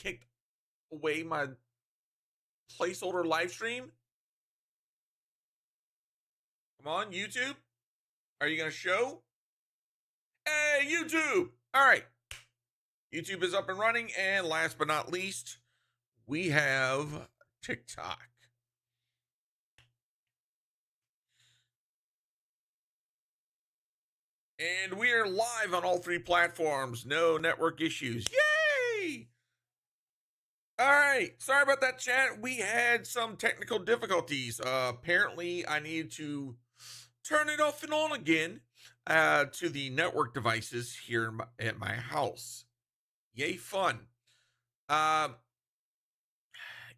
kicked away my placeholder live stream? Come on, YouTube. Are you going to show? Hey, YouTube. All right. YouTube is up and running. And last but not least, we have TikTok. And we are live on all 3 platforms. No network issues. Yay! All right. Sorry about that, chat. We had some technical difficulties. Apparently, I needed to turn it off and on again to the network devices here at my house. Yay, fun.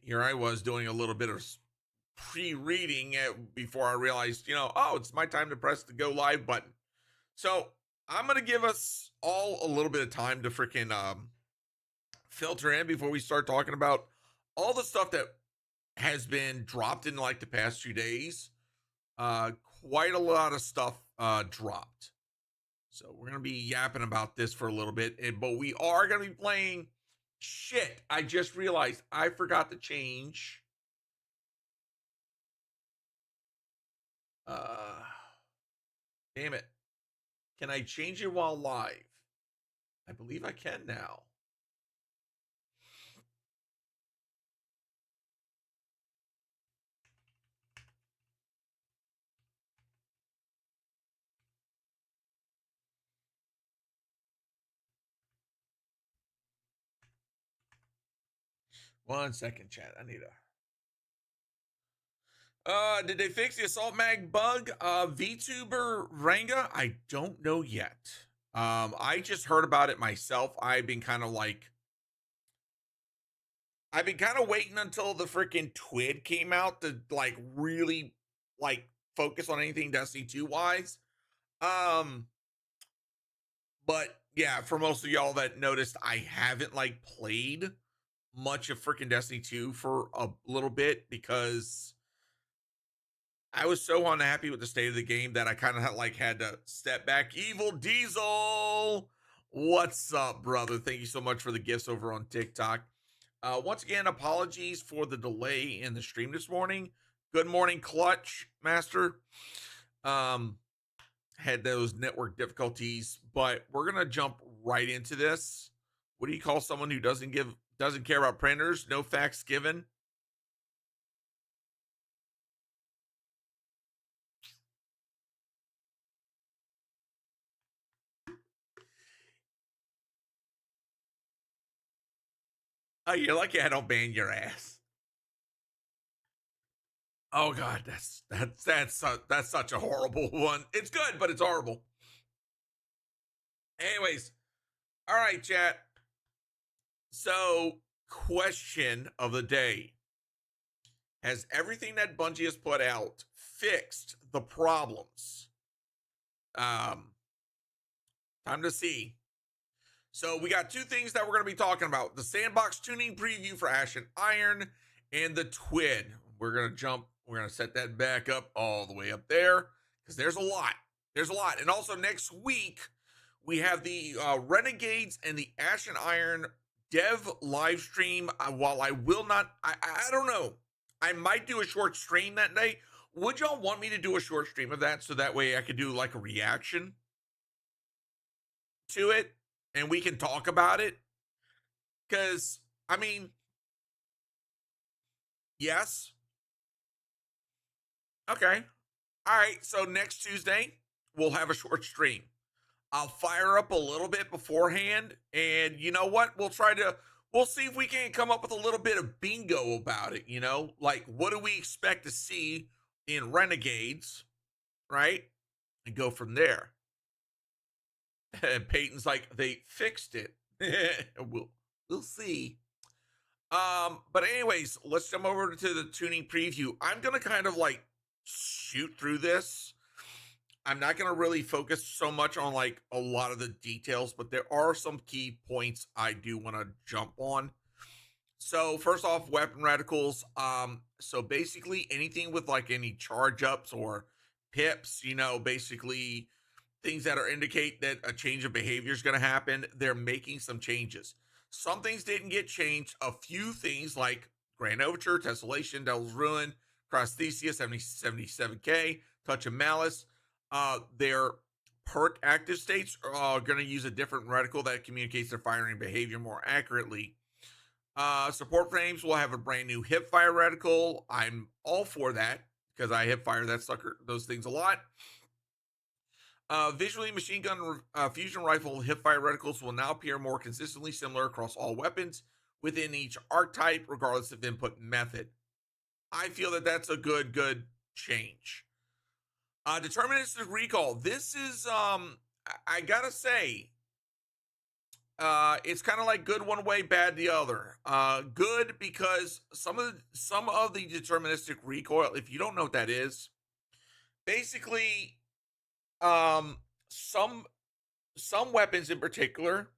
Here I was doing a little bit of pre-reading before I realized, oh, it's my time to press the go live button. So I'm going to give us all a little bit of time to freaking filter in before we start talking about all the stuff that has been dropped in like the past 2 days. Quite a lot of stuff dropped. So we're going to be yapping about this for a little bit, but we are going to be playing shit. I just realized I forgot to change. Damn it. Can I change it while live? I believe I can now. One second, chat. I need did they fix the assault mag bug? VTuber Ranga? I don't know yet. I just heard about it myself. I've been kind of waiting until the freaking TWID came out to like really like focus on anything Destiny 2 wise. But yeah, for most of y'all that noticed, I haven't like played much of freaking Destiny 2 for a little bit because I was so unhappy with the state of the game that I kind of had to step back. Evil Diesel, what's up, brother? Thank you so much for the gifts over on TikTok. Once again, apologies for the delay in the stream this morning. Good morning, Clutch Master. Had those network difficulties, but we're gonna jump right into this. What do you call someone who doesn't care about printers? No facts given. Oh, you're lucky I don't ban your ass. Oh God, that's such a horrible one. It's good, but it's horrible. Anyways, all right, chat. So, question of the day: has everything that Bungie has put out fixed the problems? Time to see. So we got 2 things that we're going to be talking about: the sandbox tuning preview for Ashen Iron and the TWID. We're going to set that back up all the way up there because there's a lot. And also next week, we have the Renegades and the Ashen Iron dev live stream. While I will not, I don't know. I might do a short stream that day. Would y'all want me to do a short stream of that so that way I could do like a reaction to it and we can talk about it? Because, I mean, yes. Okay. All right. So next Tuesday, we'll have a short stream. I'll fire up a little bit beforehand. And you know what? We'll see if we can come up with a little bit of bingo about it. Like what do we expect to see in Renegades, right? And go from there. And Peyton's like, they fixed it. We'll see. But anyways, let's jump over to the tuning preview. I'm gonna kind of like shoot through this. I'm not gonna really focus so much on like a lot of the details, but there are some key points I do want to jump on. So first off, weapon radicals. So basically anything with like any charge ups or pips, basically things that indicate that a change of behavior is going to happen. They're making some changes. Some things didn't get changed. A few things like Grand Overture, Tessellation, Devil's Ruin, Prosthesia, 77K, Touch of Malice. Their perk active states are going to use a different reticle that communicates their firing behavior more accurately. Support frames will have a brand new hip fire reticle. I'm all for that because I hip fire those things a lot. Visually, machine gun fusion rifle hip fire reticles will now appear more consistently similar across all weapons within each archetype, regardless of input method. I feel that that's a good change. Deterministic recall. This is I gotta say, it's kind of like good one way, bad the other. Good because some of the deterministic recoil, if you don't know what that is, basically, some weapons in particular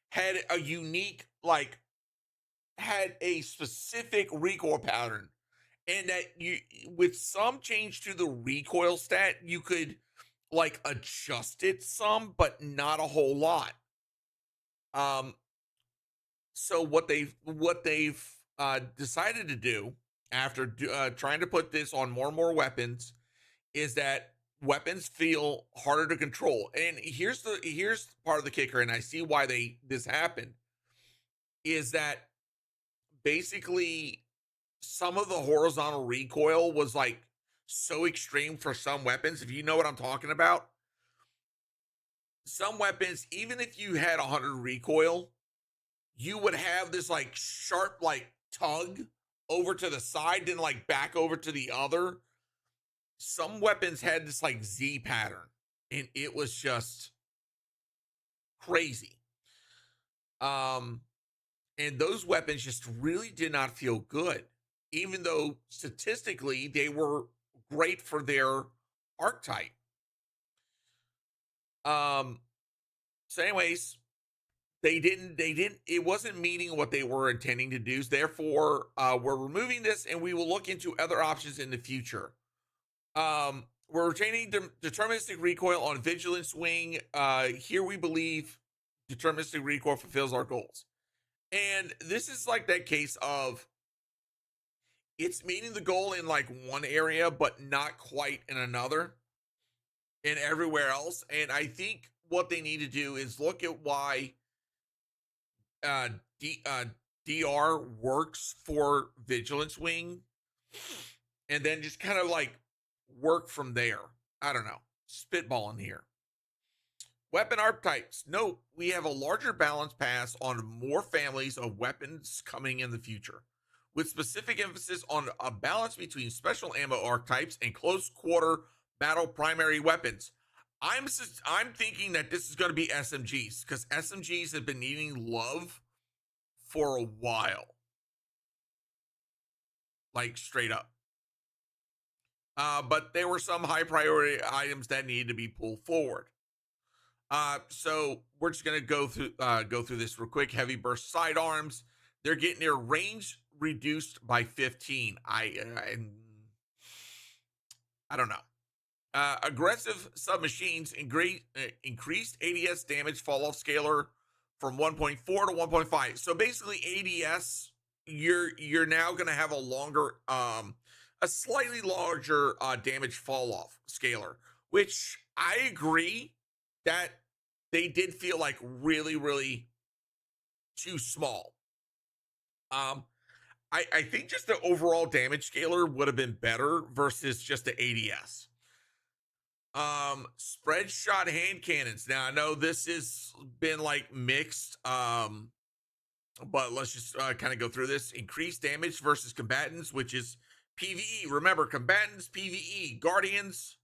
had a unique, like, had a specific recoil pattern, and that you, with some change to the recoil stat, you could like adjust it some, but not a whole lot. Um, so what they've decided to do after trying to put this on more and more weapons is that weapons feel harder to control. And here's part of the kicker, and I see why this happened, is that basically some of the horizontal recoil was like so extreme for some weapons. If you know what I'm talking about, some weapons, even if you had 100 recoil, you would have this like sharp like tug over to the side, then like back over to the other. Some weapons had this like Z pattern, and it was just crazy. And those weapons just really did not feel good, even though statistically they were great for their archetype. So anyways, it wasn't meeting what they were intending to do. Therefore, we're removing this, and we will look into other options in the future. We're retaining deterministic recoil on Vigilance Wing. Here we believe deterministic recoil fulfills our goals. And this is like that case of it's meeting the goal in like one area, but not quite in another and everywhere else. And I think what they need to do is look at why DR works for Vigilance Wing, and then just kind of like work from there. I don't know. Spitballing here. Weapon archetypes. Note, we have a larger balance pass on more families of weapons coming in the future, with specific emphasis on a balance between special ammo archetypes and close quarter battle primary weapons. I'm thinking that this is going to be SMGs, because SMGs have been needing love for a while. Like, straight up. But there were some high priority items that needed to be pulled forward. So we're just gonna go through this real quick. Heavy burst sidearms. They're getting their range reduced by 15. I don't know. Aggressive submachines increased ADS damage fall off scalar from 1.4 to 1.5. So basically, ADS, you're now gonna have a slightly larger damage fall off scalar, which I agree that they did feel like really, really too small. I think just the overall damage scalar would have been better versus just the ADS. Spread shot hand cannons. Now I know this has been like mixed, but let's just kind of go through this. Increased damage versus combatants, which is PvE. Remember, combatants PvE, guardians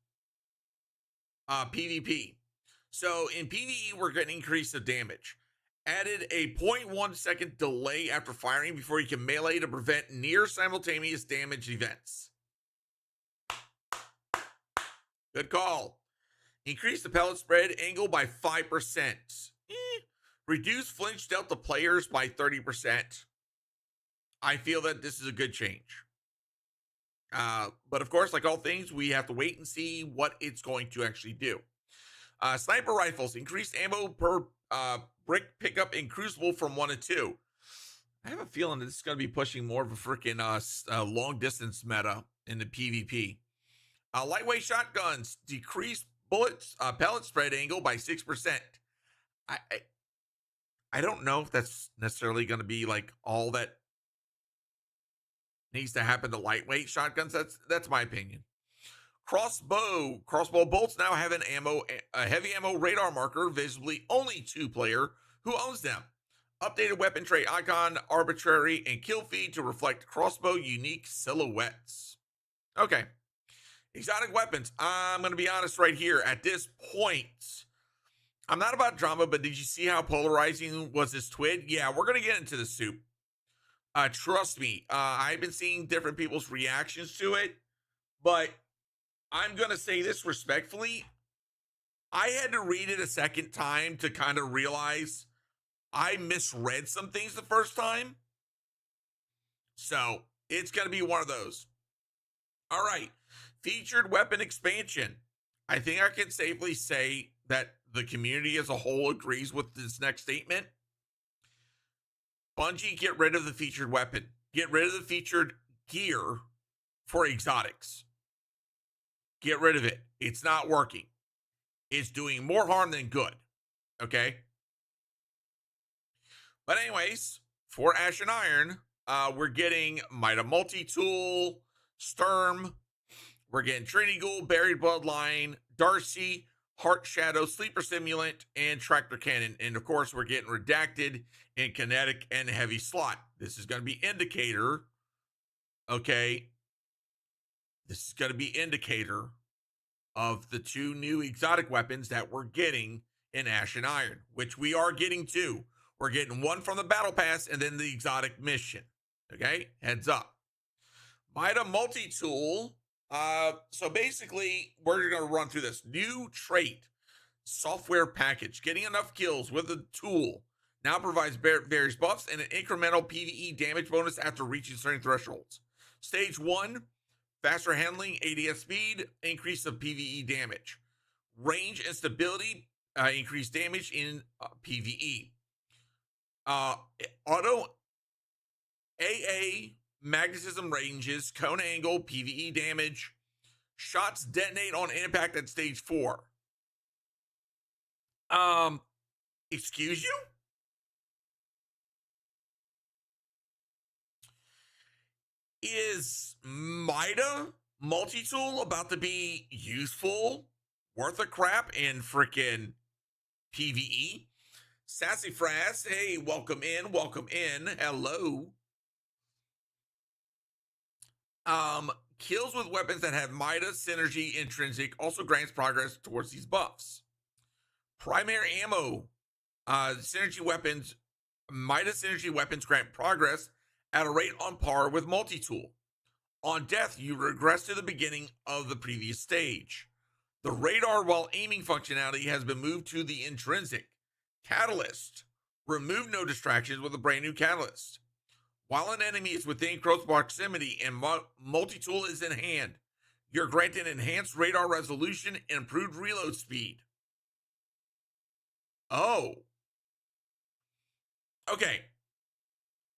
PvP. So in PvE, we're getting increase of damage. Added a 0.1 second delay after firing before you can melee to prevent near simultaneous damage events. Good call. Increase the pellet spread angle by 5%. Reduce flinch dealt to players by 30%. I feel that this is a good change. But of course, like all things, we have to wait and see what it's going to actually do. Sniper rifles, increased ammo per brick pickup in Crucible from 1 to 2. I have a feeling that this is going to be pushing more of a freaking long distance meta in the PvP. Lightweight shotguns, decrease bullets, pellet spread angle by 6%. I, I I don't know if that's necessarily going to be like all that needs to happen to lightweight shotguns. That's my opinion. Crossbow bolts now have a heavy ammo radar marker, visibly only 2-player who owns them. Updated weapon trait icon, arbitrary, and kill feed to reflect crossbow unique silhouettes. Okay. Exotic weapons. I'm going to be honest right here. At this point, I'm not about drama, but did you see how polarizing was this TWID? Yeah, we're going to get into the soup. Trust me, I've been seeing different people's reactions to it, but I'm going to say this respectfully. I had to read it a second time to kind of realize I misread some things the first time. So it's going to be one of those. All right. Featured weapon expansion. I think I can safely say that the community as a whole agrees with this next statement. Bungie, get rid of the featured weapon. Get rid of the featured gear for exotics. Get rid of it. It's not working. It's doing more harm than good. Okay? But anyways, for Ash and Iron, we're getting Mida Multi-Tool, Sturm. We're getting Trinity Ghoul, Buried Bloodline, Darcy, Heart Shadow, Sleeper Simulant, and Tractor Cannon. And of course, we're getting Redacted in Kinetic and Heavy Slot. This is going to be Indicator. Okay. This is going to be Indicator of the 2 new exotic weapons that we're getting in Ash and Iron, which we are getting 2. We're getting 1 from the Battle Pass and then the exotic mission. Okay. Heads up. Mida Multi-Tool. So basically, we're going to run through this. New trait, software package. Getting enough kills with a tool now provides various buffs and an incremental PvE damage bonus after reaching certain thresholds. Stage 1, faster handling, ADS speed, increase of PvE damage. Range and stability, increased damage in PvE. Auto AA magnetism ranges, cone angle, PvE damage. Shots detonate on impact at stage 4. Excuse you? Is Mida Multi-Tool about to be useful, worth a crap in freaking PvE? Sassy Frass, hey, welcome in, hello. Kills with weapons that have Mida synergy intrinsic also grants progress towards these buffs. Primary ammo, synergy weapons, Mida synergy weapons grant progress at a rate on par with multi-tool. On death, you regress to the beginning of the previous stage. The radar while aiming functionality has been moved to the intrinsic. Catalyst, remove no distractions with a brand new catalyst. While an enemy is within close proximity and multi-tool is in hand, you're granted enhanced radar resolution and improved reload speed. Oh. Okay.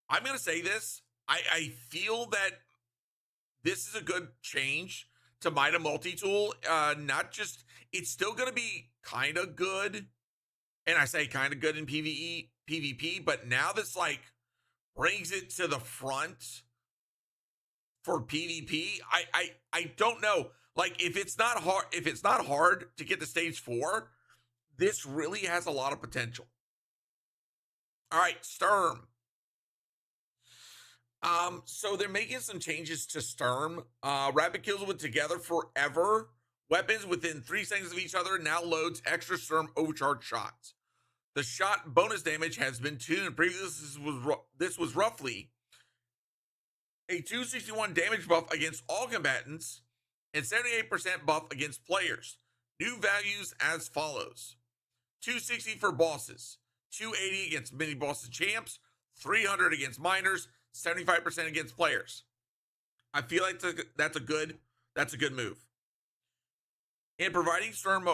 I'm going to say this. I feel that this is a good change to Mida Multi-Tool. Not just, it's still going to be kind of good. And I say kind of good in PvP, but now this like brings it to the front for PvP. I don't know. Like if it's not hard to get to stage 4, this really has a lot of potential. All right, Sturm. So they're making some changes to Sturm. Rapid kills with together forever. Weapons within 3 seconds of each other now loads extra Sturm overcharged shots. The shot bonus damage has been tuned. This was roughly a 261 damage buff against all combatants and 78% buff against players. New values as follows: 260 for bosses, 280 against mini bosses champs, 300 against minors, 75% against players. I feel like that's a good move. In providing Storm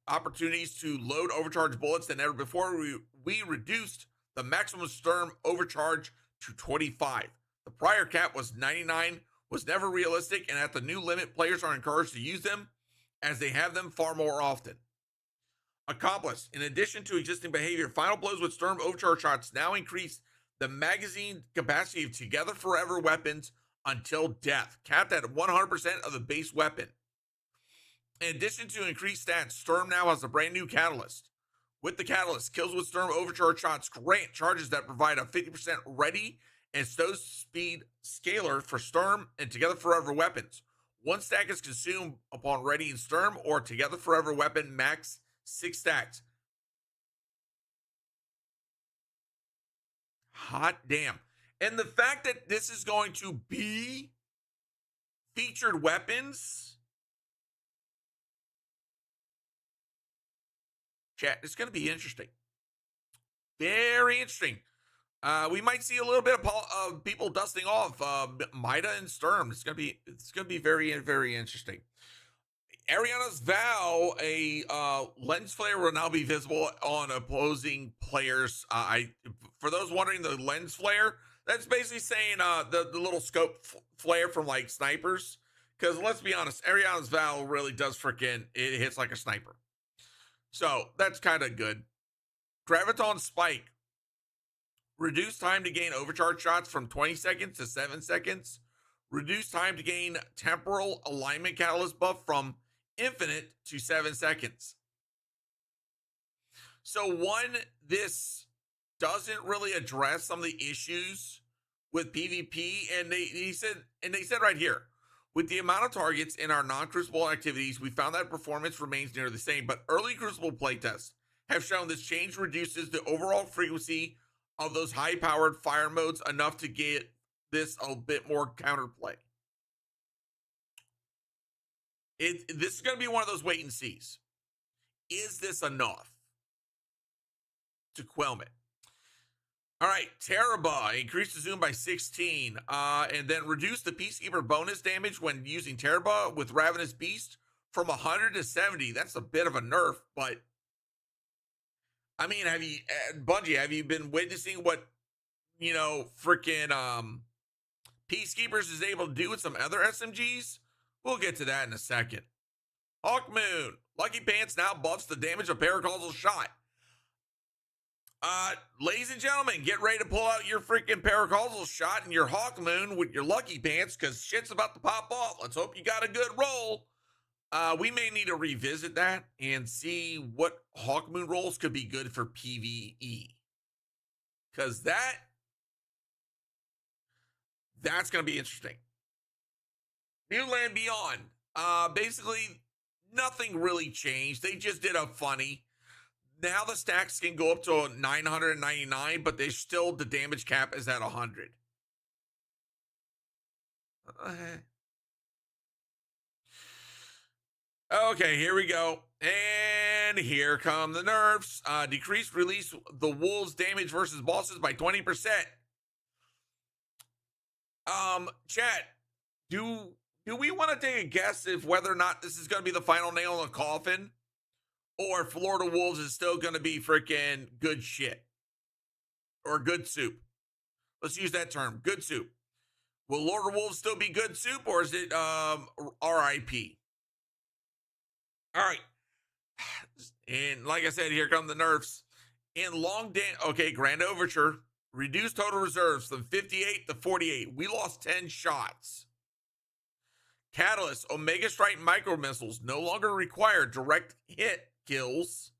opportunities to load overcharge bullets than ever before, we reduced the maximum Storm overcharge to 25. The prior cap was 99, was never realistic, and at the new limit, players are encouraged to use them as they have them far more often. Accomplished. In addition to existing behavior, final blows with Storm overcharge shots now increase the magazine capacity of Together Forever weapons until death, capped at 100% of the base weapon. In addition to increased stats, Storm now has a brand new catalyst. With the catalyst, kills with Storm overcharge shots grant charges that provide a 50% ready and stow speed scaler for Storm and Together Forever weapons. One stack is consumed upon readying Storm or Together Forever weapon max 6 stacks. Hot damn. And the fact that this is going to be featured weapons, chat, it's going to be interesting. Very interesting. We might see a little bit of people dusting off Mida and Sturm. It's gonna be very, very interesting. Ariana's Vow, a lens flare will now be visible on opposing players. For those wondering, the lens flare, that's basically saying the little scope flare from like snipers. Because let's be honest, Ariana's Vow really does it hits like a sniper. So that's kind of good. Graviton Spike. Reduce time to gain overcharge shots from 20 seconds to 7 seconds. Reduce time to gain temporal alignment catalyst buff from infinite to 7 seconds. So one, this doesn't really address some of the issues with PvP, and they said right here, with the amount of targets in our non-Crucible activities, we found that performance remains near the same, but early Crucible playtests have shown this change reduces the overall frequency of those high-powered fire modes enough to get this a bit more counterplay. This is going to be one of those wait and sees. Is this enough to quell it? All right, Teraba, increase the zoom by 16, and then reduce the Peacekeeper bonus damage when using Teraba with Ravenous Beast from 100 to 70. That's a bit of a nerf, but I mean, Bungie, have you been witnessing what, freaking Peacekeepers is able to do with some other SMGs? We'll get to that in a second. Hawkmoon, Lucky Pants now buffs the damage of paracausal shot. Ladies and gentlemen, get ready to pull out your freaking paracausal shot and your Hawkmoon with your Lucky Pants because shit's about to pop off. Let's hope you got a good roll. We may need to revisit that and see what Hawkmoon rolls could be good for PvE. Because that's going to be interesting. New Land Beyond. Basically, nothing really changed. They just did a funny. Now the stacks can go up to 999, but the damage cap is at 100. Okay, here we go. And here come the nerfs. Decrease release the wolves damage versus bosses by 20%. Chat, do we want to take a guess if whether or not this is going to be the final nail in the coffin? Or if Florida Wolves is still going to be freaking good shit? Or good soup? Let's use that term, good soup. Will Lord of Wolves still be good soup, or is it RIP? All right. And like I said, here come the nerfs. Grand Overture. Reduced total reserves from 58 to 48. We lost 10 shots. Catalyst, Omega Strike micro missiles no longer require direct hit kills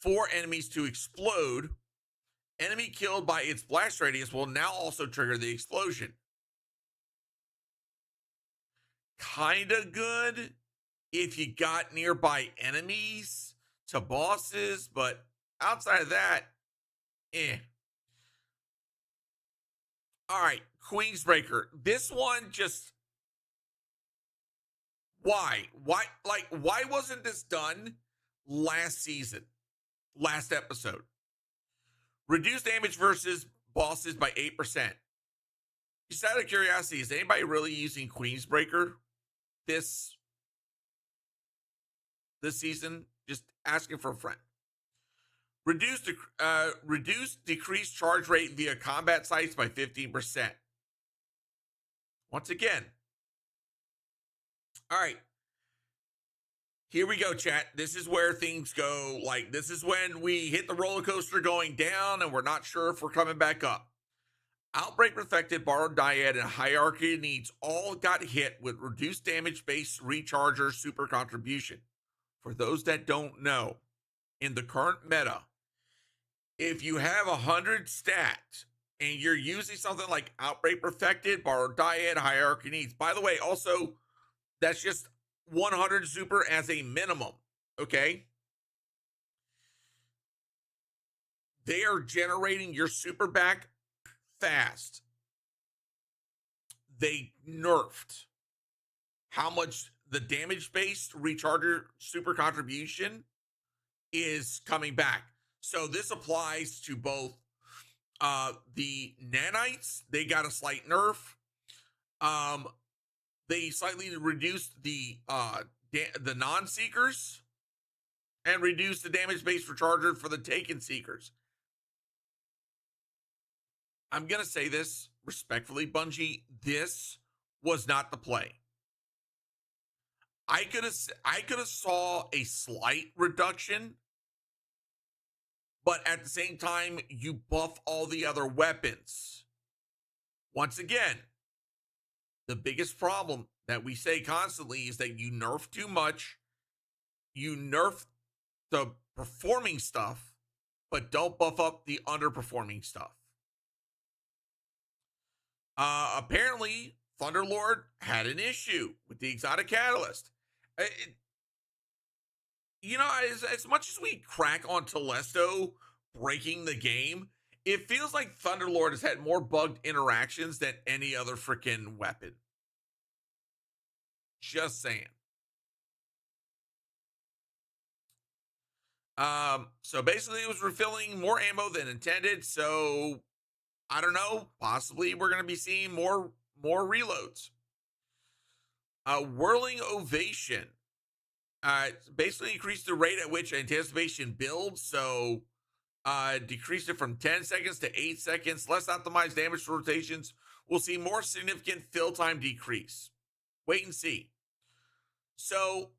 for enemies to explode. Enemy killed by its blast radius will now also trigger the explosion. Kinda good if you got nearby enemies to bosses, but outside of that, All right, Queensbreaker. This one just... Why? Why wasn't this done last season? Last episode? Reduce damage versus bosses by 8%. Just out of curiosity, is anybody really using Queensbreaker this this season. Just asking for a friend. Reduce decreased charge rate via combat sites by 15%. Once again. All right. Here we go, chat. This is where things go. Like, this is when we hit the roller coaster going down and we're not sure if we're coming back up. Outbreak Perfected, Borrowed Dyad, and Hierarchy of Needs all got hit with reduced damage-based recharger super contribution. For those that don't know, in the current meta, if you have 100 stats and you're using something like Outbreak Perfected, Borrowed Dyad, Hierarchy Needs, by the way, also, that's just 100 super as a minimum, okay? They are generating your super back fast. They nerfed how much the damage-based recharger super contribution is coming back. So this applies to both the nanites. They got a slight nerf. They slightly reduced the non-seekers and reduced the damage-based recharger for the taken seekers. I'm going to say this respectfully, Bungie, this was not the play. I could have saw a slight reduction, but at the same time, you buff all the other weapons. Once again, the biggest problem that we say constantly is that you nerf too much. You nerf the performing stuff, but don't buff up the underperforming stuff. Apparently, Thunderlord had an issue with the exotic catalyst. As much as we crack on Telesto breaking the game, it feels like Thunderlord has had more bugged interactions than any other freaking weapon. Just saying. So basically it was refilling more ammo than intended. So I don't know, possibly we're going to be seeing more reloads. Whirling Ovation. Basically increased the rate at which anticipation builds. So decreased it from 10 seconds to 8 seconds. Less optimized damage rotations. We'll see more significant fill time decrease. Wait and see. So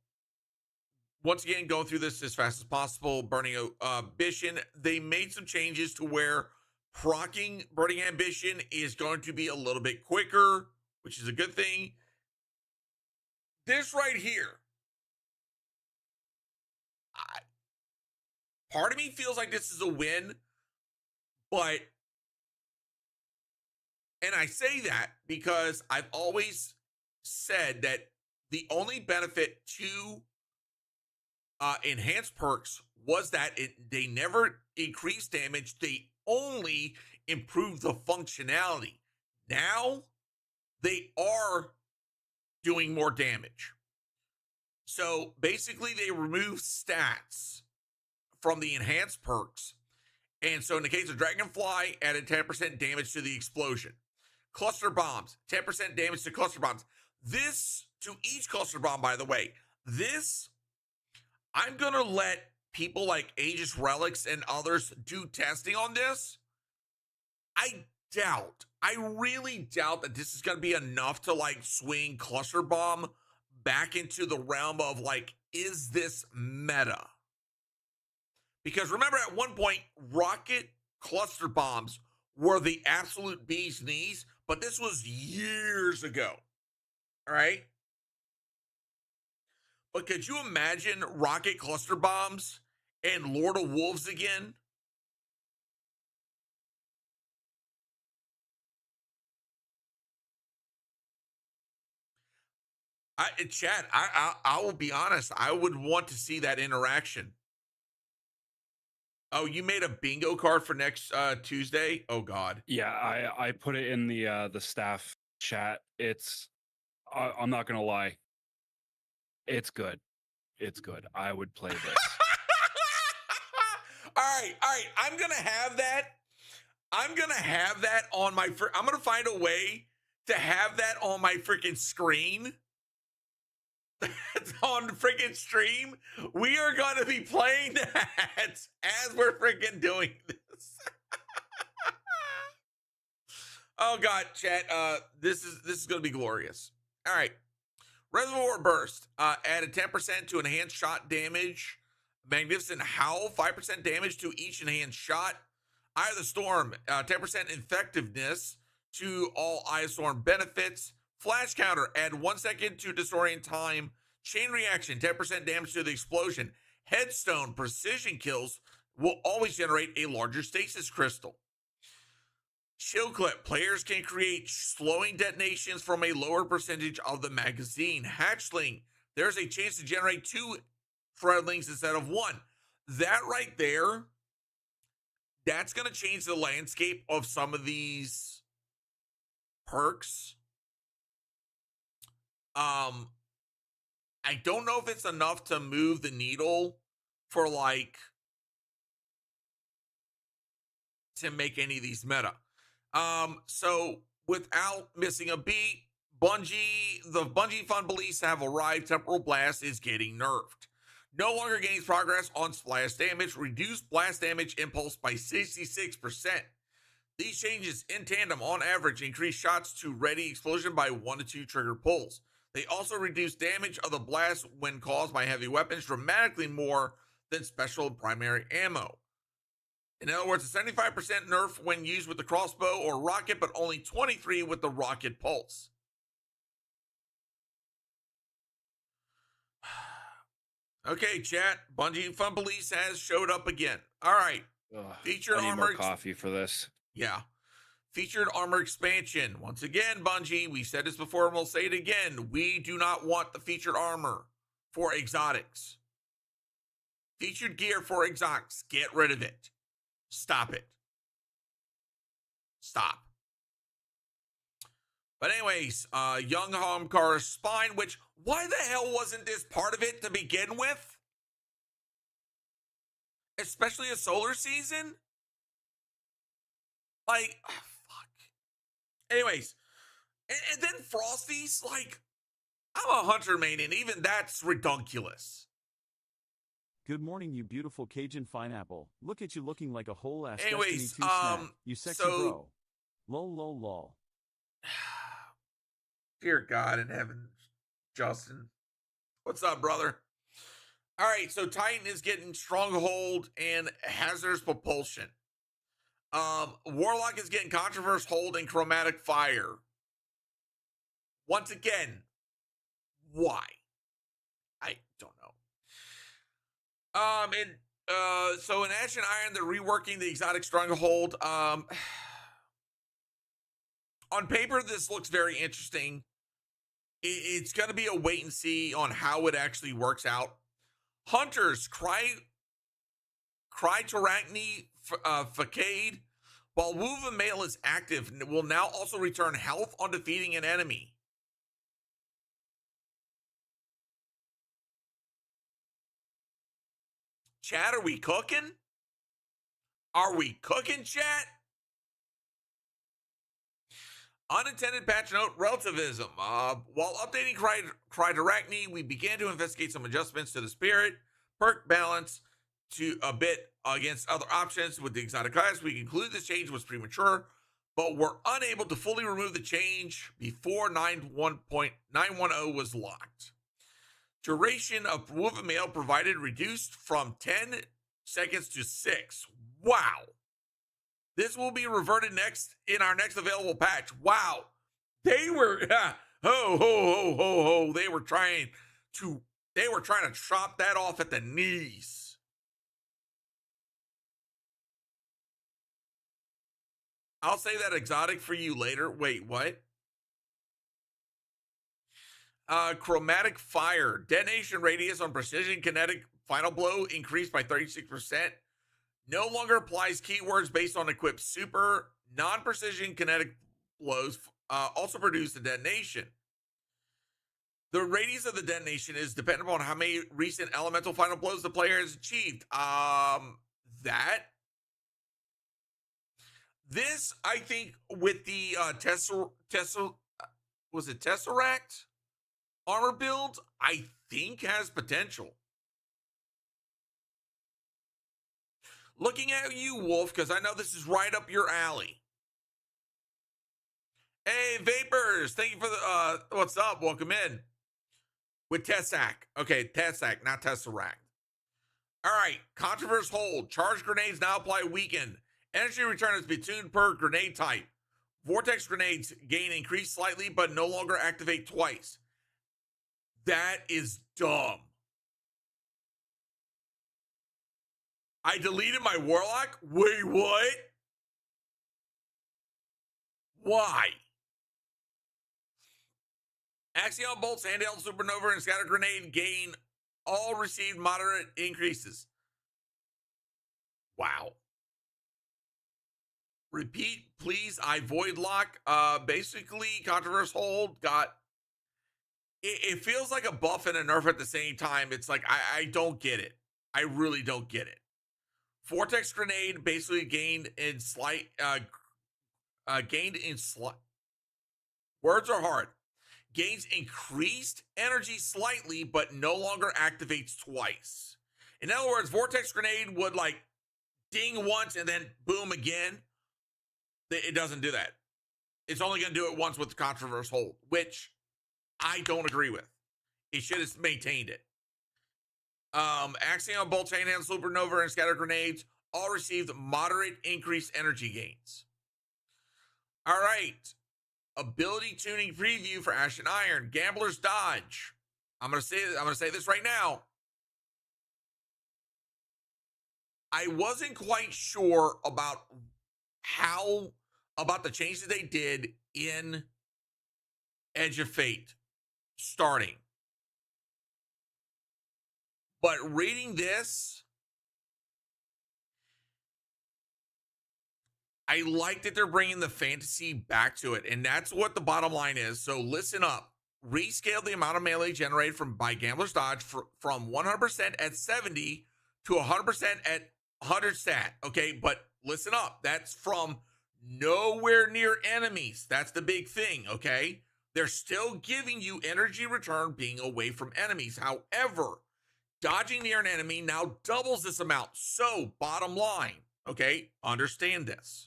once again, going through this as fast as possible. Burning Ambition. They made some changes to where proccing Burning Ambition is going to be a little bit quicker, which is a good thing. This right here, part of me feels like this is a win, but, and I say that because I've always said that the only benefit to enhanced perks was that they never increased damage. They only improved the functionality. Now they are doing more damage. So basically they remove stats from the enhanced perks. And so in the case of Dragonfly, added 10% damage to the explosion. Cluster bombs, 10% damage to cluster bombs. This, to each cluster bomb, by the way, this, I'm going to let people like Aegis Relics and others do testing on this. I really doubt that this is going to be enough to like swing cluster bomb back into the realm of like, is this meta? Because remember at one point, rocket cluster bombs were the absolute bee's knees, but this was years ago. All right. But could you imagine rocket cluster bombs and Lord of Wolves again? Chad, I will be honest. I would want to see that interaction. Oh, you made a bingo card for next Tuesday? Oh God. Yeah, I put it in the staff chat. It's I'm not gonna lie. It's good. It's good. I would play this. All right. I'm gonna have that. I'm gonna have that on my. I'm gonna find a way to have that on my freaking screen. That's on the freaking stream. We are going to be playing that as we're freaking doing this. Oh god, chat. This is going to be glorious. All right. Reservoir Burst. Added 10% to enhanced shot damage. Magnificent Howl. 5% damage to each enhanced shot. Eye of the Storm. 10% effectiveness to all Eye of Storm benefits. Flash Counter. Add 1 second to disorient time. Chain Reaction. 10% damage to the explosion. Headstone. Precision kills will always generate a larger stasis crystal. Chill Clip. Players can create slowing detonations from a lower percentage of the magazine. Hatchling. There's a chance to generate 2 threadlings instead of 1. That right there, that's going to change the landscape of some of these perks. I don't know if it's enough to move the needle for like to make any of these meta. So without missing a beat, the Bungie Fun Police have arrived. Temporal Blast is getting nerfed. No longer gains progress on splash damage. Reduced blast damage impulse by 66%. These changes in tandem, on average, increase shots to ready explosion by 1 to 2 trigger pulls. They also reduce damage of the blast when caused by heavy weapons dramatically more than special and primary ammo. In other words, a 75% nerf when used with the crossbow or rocket, but only 23 with the rocket pulse. Okay, chat. Bungie Fun Police has showed up again. All right. Featured I need armor more coffee for this. Yeah. Featured armor expansion. Once again, Bungie, we said this before and we'll say it again. We do not want the featured armor for exotics. Featured gear for exotics. Get rid of it. Stop it. Stop. But anyways, Young Homcar's spine, which, why the hell wasn't this part of it to begin with? Especially a solar season? Like, oh, fuck. Anyways, and then Frosty's, like, I'm a hunter main, and even that's redunculous. Good morning, you beautiful Cajun pineapple. Look at you looking like a whole ass Anyways, Destiny 2 snack. You sexy bro. Lol lol lol. Dear God in heaven, Justin. What's up, brother? All right, so Titan is getting Stronghold and Hazardous Propulsion. Warlock is getting Controverse Hold and Chromatic Fire. Once again, why? I don't know. So in Ash and Iron, they're reworking the exotic Stronghold. On paper, this looks very interesting. It's going to be a wait and see on how it actually works out. Hunters, Crytorachny Facade, while Wove of Mail is active, will now also return health on defeating an enemy. Chat, are we cooking? Are we cooking, chat? Unintended patch note, relativism. While updating Crytorachny, we began to investigate some adjustments to the spirit, perk balance to a bit against other options with the exotic class. We concluded this change was premature, but were unable to fully remove the change before 9.1.910 was locked. Duration of Wove of Mail provided reduced from 10 seconds to 6. Wow. This will be reverted next in our next available patch. Wow. They were ho ho ho ho ho. They were trying to chop that off at the knees. I'll say that exotic for you later. Wait, what? Chromatic Fire. Detonation radius on precision kinetic final blow increased by 36%. No longer applies keywords based on equipped super. Non-precision kinetic blows also produce a detonation. The radius of the detonation is dependent upon how many recent elemental final blows the player has achieved. This, I think, with the Tesseract armor build, I think has potential. Looking at you, Wolf, because I know this is right up your alley. Hey, Vapors, thank you for the, what's up? Welcome in. With Tessac. Okay, Tessac, not Tesseract. All right, Controverse Hold. Charge grenades now apply weakened. Energy return is tuned per grenade type. Vortex grenades gain increase slightly, but no longer activate twice. That is dumb. I deleted my Warlock? Wait, what? Why? Axion bolts, handheld supernova, and scatter grenade gain all received moderate increases. Wow. Repeat, please. I void lock. Basically, Controverse Hold got. It feels like a buff and a nerf at the same time. It's like I don't get it. I really don't get it. Vortex grenade basically gained in slight. Words are hard. Gains increased energy slightly, but no longer activates twice. In other words, Vortex grenade would like ding once and then boom again. It doesn't do that. It's only going to do it once with the Controverse Hold, which I don't agree with. It should have maintained it. Axion bolts, handheld supernova, and scatter grenades all received moderate increased energy gains. All right. Ability tuning preview for Ash and Iron. Gambler's Dodge. I'm gonna say this right now. I wasn't quite sure about the changes they did in Edge of Fate starting. But reading this, I like that they're bringing the fantasy back to it, and that's what the bottom line is. So listen up. Rescale the amount of melee generated by Gambler's Dodge from 100% at 70 to 100% at 100 stat. Okay, but listen up. That's from nowhere near enemies. That's the big thing, okay? They're still giving you energy return being away from enemies. However, dodging near an enemy now doubles this amount. So, bottom line, okay, understand this.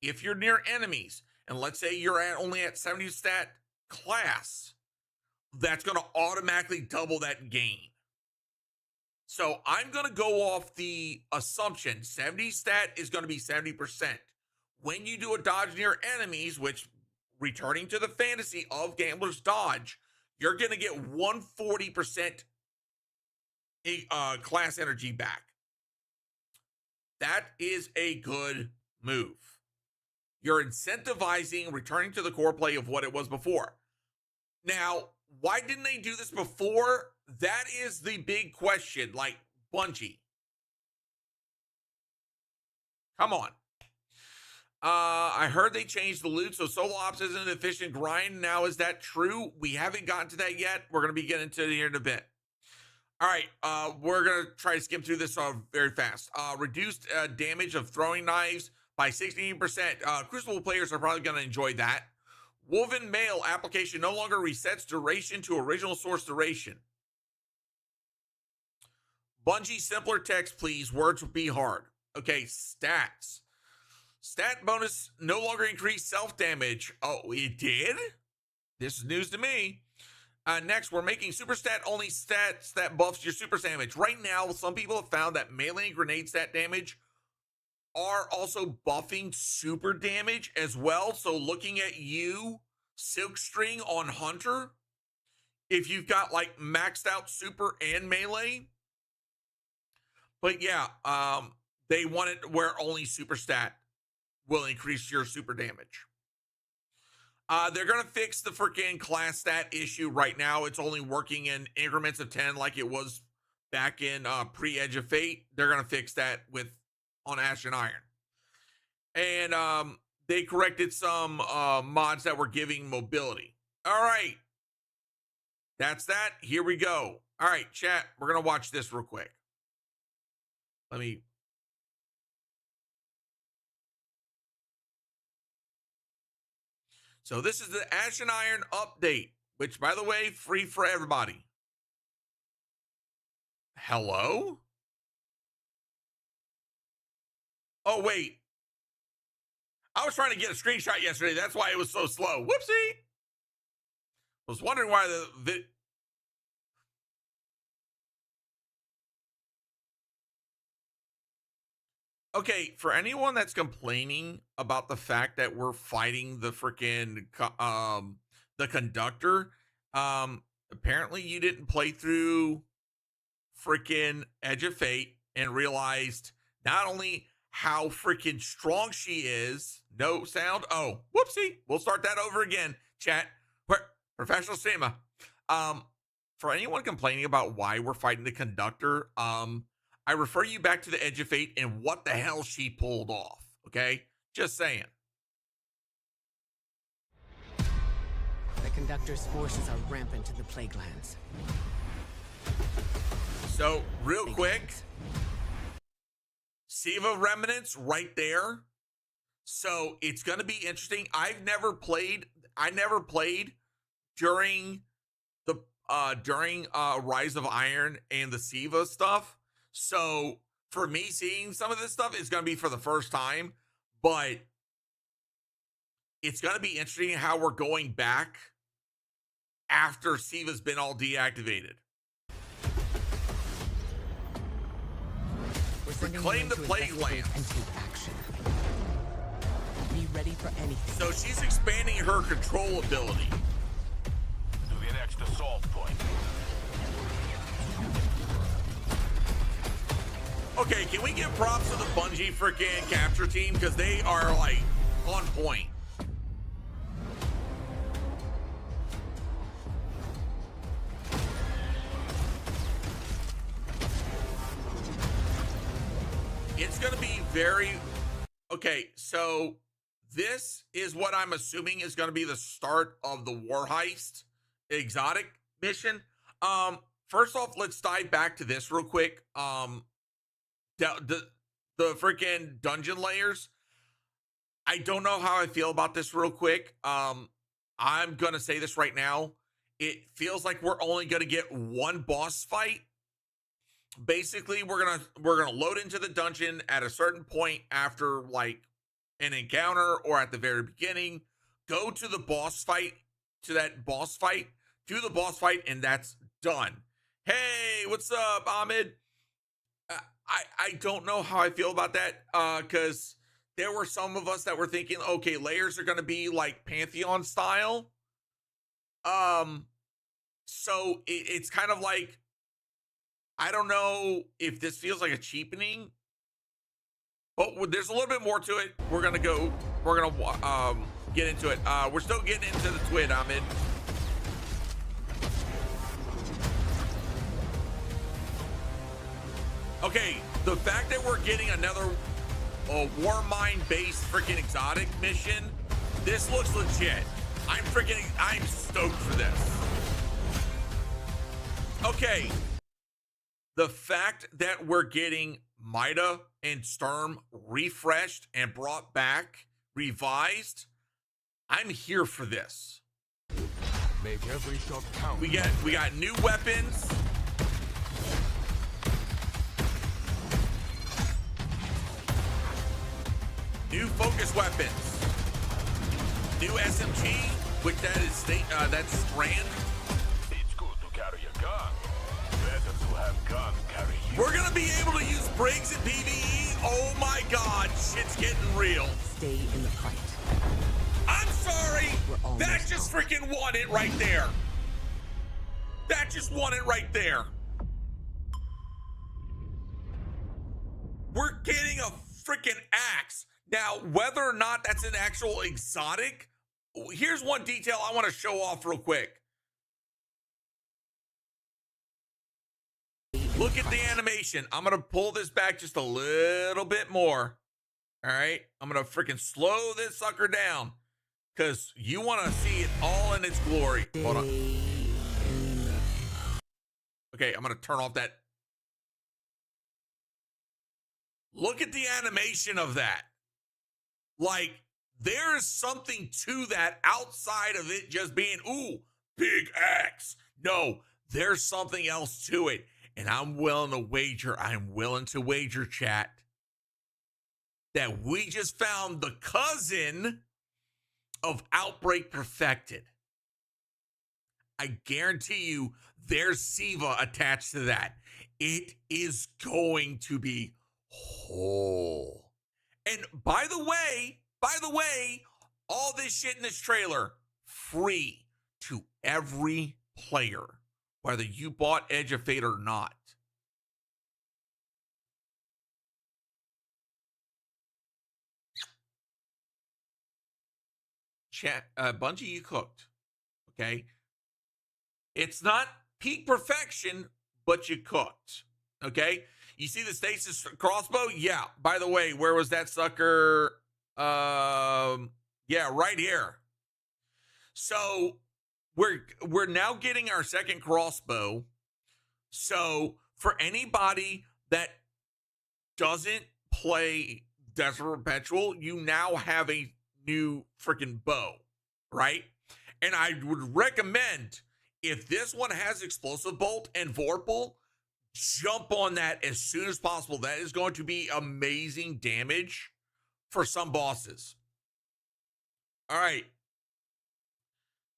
If you're near enemies, and let's say you're only at 70 stat class, that's going to automatically double that gain. So I'm going to go off the assumption 70 stat is going to be 70%. When you do a dodge near enemies, which returning to the fantasy of Gambler's Dodge, you're going to get 140% class energy back. That is a good move. You're incentivizing returning to the core play of what it was before. Now, why didn't they do this before? That is the big question. Like, Bungie, come on. I heard they changed the loot, so solo ops isn't an efficient grind. Now, is that true? We haven't gotten to that yet. We're going to be getting to it here in a bit. All right, we're going to try to skim through this very fast. Reduced damage of throwing knives by 16%. Crucible players are probably going to enjoy that. Woven Mail application no longer resets duration to original source duration. Bungie, simpler text, please. Words would be hard. Okay, stats. Stat bonus no longer increased self-damage. Oh, it did? This is news to me. Next, we're making super stat only stats that buffs your super damage. Right now, some people have found that melee and grenade stat damage are also buffing super damage as well. So looking at you, Silkstring on Hunter, if you've got like maxed out super and melee. But yeah, they want it where only super stat will increase your super damage. They're going to fix the freaking class stat issue right now. It's only working in increments of 10 like it was back in pre-Edge of Fate. They're going to fix that on Ash and Iron. And they corrected some mods that were giving mobility. All right. That's that. Here we go. All right, chat. We're going to watch this real quick. So this is the Ash and Iron update. which, by the way, free for everybody. Hello? Oh, wait. I was trying to get a screenshot yesterday. That's why it was so slow. Whoopsie. I was wondering why the okay, for anyone that's complaining about the fact that we're fighting the freaking the conductor, apparently you didn't play through freaking Edge of Fate and realized not only how freaking strong she is. No sound. Oh, whoopsie. We'll start that over again. Chat. Professional cinema. For anyone complaining about why we're fighting the conductor, I refer you back to the Edge of Fate and what the hell she pulled off. Okay, just saying. The conductor's forces are rampant in the plague lands. So, real quick, Siva remnants right there. So it's going to be interesting. I never played during the Rise of Iron and the Siva stuff. So for me, seeing some of this stuff is going to be for the first time, but it's going to be interesting how we're going back after Siva's been all deactivated. Reclaim the plague land. Be ready for anything. So she's expanding her control ability. To the next assault point. Okay, can we give props to the Bungie freaking capture team? Because they are, like, on point. It's going to be very... Okay, so this is what I'm assuming is going to be the start of the War Heist exotic mission. First off, let's dive back to this real quick. The freaking dungeon layers. I don't know how I feel about this real quick. I'm gonna say this right now. It feels like we're only gonna get one boss fight. Basically, we're gonna load into the dungeon at a certain point after like an encounter or at the very beginning. Go to the boss fight, do the boss fight, and that's done. Hey, what's up, Ahmed? I don't know how I feel about that because there were some of us that were thinking, okay, layers are going to be like Pantheon style. So it's kind of like, I don't know if this feels like a cheapening, but there's a little bit more to it. We're going to get into it. We're still getting into the TWID, Ahmed. Okay, the fact that we're getting another Warmind-based freaking exotic mission, this looks legit. I'm stoked for this. Okay, the fact that we're getting Mida and Sturm refreshed and brought back, revised, I'm here for this. Make every shot count. We got new weapons. New focus weapons, new SMG, which that's Strand. It's good to carry a gun. Better to have gun carry you. We're gonna be able to use Briggs in PvE. Oh my God, shit's getting real. Stay in the fight. I'm sorry, We're that just freaking won it right there. That just won it right there. We're getting a freaking axe. Now, whether or not that's an actual exotic, here's one detail I want to show off real quick. Look at the animation. I'm going to pull this back just a little bit more. All right. I'm going to freaking slow this sucker down because you want to see it all in its glory. Hold on. Okay. I'm going to turn off that. Look at the animation of that. Like, there is something to that outside of it just being, ooh, big axe. No, there's something else to it. And I'm willing to wager, chat, that we just found the cousin of Outbreak Perfected. I guarantee you there's Siva attached to that. It is going to be whole. And by the way, all this shit in this trailer, free to every player, whether you bought Edge of Fate or not. Chat, Bungie, you cooked. Okay. It's not peak perfection, but you cooked. Okay. You see the stasis crossbow? Yeah. By the way, where was that sucker? Yeah, right here. So we're now getting our second crossbow. So for anybody that doesn't play Desert Perpetual, you now have a new freaking bow, right? And I would recommend, if this one has explosive bolt and vorpal, jump on that as soon as possible. That is going to be amazing damage for some bosses. All right.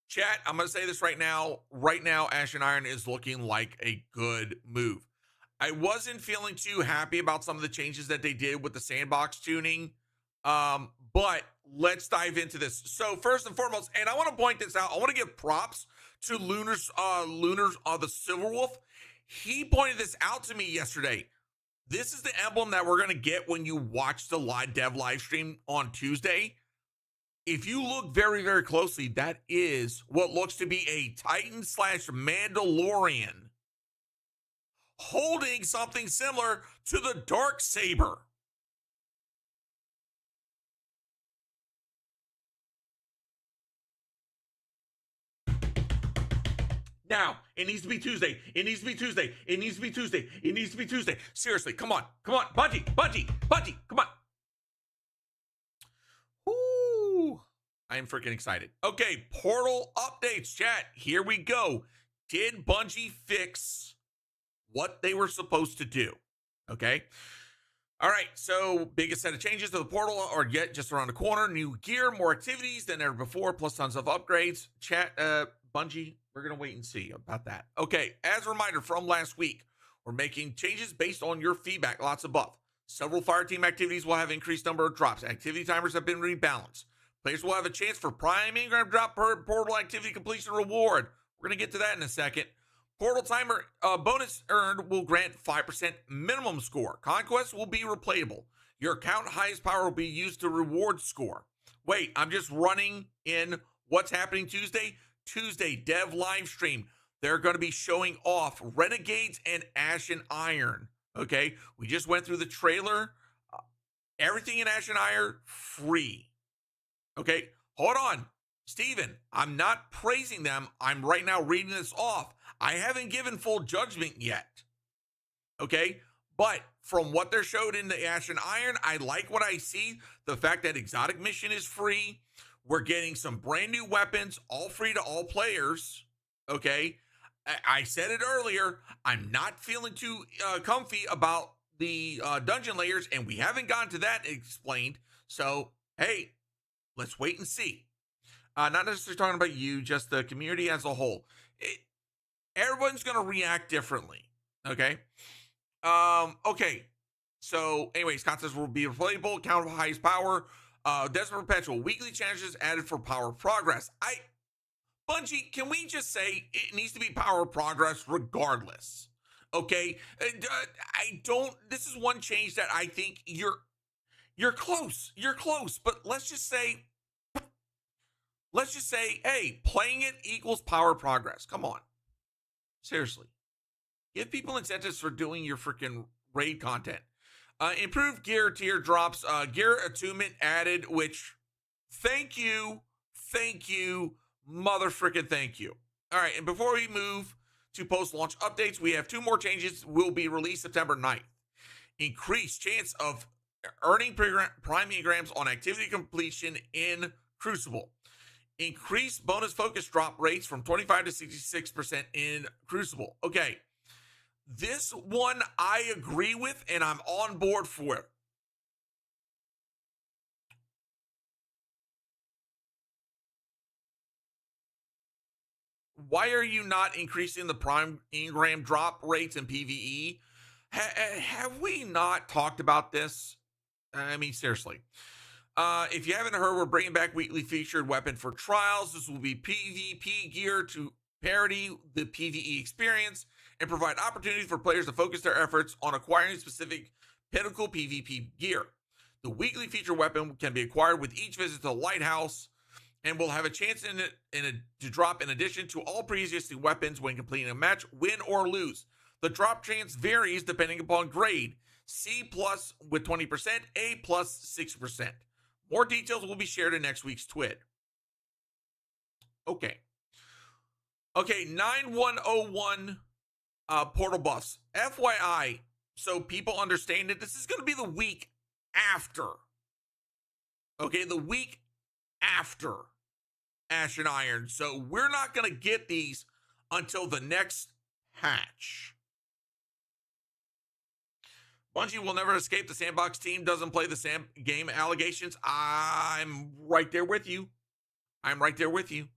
Chat, I'm going to say this right now. Right now, Ashen Iron is looking like a good move. I wasn't feeling too happy about some of the changes that they did with the sandbox tuning. But let's dive into this. So first and foremost, and I want to point this out, I want to give props to Lunar's the Silver Wolf. He pointed this out to me yesterday. This is the emblem that we're going to get when you watch the live dev live stream on Tuesday. If you look very, very closely, that is what looks to be a Titan / Mandalorian holding something similar to the Dark Saber. Now, it needs to be Tuesday. It needs to be Tuesday. It needs to be Tuesday. It needs to be Tuesday. Seriously, come on. Come on. Bungie, come on. Ooh, I am freaking excited. Okay, Portal updates, chat. Here we go. Did Bungie fix what they were supposed to do? Okay. All right, so biggest set of changes to the Portal are yet just around the corner. New gear, more activities than ever before, plus tons of upgrades. Chat, Bungie, we're going to wait and see about that. Okay, as a reminder from last week, we're making changes based on your feedback, lots of buff. Several Fireteam activities will have increased number of drops. Activity timers have been rebalanced. Players will have a chance for Prime Engram drop per Portal activity completion reward. We're going to get to that in a second. Portal timer bonus earned will grant 5% minimum score. Conquest will be replayable. Your account highest power will be used to reward score. Wait, I'm just running in what's happening Tuesday. Tuesday, dev live stream. They're going to be showing off Renegades and Ashen Iron. Okay, we just went through the trailer. Everything in Ashen Iron, free. Okay, hold on. Steven, I'm not praising them. I'm right now reading this off. I haven't given full judgment yet. Okay, but from what they're showed in the Ashen Iron, I like what I see. The fact that Exotic Mission is free. We're getting some brand new weapons, all free to all players. Okay, I said it earlier. I'm not feeling too comfy about the dungeon layers, and we haven't gotten to that explained. So, hey, let's wait and see. Not necessarily talking about you, just the community as a whole. Everyone's going to react differently. Okay. Okay. So, anyways, contests will be replayable. Count of highest power. Desert Perpetual. Weekly challenges added for power progress. Bungie, can we just say it needs to be power progress regardless? Okay. This is one change that I think you're close. You're close. But let's just say, hey, playing it equals power progress. Come on. Seriously. Give people incentives for doing your freaking raid content. Improved gear tier drops. Gear attunement added, which thank you, mother freaking thank you. All right, and before we move to post-launch updates, we have two more changes will be released September 9th. Increased chance of earning prime engrams on activity completion in Crucible. Increase bonus focus drop rates from 25 to 66% in Crucible. Okay. This one I agree with, and I'm on board for it. Why are you not increasing the prime engram drop rates in PvE? Have we not talked about this? I mean, seriously. If you haven't heard, we're bringing back weekly featured weapon for trials. This will be PvP gear to parody the PvE experience and provide opportunities for players to focus their efforts on acquiring specific pinnacle PvP gear. The weekly feature weapon can be acquired with each visit to the lighthouse and will have a chance to drop in addition to all previous weapons when completing a match, win or lose. The drop chance varies depending upon grade. C plus with 20%, A plus 6%. More details will be shared in next week's TWID. Okay. Okay, 9101 portal buffs. FYI, so people understand it, this is going to be the week after. Okay, the week after Ash and Iron. So we're not going to get these until the next hatch. Bungie will never escape. The sandbox team doesn't play the same game allegations. I'm right there with you. I'm right there with you.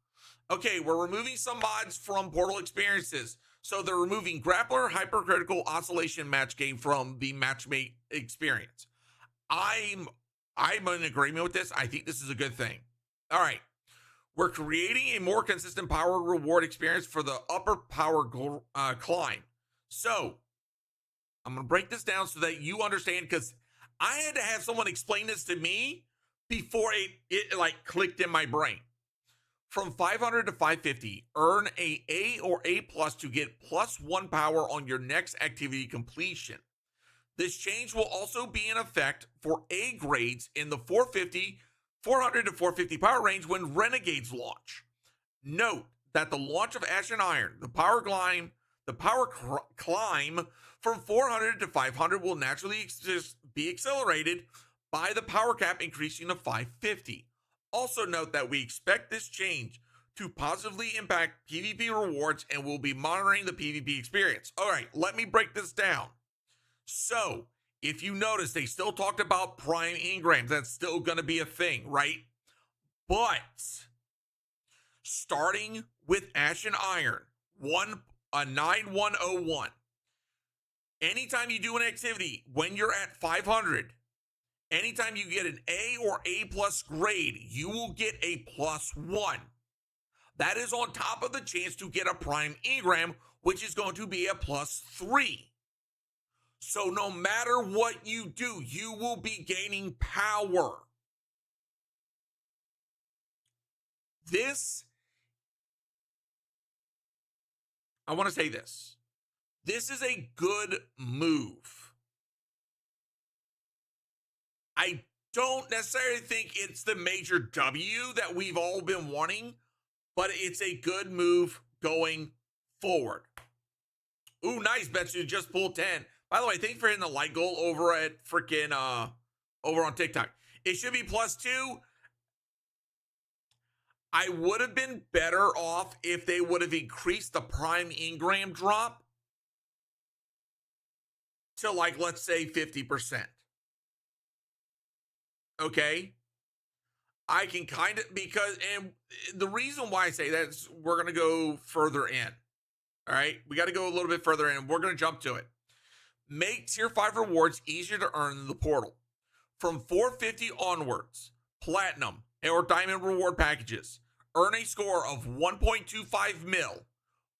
Okay, we're removing some mods from Portal experiences. So they're removing Grappler Hypercritical Oscillation Match Game from the Matchmate experience. I'm in agreement with this. I think this is a good thing. All right. We're creating a more consistent power reward experience for the upper power climb. So I'm going to break this down so that you understand, because I had to have someone explain this to me before it like clicked in my brain. From 500 to 550, earn A or A plus to get +1 power on your next activity completion. This change will also be in effect for A grades in the 400 to 450 power range when Renegades launch. Note that the launch of Ash and Iron, the power climb from 400 to 500 will naturally be accelerated by the power cap increasing to 550. Also note that we expect this change to positively impact PvP rewards and will be monitoring the PvP experience. All right, let me break this down. So, if you notice, they still talked about prime engrams. That's still going to be a thing, right? But starting with Ash and Iron, 9101. Anytime you do an activity when you're at 500, anytime you get an A or A plus grade, you will get a +1. That is on top of the chance to get a prime engram, which is going to be a +3. So no matter what you do, you will be gaining power. I want to say this. This is a good move. I don't necessarily think it's the major W that we've all been wanting, but it's a good move going forward. Ooh, nice, Betsu. Just pulled 10. By the way, thanks for hitting the like goal over at freaking over on TikTok. It should be +2. I would have been better off if they would have increased the prime engram drop to, like, let's say 50%. Okay? I can kind of, and the reason why I say that is we're going to go further in. All right? We got to go a little bit further in. We're going to jump to it. Make tier 5 rewards easier to earn in the portal. From 450 onwards, platinum or diamond reward packages, earn a score of 1.25 mil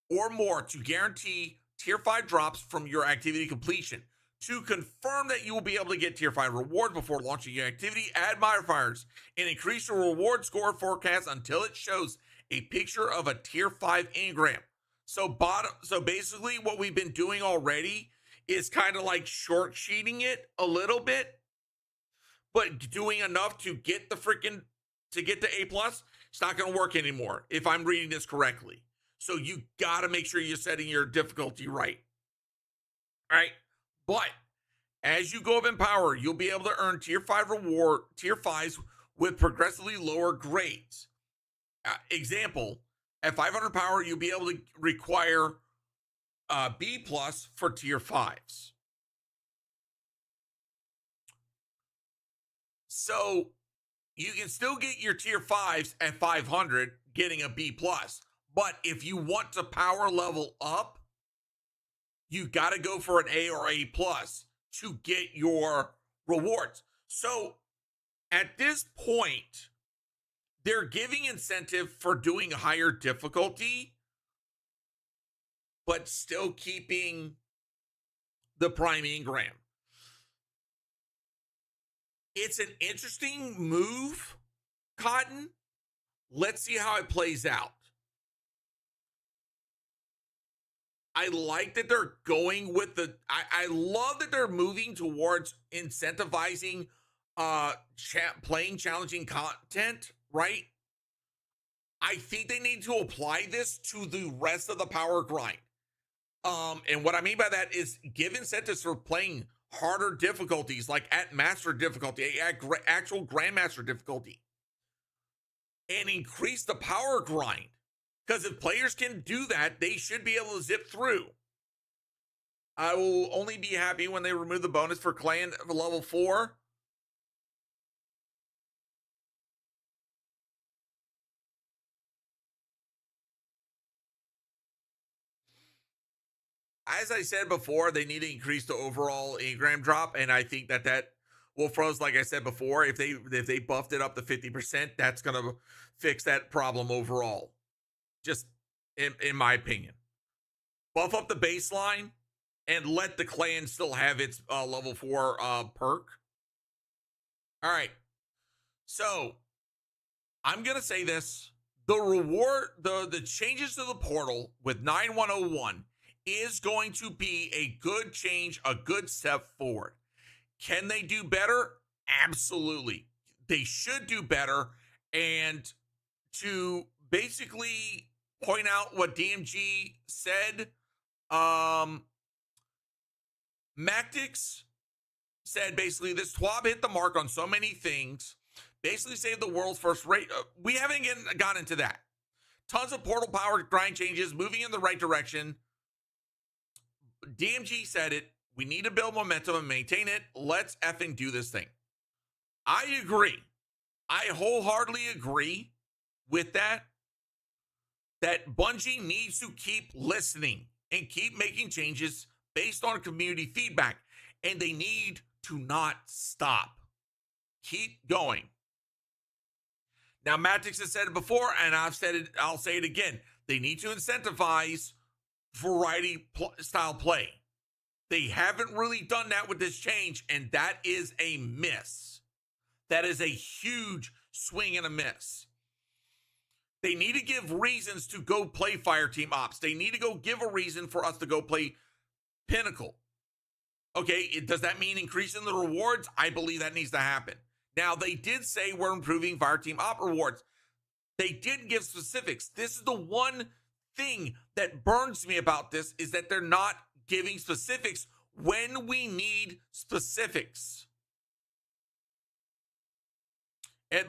or more to guarantee tier 5 drops from your activity completion. To confirm that you will be able to get tier 5 rewards before launching your activity, add modifiers and increase your reward score forecast until it shows a picture of a tier 5 engram. So basically what we've been doing already is kind of like short sheeting it a little bit, but doing enough to get to A plus. It's not going to work anymore if I'm reading this correctly. So you got to make sure you're setting your difficulty right. All right. But as you go up in power, you'll be able to earn tier 5s with progressively lower grades. Example, at 500 power, you'll be able to require B plus for tier 5s. So you can still get your tier 5s at 500 getting a B plus. But if you want to power level up, you got to go for an A or A plus to get your rewards. So at this point, they're giving incentive for doing higher difficulty, but still keeping the prime engram. It's an interesting move, Cotton. Let's see how it plays out. I like that they're going with the. I love that they're moving towards incentivizing playing challenging content, right? I think they need to apply this to the rest of the power grind. And what I mean by that is give incentives for playing harder difficulties, like at master difficulty, at actual grandmaster difficulty, and increase the power grind. Because if players can do that, they should be able to zip through. I will only be happy when they remove the bonus for clan level 4. As I said before, they need to increase the overall engram drop, and I think that will froze. Like I said before, if they buffed it up to 50%, that's gonna fix that problem overall. Just in my opinion, buff up the baseline and let the clan still have its level 4 perk. All right, so I'm gonna say this: the reward, the changes to the portal with 9101 is going to be a good change, a good step forward. Can they do better? Absolutely. They should do better. And to basically point out what DMG said, Mactix said basically this TWAB hit the mark on so many things, basically saved the world's first rate. We haven't gotten into that. Tons of portal power grind changes, moving in the right direction. DMG said it. We need to build momentum and maintain it. Let's effing do this thing. I agree. I wholeheartedly agree with that. That Bungie needs to keep listening and keep making changes based on community feedback. And they need to not stop. Keep going. Now, Matix has said it before, and I've said it, I'll say it again. They need to incentivize variety style play. They haven't really done that with this change, and that is a miss. That is a huge swing and a miss. They need to give reasons to go play Fireteam Ops. They need to go give a reason for us to go play Pinnacle. Okay, does that mean increasing the rewards? I believe that needs to happen. Now, they did say we're improving Fireteam Op rewards. They didn't give specifics. This is the one thing that burns me about this, is that they're not giving specifics when we need specifics.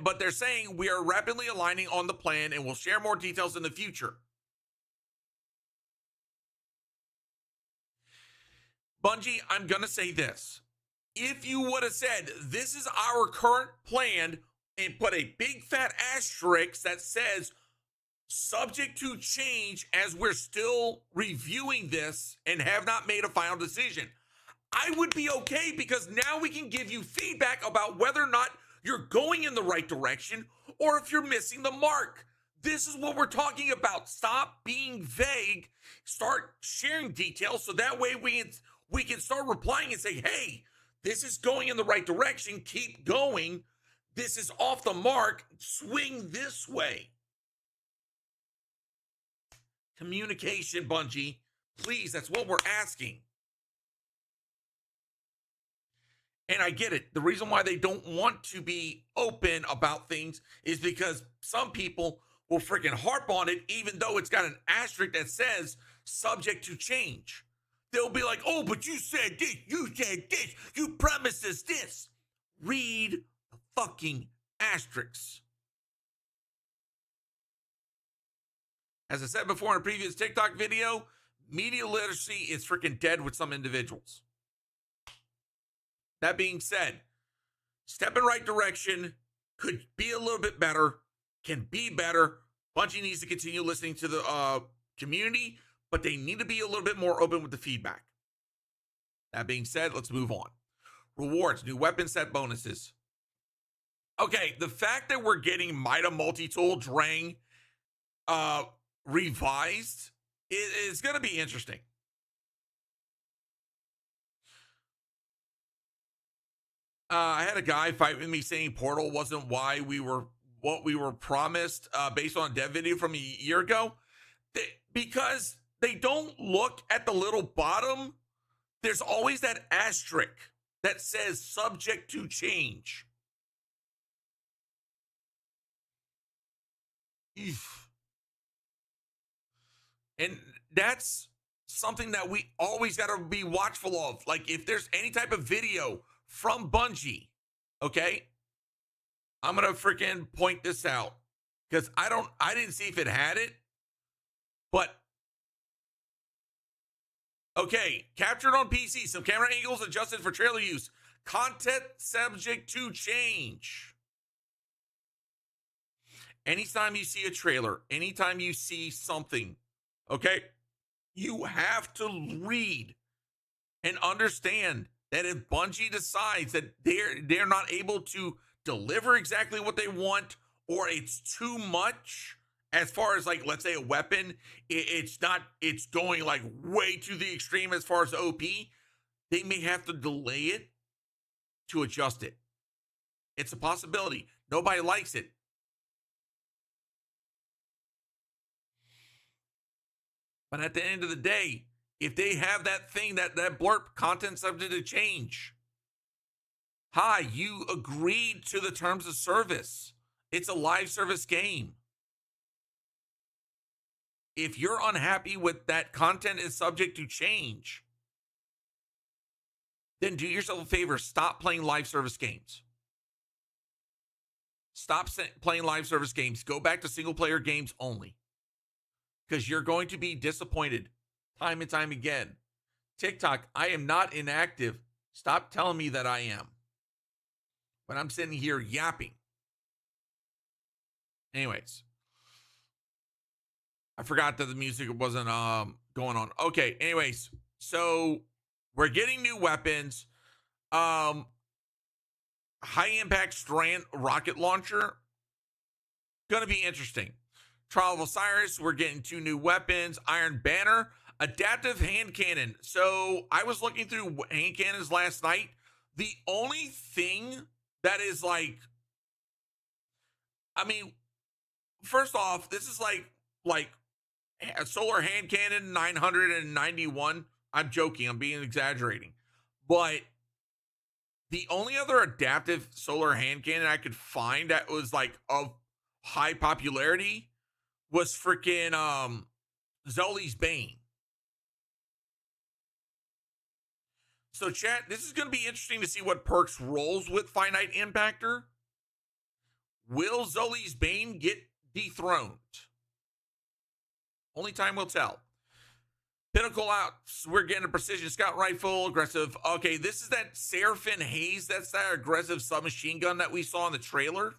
But they're saying we are rapidly aligning on the plan and will share more details in the future. Bungie, I'm going to say this. If you would have said, this is our current plan, and put a big fat asterisk that says, subject to change as we're still reviewing this and have not made a final decision, I would be okay, because now we can give you feedback about whether or not you're going in the right direction or if you're missing the mark. This is what we're talking about. Stop being vague. Start sharing details so that way we can start replying and say, hey, this is going in the right direction. Keep going. This is off the mark. Swing this way. Communication, Bungie. Please, that's what we're asking. And I get it. The reason why they don't want to be open about things is because some people will freaking harp on it, even though it's got an asterisk that says subject to change. They'll be like, oh, but you said this, you promised us this. Read the fucking asterisks. As I said before in a previous TikTok video, media literacy is freaking dead with some individuals. That being said, step in right direction, could be a little bit better, can be better. Bungie needs to continue listening to the community, but they need to be a little bit more open with the feedback. That being said, let's move on. Rewards, new weapon set bonuses. Okay, the fact that we're getting Mida Multi-Tool Drang revised is going to be interesting. I had a guy fight with me saying Portal wasn't what we were promised based on a dev video from a year ago. Because they don't look at the little bottom. There's always that asterisk that says subject to change. Eef. And that's something that we always got to be watchful of. Like if there's any type of video from Bungie, okay, I'm going to freaking point this out because I didn't see if it had it, but okay, captured on PC, some camera angles adjusted for trailer use, content subject to change. Anytime you see a trailer, anytime you see something, okay, you have to read and understand that if Bungie decides that they're not able to deliver exactly what they want, or it's too much as far as like, let's say a weapon, it's going like way to the extreme as far as OP, they may have to delay it to adjust it. It's a possibility. Nobody likes it. But at the end of the day, if they have that thing, that blurb, content subject to change, hi, you agreed to the terms of service. It's a live service game. If you're unhappy with that content is subject to change, then do yourself a favor. Stop playing live service games. Stop playing live service games. Go back to single player games only. Because you're going to be disappointed time and time again. TikTok, I am not inactive. Stop telling me that I am. But I'm sitting here yapping. Anyways. I forgot that the music wasn't going on. Okay, anyways. So we're getting new weapons. High impact strand rocket launcher. Gonna be interesting. Trial of Osiris, we're getting 2 new weapons. Iron Banner, adaptive hand cannon. So I was looking through hand cannons last night. The only thing that is like, I mean, first off, this is like a solar hand cannon 991. I'm joking. I'm being exaggerating. But the only other adaptive solar hand cannon I could find that was like of high popularity was freaking Zoli's Bane. So chat, this is going to be interesting to see what perks rolls with Finite Impactor. Will Zoli's Bane get dethroned? Only time will tell. Pinnacle out. We're getting a precision scout rifle, aggressive. Okay, this is that Seraphim Haze. That's that aggressive submachine gun that we saw in the trailer.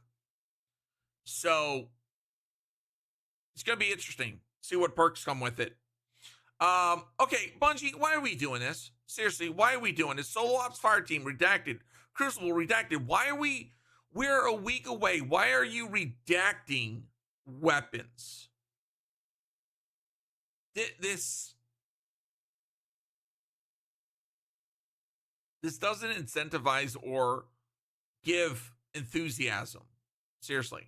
So it's going to be interesting. See what perks come with it. Okay, Bungie, why are we doing this? Seriously, why are we doing this? Solo Ops Fire Team, redacted. Crucible, redacted. We're a week away. Why are you redacting weapons? This doesn't incentivize or give enthusiasm. Seriously.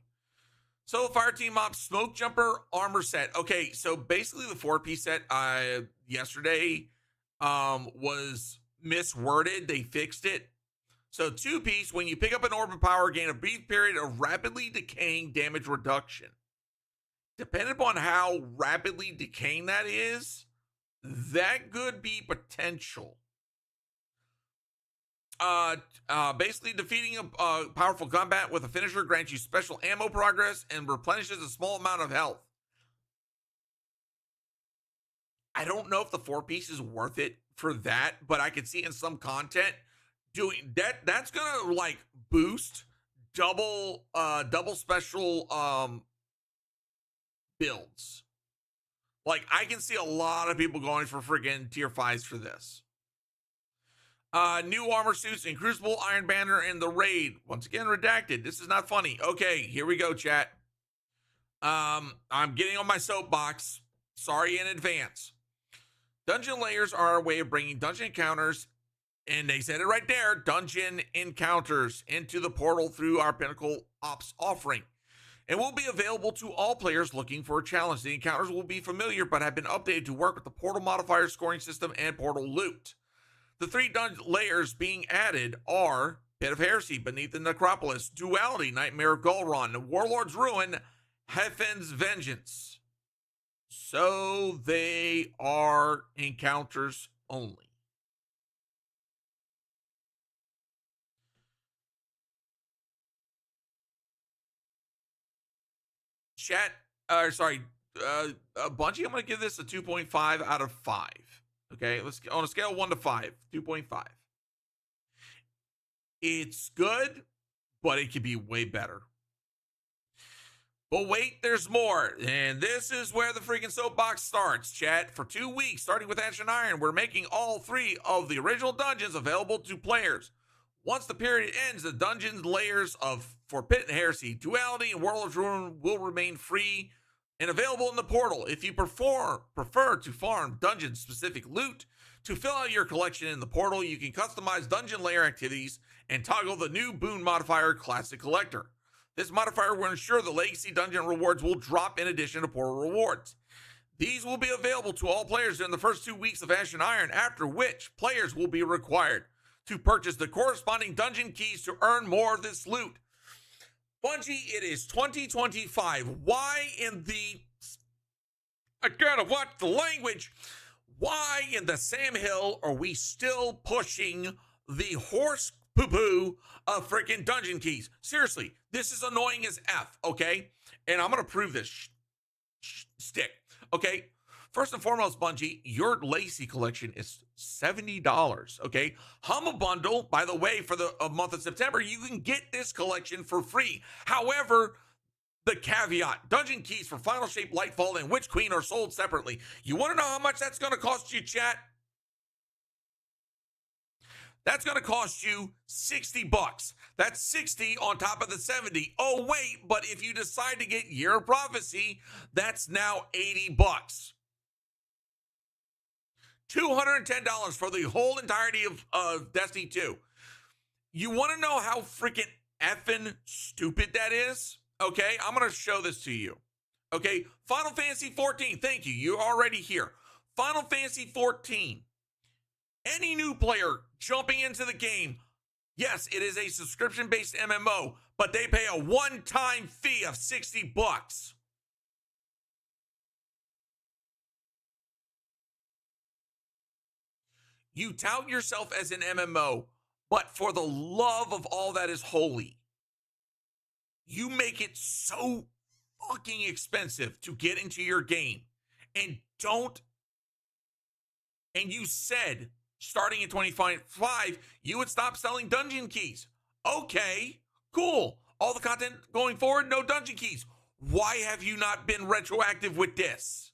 So Fire Team Ops Smoke Jumper Armor Set. Okay, so basically the 4-piece set yesterday was misworded. They fixed it. So 2-piece, when you pick up an orb of power, gain a brief period of rapidly decaying damage reduction. Depending upon how rapidly decaying that is, that could be potential. Basically defeating a powerful combat with a finisher grants you special ammo progress and replenishes a small amount of health. I don't know if the 4-piece is worth it for that, but I could see in some content doing that. That's gonna like boost double special builds. Like I can see a lot of people going for friggin' tier 5s for this. New armor suits in Crucible, Iron Banner, and the Raid. Once again, redacted. This is not funny. Okay, here we go, chat. I'm getting on my soapbox. Sorry in advance. Dungeon layers are a way of bringing dungeon encounters, and they said it right there, dungeon encounters into the portal through our Pinnacle Ops offering. And will be available to all players looking for a challenge. The encounters will be familiar, but have been updated to work with the portal modifier scoring system and portal loot. The 3 dungeon layers being added are Pit of Heresy, Beneath the Necropolis, Duality, Nightmare of Gulron, Warlord's Ruin, Hefen's Vengeance. So they are encounters only. Chat, Bungie, I'm going to give this a 2.5 out of 5. Okay, let's on a scale of 1 to 5, 2.5. It's good, but it could be way better. But wait, there's more. And this is where the freaking soapbox starts, chat. For 2 weeks, starting with Ash and Iron, we're making all 3 of the original dungeons available to players. Once the period ends, the dungeon layers for Pit and Heresy, Duality, and Warlord's Ruin will remain free and available in the portal. If you prefer to farm dungeon-specific loot to fill out your collection in the portal, you can customize dungeon layer activities and toggle the new boon modifier, Classic Collector. This modifier will ensure the Legacy Dungeon rewards will drop in addition to portal rewards. These will be available to all players during the first 2 weeks of Ash and Iron, after which players will be required to purchase the corresponding dungeon keys to earn more of this loot. Bungie, it is 2025. Why in the... I gotta watch the language. Why in the Sam Hill are we still pushing the horse poo-poo of freaking dungeon keys? Seriously, this is annoying as F, okay? And I'm gonna prove this stick, okay? First and foremost, Bungie, your Legacy collection is $70, okay? Humble Bundle, by the way, for the month of September, you can get this collection for free. However, the caveat, dungeon keys for Final Shape, Lightfall, and Witch Queen are sold separately. You want to know how much that's going to cost you, chat? That's going to cost you $60. That's 60 on top of the 70. Oh, wait, but if you decide to get Year of Prophecy, that's now $80. $210 for the whole entirety of Destiny 2. You want to know how freaking effing stupid that is? Okay, I'm going to show this to you. Okay, Final Fantasy 14. Thank you. You're already here. Final Fantasy 14. Any new player jumping into the game, yes, it is a subscription-based MMO, but they pay a one-time fee of $60. You tout yourself as an MMO, but for the love of all that is holy, you make it so fucking expensive to get into your game. And you said, starting in 2025, you would stop selling dungeon keys. Okay, cool. All the content going forward, no dungeon keys. Why have you not been retroactive with this?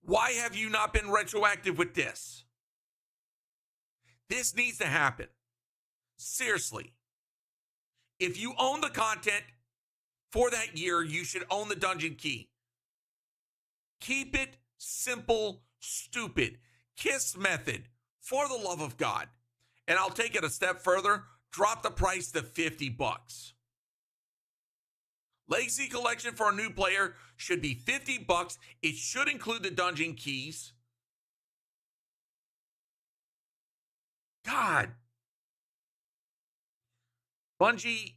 Why have you not been retroactive with this? This needs to happen. Seriously. If you own the content for that year, you should own the dungeon key. Keep it simple, stupid. KISS method, for the love of God. And I'll take it a step further. Drop the price to $50. Legacy collection for a new player should be $50. It should include the dungeon keys. God. Bungie,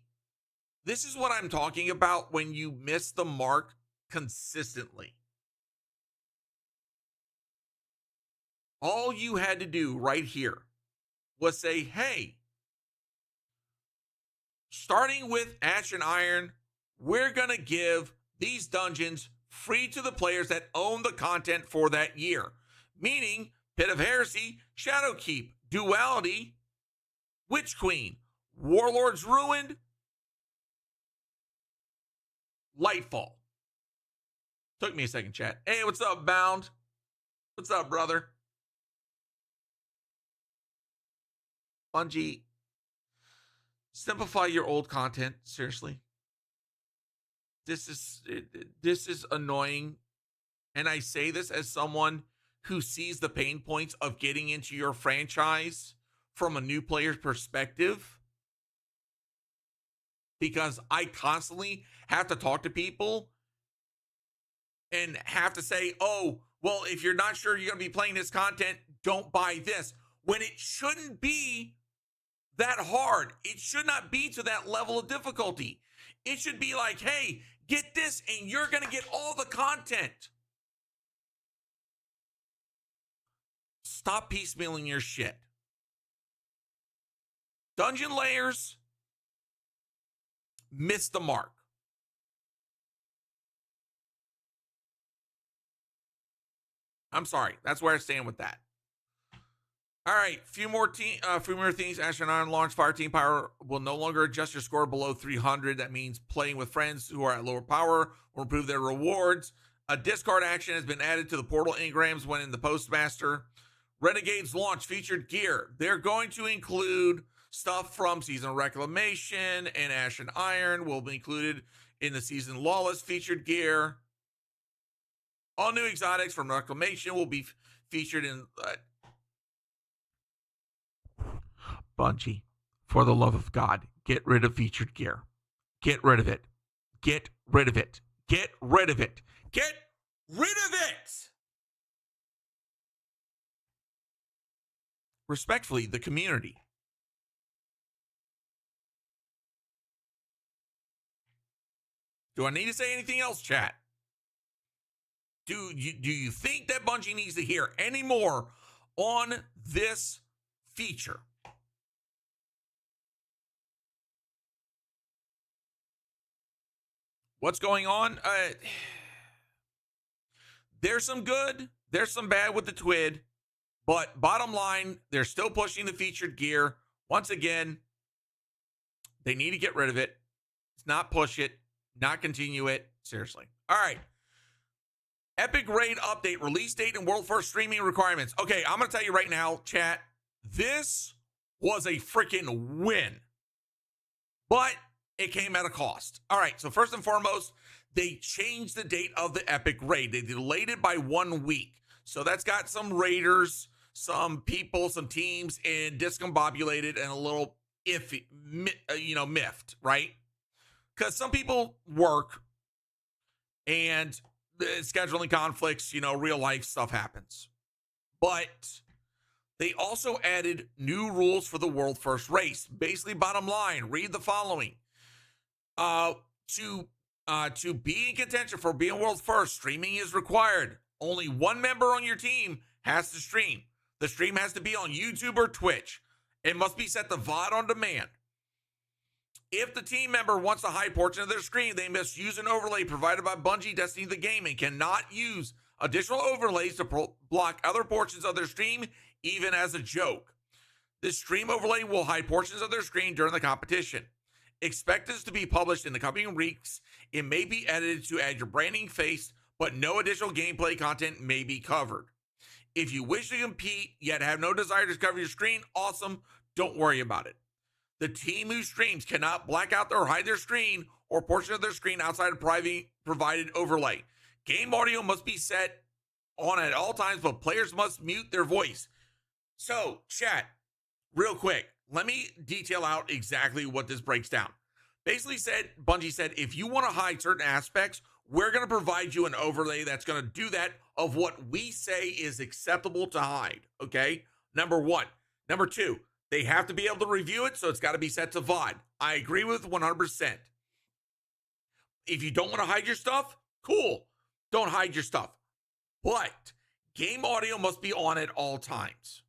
this is what I'm talking about when you miss the mark consistently. All you had to do right here was say, hey, starting with Ash and Iron, we're going to give these dungeons free to the players that own the content for that year, meaning Pit of Heresy, Shadowkeep, Duality, Witch Queen, Warlords Ruined, Lightfall. Took me a second, chat. Hey, what's up, Bound? What's up, brother? Bungie, simplify your old content. Seriously. This is annoying. And I say this as someone who sees the pain points of getting into your franchise from a new player's perspective. Because I constantly have to talk to people and have to say, oh, well, if you're not sure you're going to be playing this content, don't buy this. When it shouldn't be that hard. It should not be to that level of difficulty. It should be like, hey, get this and you're going to get all the content. Stop piecemealing your shit. Dungeon Layers missed the mark. I'm sorry. That's where I stand with that. All right, few more things. Ashen Iron launch fire team power will no longer adjust your score below 300. That means playing with friends who are at lower power will improve their rewards. A discard action has been added to the portal engrams when in the Postmaster. Renegades launch featured gear. They're going to include stuff from Season of Reclamation, and Ashen Iron will be included in the Season Lawless featured gear. All new exotics from Reclamation will be featured in... Bungie, for the love of God, get rid of featured gear. Get rid of it. Get rid of it. Get rid of it. Get rid of it! Respectfully, the community. Do I need to say anything else, chat? Do you think that Bungie needs to hear any more on this feature? What's going on? There's some good, there's some bad with the TWID, but bottom line, they're still pushing the featured gear. Once again, they need to get rid of it. It's not push it, not continue it. Seriously. All right. Epic Raid update, release date and world first streaming requirements. Okay, I'm going to tell you right now, chat, this was a freaking win. But it came at a cost. All right, so first and foremost, they changed the date of the Epic Raid. They delayed it by 1 week. So that's got some raiders, some people, some teams, and discombobulated and a little iffy, miffed, right? Because some people work and the scheduling conflicts, real life stuff happens. But they also added new rules for the world first race. Basically, bottom line, read the following. To be in contention for being world first, streaming is required. Only one member on your team has to stream. The stream has to be on YouTube or Twitch. It must be set to VOD on demand. If the team member wants to hide portion of their screen, they must use an overlay provided by Bungie Destiny the Game and cannot use additional overlays to block other portions of their stream, even as a joke. This stream overlay will hide portions of their screen during the competition. Expect this to be published in the coming weeks. It may be edited to add your branding face, but no additional gameplay content may be covered. If you wish to compete yet have no desire to cover your screen, awesome, don't worry about it. The team who streams cannot black out or hide their screen or portion of their screen outside of provided overlay. Game audio must be set on at all times, but players must mute their voice. So, chat, real quick, let me detail out exactly what this breaks down. Basically Bungie said, if you want to hide certain aspects, we're going to provide you an overlay that's going to do that of what we say is acceptable to hide, okay? Number one. Number two, they have to be able to review it, so it's got to be set to VOD. I agree with 100%. If you don't want to hide your stuff, cool. Don't hide your stuff. But game audio must be on at all times.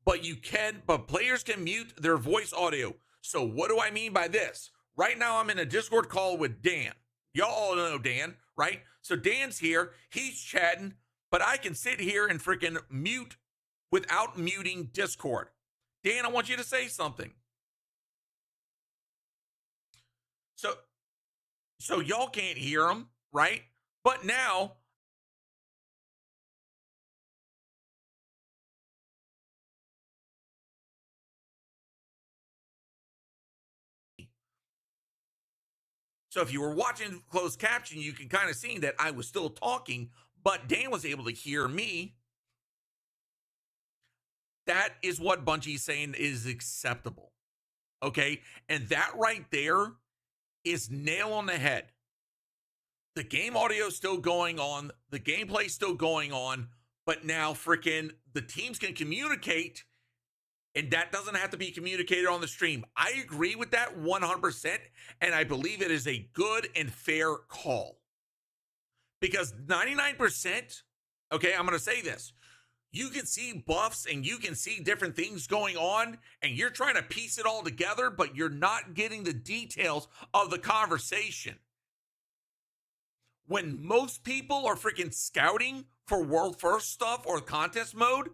But players can mute their voice audio. So what do I mean by this? Right now, I'm in a Discord call with Dan. Y'all all know Dan, right? So Dan's here, he's chatting, but I can sit here and freaking mute without muting Discord. Dan, I want you to say something. So y'all can't hear him, right? But now so if you were watching closed caption, you can kind of see that I was still talking, but Dan was able to hear me. That is what Bungie's saying is acceptable. Okay? And that right there is nail on the head. The game audio is still going on, the gameplay is still going on, but now freaking the teams can communicate, and that doesn't have to be communicated on the stream. I agree with that 100%, and I believe it is a good and fair call. Because 99%, okay, I'm going to say this. You can see buffs and you can see different things going on, and you're trying to piece it all together, but you're not getting the details of the conversation. When most people are freaking scouting for world first stuff or contest mode,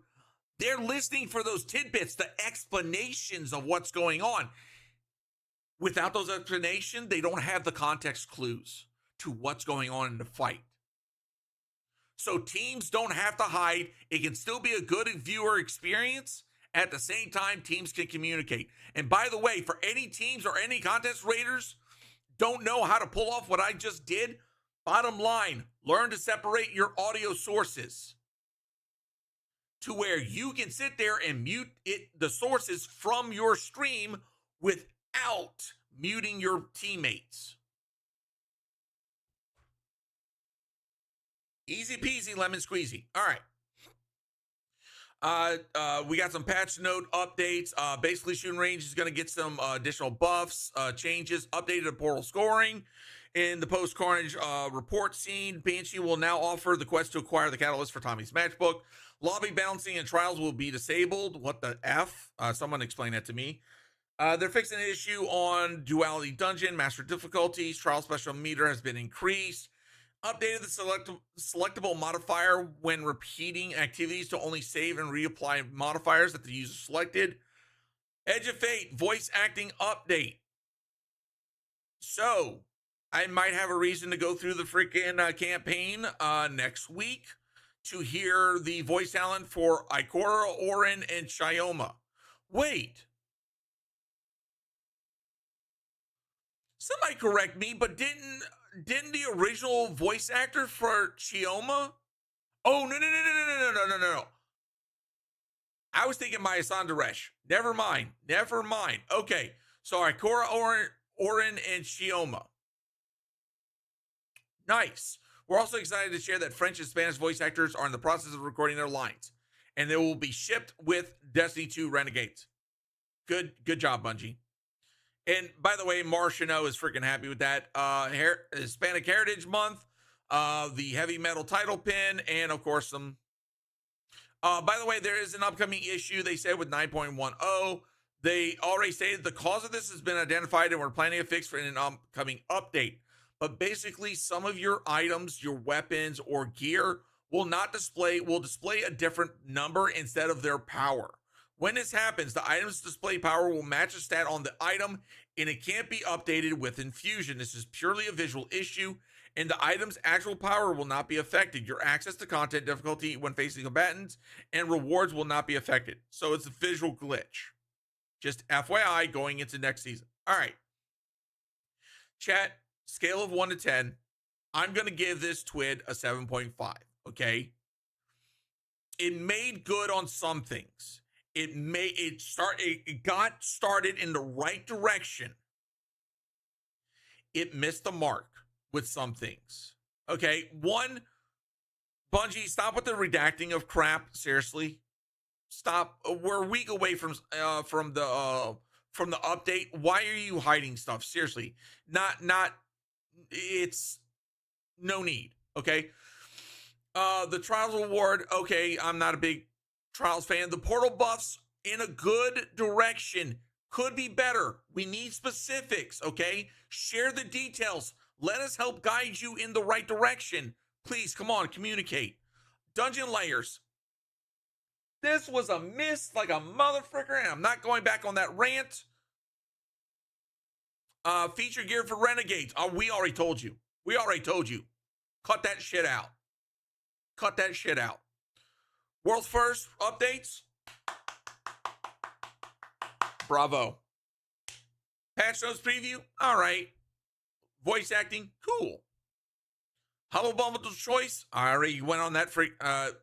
they're listening for those tidbits, the explanations of what's going on. Without those explanations, they don't have the context clues to what's going on in the fight. So teams don't have to hide. It can still be a good viewer experience. At the same time, teams can communicate. And by the way, for any teams or any contest raiders don't know how to pull off what I just did, bottom line, learn to separate your audio sources to where you can sit there and mute the sources from your stream without muting your teammates. Easy peasy, lemon squeezy. All right. We got some patch note updates. Basically, shooting range is going to get some additional buffs, changes, updated portal scoring. In the post-Carnage report scene, Banshee will now offer the quest to acquire the catalyst for Tommy's matchbook. Lobby balancing and trials will be disabled. What the F? Someone explain that to me. They're fixing an issue on Duality Dungeon, Master Difficulties. Trial special meter has been increased. Updated the selectable modifier when repeating activities to only save and reapply modifiers that the user selected. Edge of Fate voice acting update. So, I might have a reason to go through the freaking campaign next week to hear the voice talent for Ikora, Orin, and Chioma. Wait. Somebody correct me, but didn't the original voice actor for Chioma? Oh, no. I was thinking Maya Sandaresh. Never mind. Okay, so Ikora, Orin, and Chioma. Nice. We're also excited to share that French and Spanish voice actors are in the process of recording their lines, and they will be shipped with Destiny 2 Renegades. Good job, Bungie. And by the way, Martiano is freaking happy with that. Hispanic Heritage Month, the heavy metal title pin, and of course some. By the way, there is an upcoming issue, they said, with 9.10. They already stated the cause of this has been identified, and we're planning a fix for an upcoming update. But basically, some of your items, your weapons or gear will display a different number instead of their power. When this happens, the item's display power will match a stat on the item, and it can't be updated with infusion. This is purely a visual issue, and the item's actual power will not be affected. Your access to content difficulty when facing combatants and rewards will not be affected. So it's a visual glitch. Just FYI going into next season. All right. Chat, scale of 1 to 10. I'm going to give this TWID a 7.5, okay? It made good on some things. It got started in the right direction. It missed the mark with some things. Okay, one, Bungie, stop with the redacting of crap. Seriously, stop. We're a week away from the update. Why are you hiding stuff? Seriously, it's no need. Okay, the Trials Reward. Okay, I'm not a big Trials fan. The portal buffs in a good direction, could be better. We need specifics, okay? Share the details. Let us help guide you in the right direction. Please, come on, communicate. Dungeon layers. This was a miss like a motherfucker, and I'm not going back on that rant. Feature gear for Renegades. We already told you. We already told you. Cut that shit out. Cut that shit out. World's first updates. Bravo. Patch notes preview. All right. Voice acting. Cool. Humble Bundle choice. I already went on that.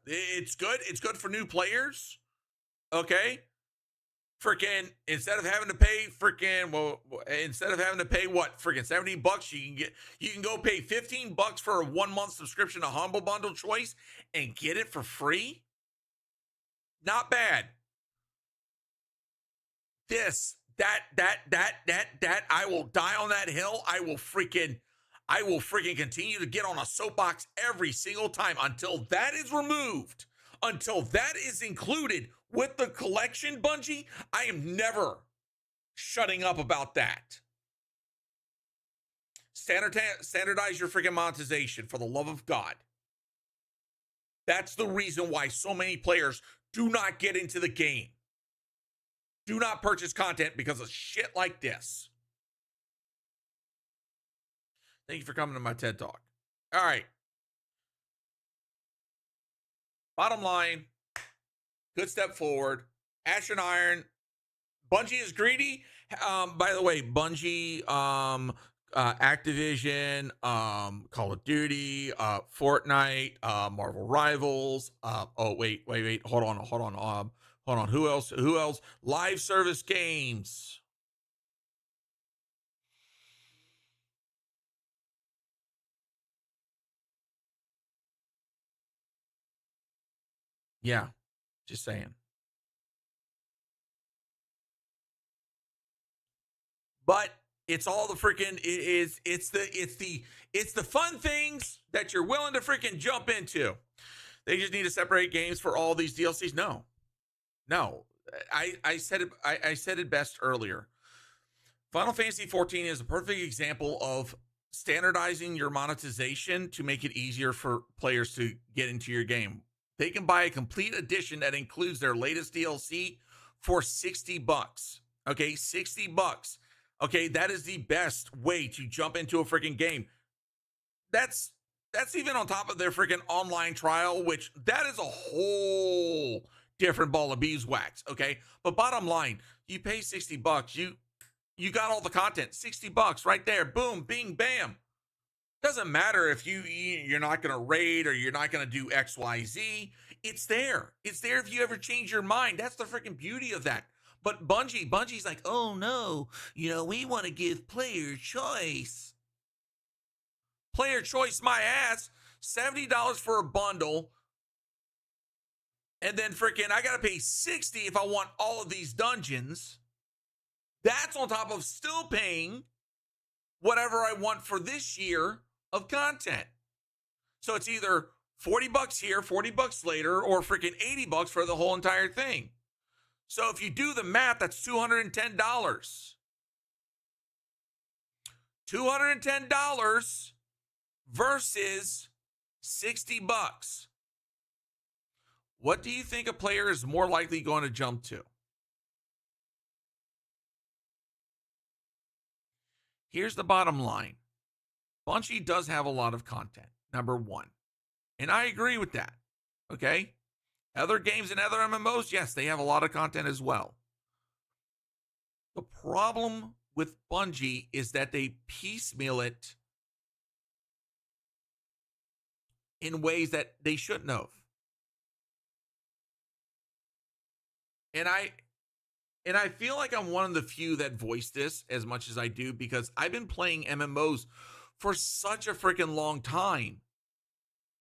It's good. It's good for new players. Okay. Freaking instead of having to pay what? Freaking $70, you can go pay $15 for a 1 month subscription to Humble Bundle choice and get it for free. Not bad. That I will die on that hill. I will freaking continue to get on a soapbox every single time until that is removed, until that is included with the collection, Bungie. I am never shutting up about that. Standardize your freaking monetization, for the love of God. That's the reason why so many players do not get into the game. Do not purchase content because of shit like this. Thank you for coming to my TED Talk. All right. Bottom line, good step forward. Ash and Iron. Bungie is greedy. By the way, Bungie, Activision, Call of Duty, Fortnite, Marvel Rivals. Wait. Hold on. Who else? Live service games. Yeah, just saying. But it's all the freaking it's the fun things that you're willing to freaking jump into. They just need to separate games for all these DLCs. No. I said it best earlier. Final Fantasy 14 is a perfect example of standardizing your monetization to make it easier for players to get into your game. They can buy a complete edition that includes their latest DLC for $60. Okay, $60. Okay, that is the best way to jump into a freaking game. That's even on top of their freaking online trial, which that is a whole different ball of beeswax. Okay, but bottom line, you pay $60, you got all the content. $60 right there. Boom, bing, bam. Doesn't matter if you're not going to raid or you're not going to do XYZ. It's there. It's there if you ever change your mind. That's the freaking beauty of that. But Bungie's like, oh no, we want to give player choice. Player choice, my ass. $70 for a bundle. And then freaking, I got to pay $60 if I want all of these dungeons. That's on top of still paying whatever I want for this year of content. So it's either $40 here, $40 later, or freaking $80 for the whole entire thing. So if you do the math, that's $210. $210 versus $60. What do you think a player is more likely going to jump to? Here's the bottom line. Bungie does have a lot of content, number one. And I agree with that, okay? Other games and other MMOs, yes, they have a lot of content as well. The problem with Bungie is that they piecemeal it in ways that they shouldn't have. And I feel like I'm one of the few that voice this as much as I do because I've been playing MMOs for such a freaking long time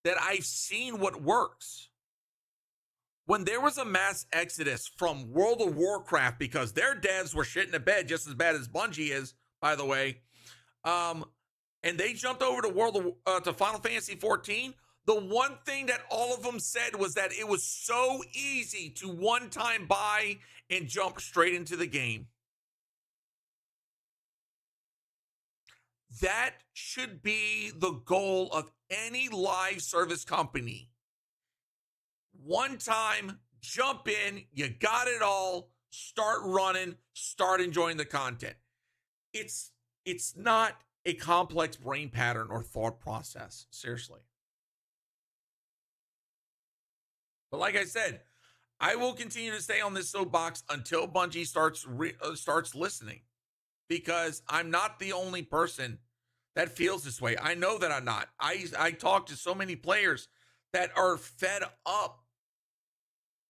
that I've seen what works. When there was a mass exodus from World of Warcraft because their devs were shit in the bed just as bad as Bungie is, by the way, and they jumped over to to Final Fantasy 14, the one thing that all of them said was that it was so easy to one-time buy and jump straight into the game. That should be the goal of any live service company. One time, jump in, you got it all, start running, start enjoying the content. It's not a complex brain pattern or thought process, seriously. But like I said, I will continue to stay on this soapbox until Bungie starts listening, because I'm not the only person that feels this way. I know that I'm not. I talk to so many players that are fed up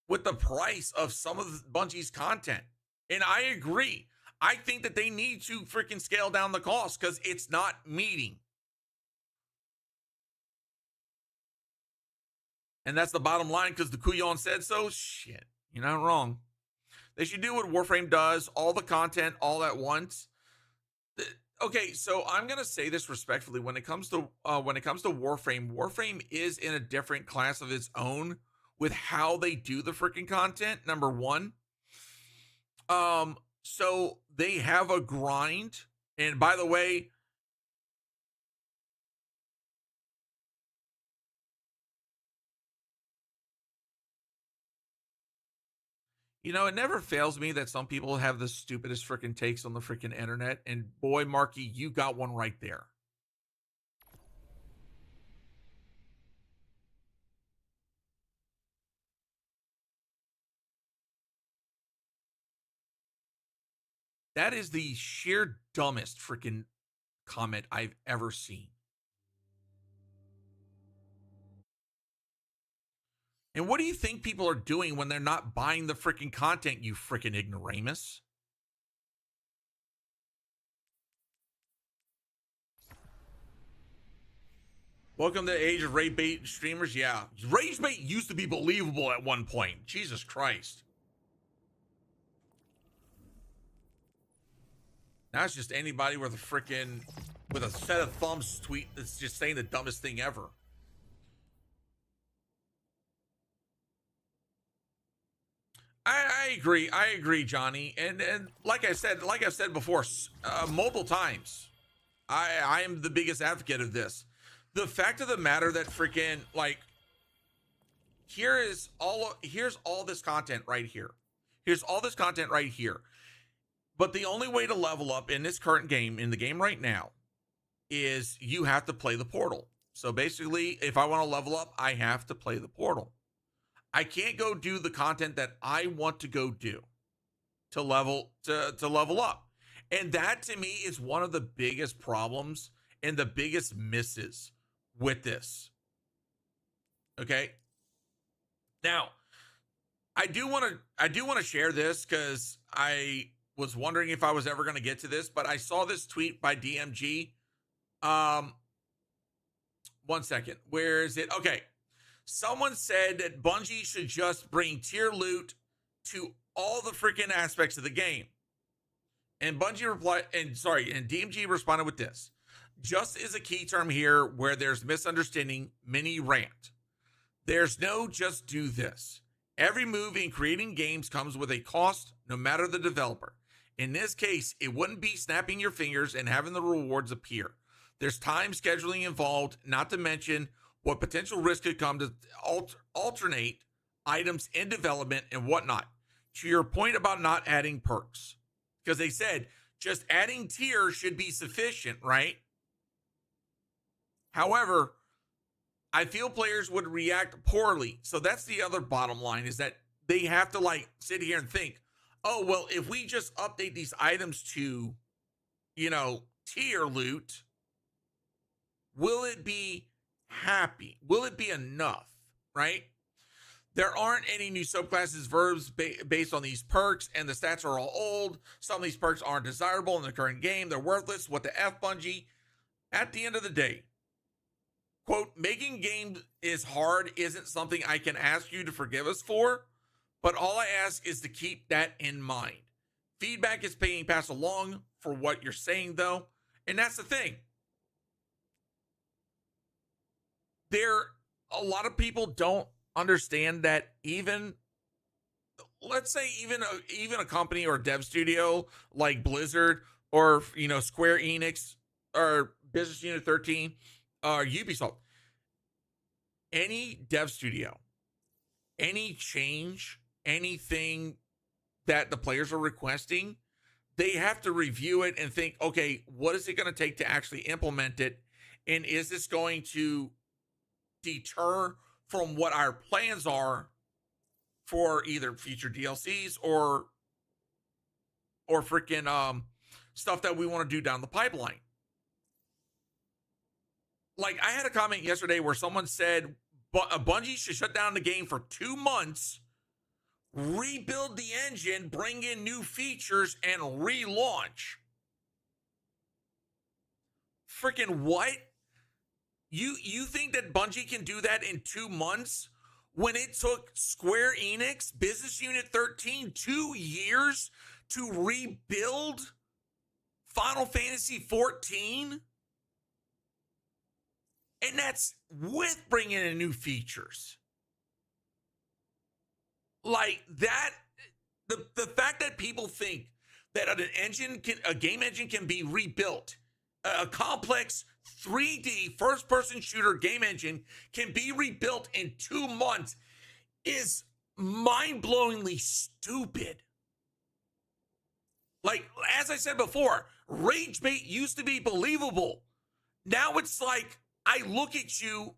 with the price of some of Bungie's content. And I agree. I think that they need to freaking scale down the cost because it's not meeting. And that's the bottom line, because the Kuyon said so. Shit, you're not wrong. They should do what Warframe does, all the content all at once. Okay, so I'm gonna say this respectfully. When it comes to Warframe, Warframe is in a different class of its own with how they do the freaking content. Number one, so they have a grind, and by the way, you know, it never fails me that some people have the stupidest freaking takes on the freaking internet. And boy, Marky, you got one right there. That is the sheer dumbest freaking comment I've ever seen. And what do you think people are doing when they're not buying the freaking content, you freaking ignoramus? Welcome to the age of rage bait streamers. Yeah, rage bait used to be believable at one point. Jesus Christ. Now it's just anybody with a set of thumbs tweet that's just saying the dumbest thing ever. I agree, Johnny. And like I've said before, multiple times, I am the biggest advocate of this. The fact of the matter that freaking, like, here's all this content right here. Here's all this content right here. But the only way to level up in this current game, in the game right now, is you have to play the portal. So basically, if I want to level up, I have to play the portal. I can't go do the content that I want to go do to level up. And that to me is one of the biggest problems and the biggest misses with this. Okay? Now, I do want to share this because I was wondering if I was ever going to get to this, but I saw this tweet by DMG. One second. Where is it? Okay. Someone said that Bungie should just bring tier loot to all the freaking aspects of the game. And DMG responded with this. Just is a key term here where there's misunderstanding, mini rant. There's no just do this. Every move in creating games comes with a cost, no matter the developer. In this case, it wouldn't be snapping your fingers and having the rewards appear. There's time scheduling involved, not to mention what potential risk could come to alternate items in development and whatnot. To your point about not adding perks, because they said just adding tiers should be sufficient, right? However, I feel players would react poorly. So that's the other bottom line, is that they have to like sit here and think, oh, well, if we just update these items to, tier loot, will it be happy? Will it be enough, right? There aren't any new subclasses verbs based on these perks, and the stats are all old. Some of these perks aren't desirable in the current game. They're worthless. What the F, Bungie? At the end of the day, quote, making games is hard isn't something I can ask you to forgive us for, but all I ask is to keep that in mind. Feedback is being passed along for what you're saying, though, and that's the thing. A lot of people don't understand that even, let's say even a company or a dev studio like Blizzard or Square Enix, or Business Unit 13 or Ubisoft, any dev studio, any change, anything that the players are requesting, they have to review it and think, okay, what is it going to take to actually implement it? And is this going to deter from what our plans are for either future DLCs or freaking stuff that we want to do down the pipeline? Like, I had a comment yesterday where someone said Bungie should shut down the game for 2 months, rebuild the engine, bring in new features, and relaunch. Freaking what? You think that Bungie can do that in 2 months when it took Square Enix, Business Unit 13, 2 years to rebuild Final Fantasy 14? And that's with bringing in new features. Like that, the fact that people think that a game engine can be rebuilt, a complex 3D first-person shooter game engine can be rebuilt in 2 months is mind-blowingly stupid. Like, as I said before, rage bait used to be believable. Now it's like, I look at you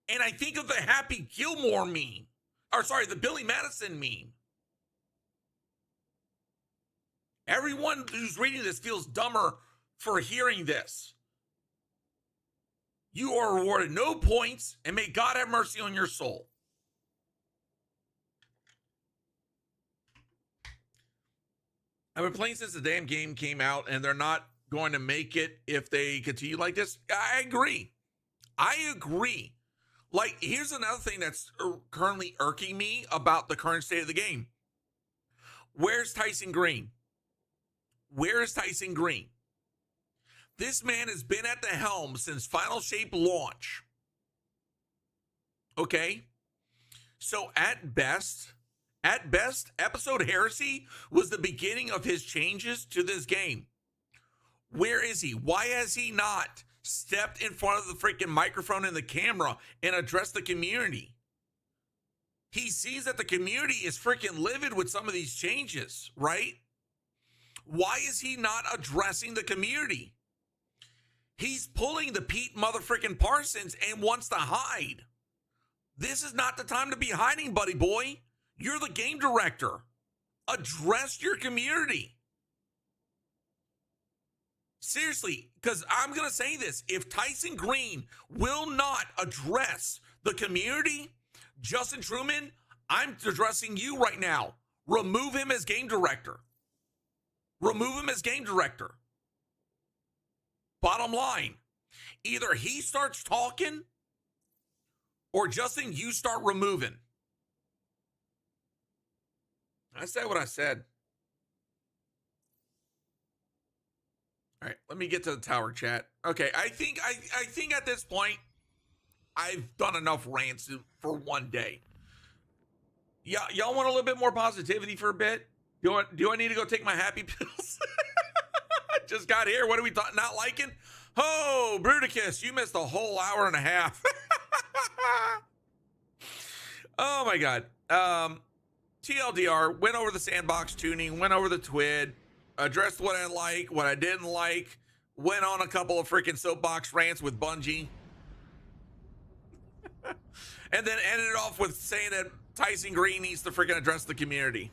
and I think of the Happy Gilmore meme. Or sorry, the Billy Madison meme. Everyone who's reading this feels dumber for hearing this. You are rewarded no points, and may God have mercy on your soul. I've been playing since the damn game came out, and they're not going to make it if they continue like this. I agree. Like, here's another thing that's currently irking me about the current state of the game. Where's Tyson Green? Where is Tyson Green? This man has been at the helm since Final Shape launch. Okay? So at best, Episode Heresy was the beginning of his changes to this game. Where is he? Why has he not stepped in front of the freaking microphone and the camera and addressed the community? He sees that the community is freaking livid with some of these changes, right? Why is he not addressing the community? He's pulling the Pete motherfreaking Parsons and wants to hide. This is not the time to be hiding, buddy boy. You're the game director. Address your community. Seriously, because I'm going to say this. If Tyson Green will not address the community, Justin Truman, I'm addressing you right now. Remove him as game director. Remove him as game director. Bottom line, either he starts talking or Justin, you start removing. I said what I said. All right, let me get to the tower chat. Okay, I think at this point, I've done enough rants for one day. Y'all want a little bit more positivity for a bit? Do I need to go take my happy pills? I just got here. What are we not liking? Oh, Bruticus, you missed a whole hour and a half. Oh my God. TLDR, went over the sandbox tuning, went over the TWID, addressed what I like, what I didn't like, went on a couple of freaking soapbox rants with Bungie. And then ended off with saying that Tyson Green needs to freaking address the community.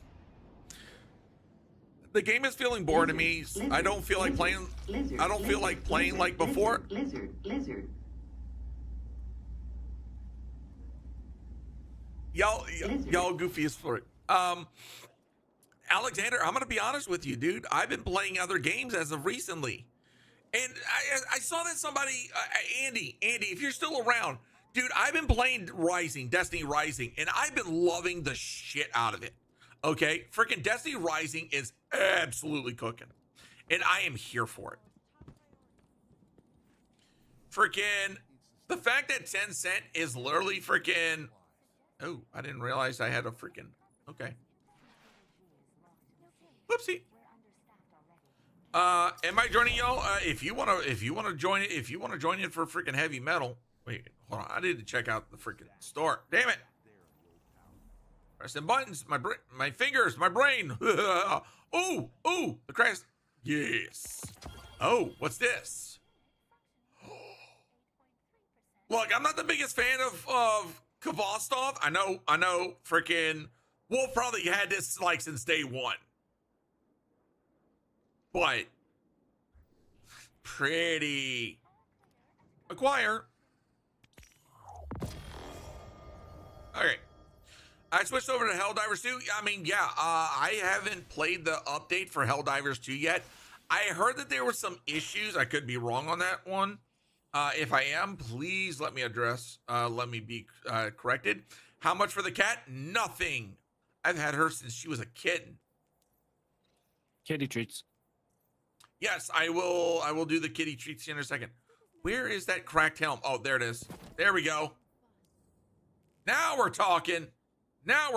The game is feeling bored to me. I don't feel like playing. I don't feel like playing like before. Y'all goofy as flirt. Alexander, I'm gonna be honest with you, dude. I've been playing other games as of recently, and I saw that somebody, Andy, if you're still around, dude, I've been playing Destiny Rising, and I've been loving the shit out of it. Okay, freaking Destiny Rising is absolutely cooking, and I am here for it. Freaking the fact that Tencent is literally freaking. Oh, I didn't realize I had a freaking. Okay. Whoopsie. Am I joining y'all? If you wanna join it, if you wanna join in for freaking heavy metal. Wait, hold on. I need to check out the freaking store. Damn it! Pressing buttons, my fingers, my brain. Ooh, the crash. Yes. Oh, what's this? Look, I'm not the biggest fan of Kvostov. I know. Freaking Wolf probably had this like since day one. But pretty. Acquire. Okay. I switched over to Helldivers 2. I mean, yeah, I haven't played the update for Helldivers 2 yet. I heard that there were some issues. I could be wrong on that one. If I am, please let me be corrected. How much for the cat? Nothing. I've had her since she was a kitten. Kitty treats. Yes, I will do the kitty treats in a second. Where is that cracked helm? Oh, there it is. There we go. Now we're talking. I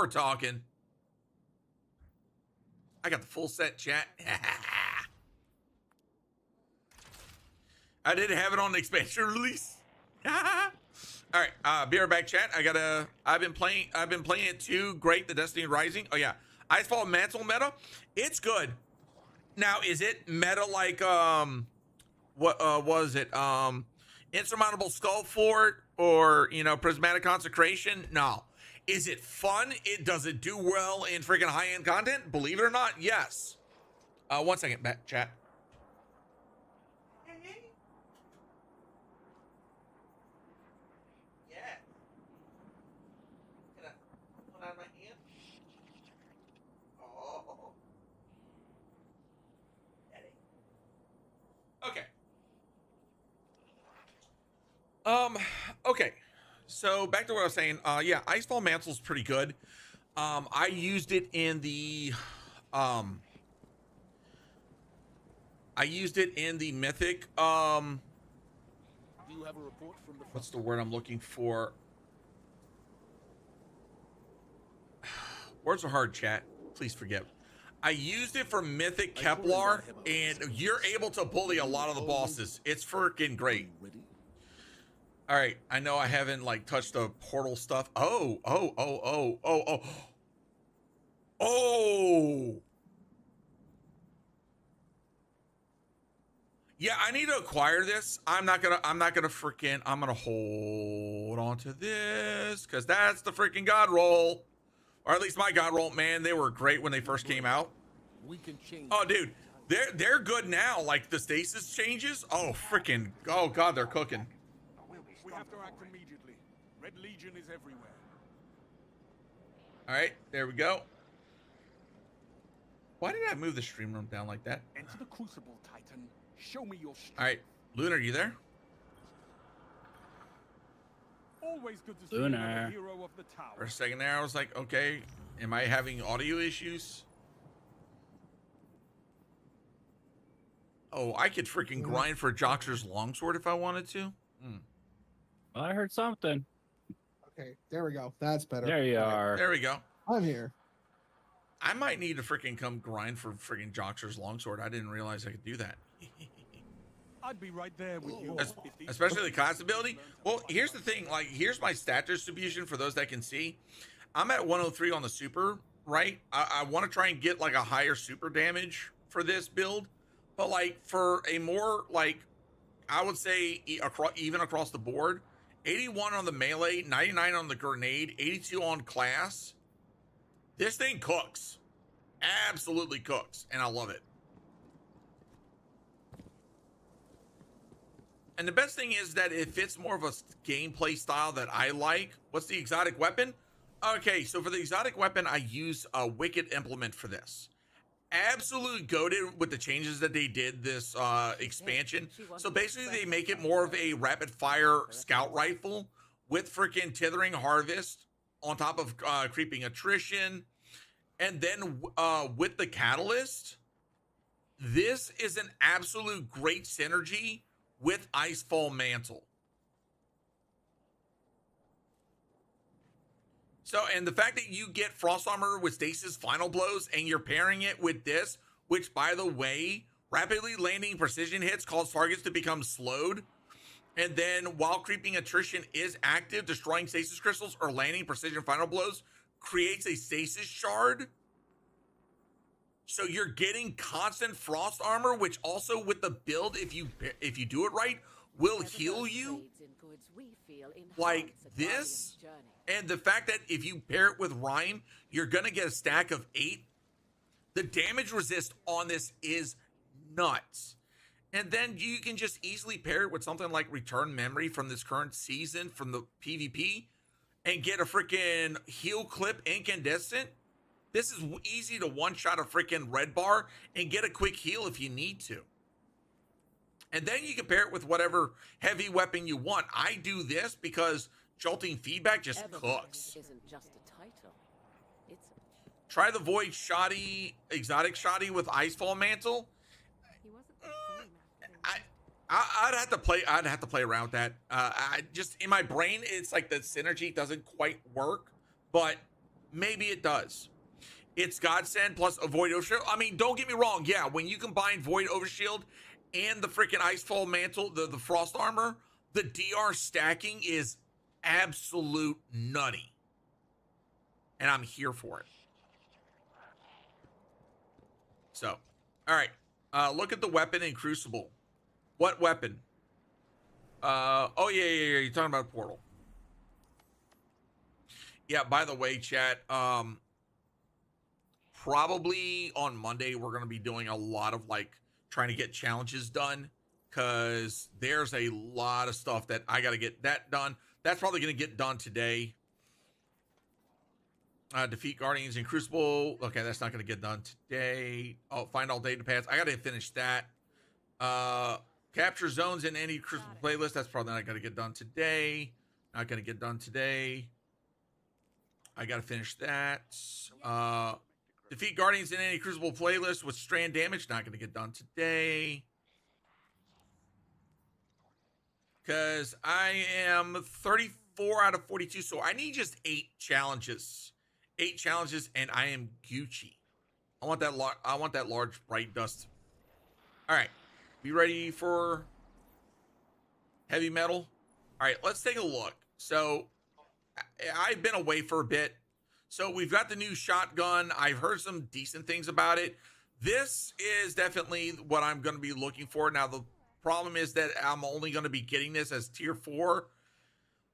got the full set, chat. I didn't have it on the expansion release. All right, be right back, chat. I've been playing it too. Great, the Destiny Rising. Oh yeah, Icefall Mantle meta. It's good. Now, is it meta like what was it? Insurmountable Skull Fort or Prismatic Consecration? No. Is it fun? Does it do well in freaking high-end content? Believe it or not, yes. 1 second, back chat. Yeah. Can I put on my hand? Oh. Okay. Okay. So back to what I was saying. Yeah, Icefall Mantle's pretty good. I used it in the Mythic. Do you have a report from the What's the word I'm looking for? Words are hard, chat. Please forgive. I used it for Mythic Kepler, and you're able to bully a lot of the bosses. It's freaking great. All right, I know I haven't like touched the portal stuff. Oh. Yeah, I need to acquire this. I'm gonna hold on to this because that's the freaking god roll. Or at least my god roll, man, they were great when they first came out. Oh, dude, they're good now. Like the stasis changes. Oh, freaking, oh god, they're cooking. We have to act immediately. Red Legion is everywhere. All right, there we go. Why did I move the stream room down like that? Enter the Crucible, Titan. Show me your strength. All right, Lunar, you there? Always good to see Lunar. the hero of the tower. For a second there, I was like, okay, am I having audio issues? Oh, I could freaking grind for Joxer's longsword if I wanted to. Well, I heard something. Okay, there we go. That's better. There you are. There we go. I'm here. I might need to freaking come grind for freaking Joxer's longsword. I didn't realize I could do that. I'd be right there with you. Especially the class ability. Well, here's the thing. Like, here's my stat distribution for those that can see. I'm at 103 on the super, right? I want to try and get like a higher super damage for this build. But like for a more like, I would say even across the board, 81 on the melee, 99 on the grenade, 82 on class. This thing cooks. Absolutely cooks. And I love it. And the best thing is that it fits more of a gameplay style that I like. What's the exotic weapon? Okay, so for the exotic weapon, I use a Wicked Implement for this. Absolute goated with the changes that they did this expansion. So basically they make it more of a rapid fire scout rifle with freaking Tithering Harvest on top of Creeping Attrition. And then with the Catalyst, this is an absolute great synergy with Icefall Mantle. So, and the fact that you get Frost Armor with Stasis Final Blows and you're pairing it with this, which by the way, Rapidly landing precision hits cause targets to become slowed. And then while creeping attrition is active, destroying stasis crystals or landing precision final blows creates a stasis shard. So you're getting constant frost armor, which also with the build, if you do it right, will heal you. Like this. And the fact that if you pair it with Rhyme, you're gonna get a stack of 8. The damage resist on this is nuts. And then you can just easily pair it with something like Return Memory from this current season from the PvP and get a freaking heal clip incandescent. This is easy to one-shot a freaking red bar and get a quick heal if you need to. And then you can pair it with whatever heavy weapon you want. I do this because jolting feedback just cooks. Isn't just a title. It's Try the Void Shoddy, Exotic Shoddy with Icefall Mantle. he wasn't the same after. I'd have to play around with that. I just in my brain, it's like the synergy doesn't quite work, but maybe it does. It's Godsend plus a Void Overshield. I mean, don't get me wrong. Yeah, when you combine Void Overshield and the freaking Icefall Mantle, the Frost Armor, the DR stacking is absolute nutty. And I'm here for it. So, all right. Look at the weapon in Crucible. What weapon? Oh, yeah. You're talking about Portal. Yeah, by the way, chat, probably on Monday, we're going to be doing a lot of, like, trying to get challenges done, because there's a lot of stuff that I got to get that done. That's probably going to get done today. Defeat Guardians in Crucible. Okay, that's not going to get done today. Oh, find all data paths. I got to finish that. Capture zones in any Crucible playlist. That's probably not going to get done today. Not going to get done today. I got to finish that. Defeat Guardians in any Crucible playlist with strand damage. Not going to get done today. Because I am 34 out of 42. So I need just 8 challenges. 8 challenges and I am Gucci. I want that large bright dust. All right. Be ready for heavy metal. All right, let's take a look. So I've been away for a bit. So we've got the new shotgun. I've heard some decent things about it. This is definitely what I'm going to be looking for. Now, the problem is that I'm only going to be getting this as tier 4.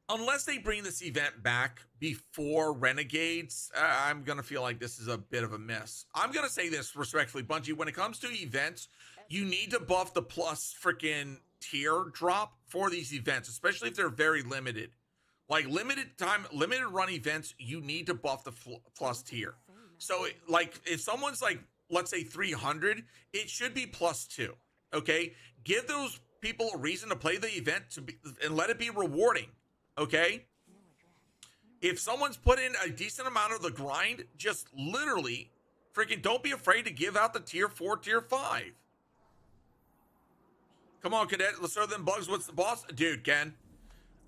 Unless they bring this event back before Renegades, I'm going to feel like this is a bit of a miss. I'm going to say this respectfully, Bungie. When it comes to events, you need to buff the plus freaking tier drop for these events, especially if they're very limited. Like limited time, limited run events, you need to buff the plus tier. So like if someone's like, let's say 300, it should be +2. Okay. Give those people a reason to play the event and let it be rewarding. Okay. If someone's put in a decent amount of the grind, just literally freaking don't be afraid to give out the tier 4, tier 5. Come on, cadet. Let's throw them bugs. What's the boss? Dude, Ken.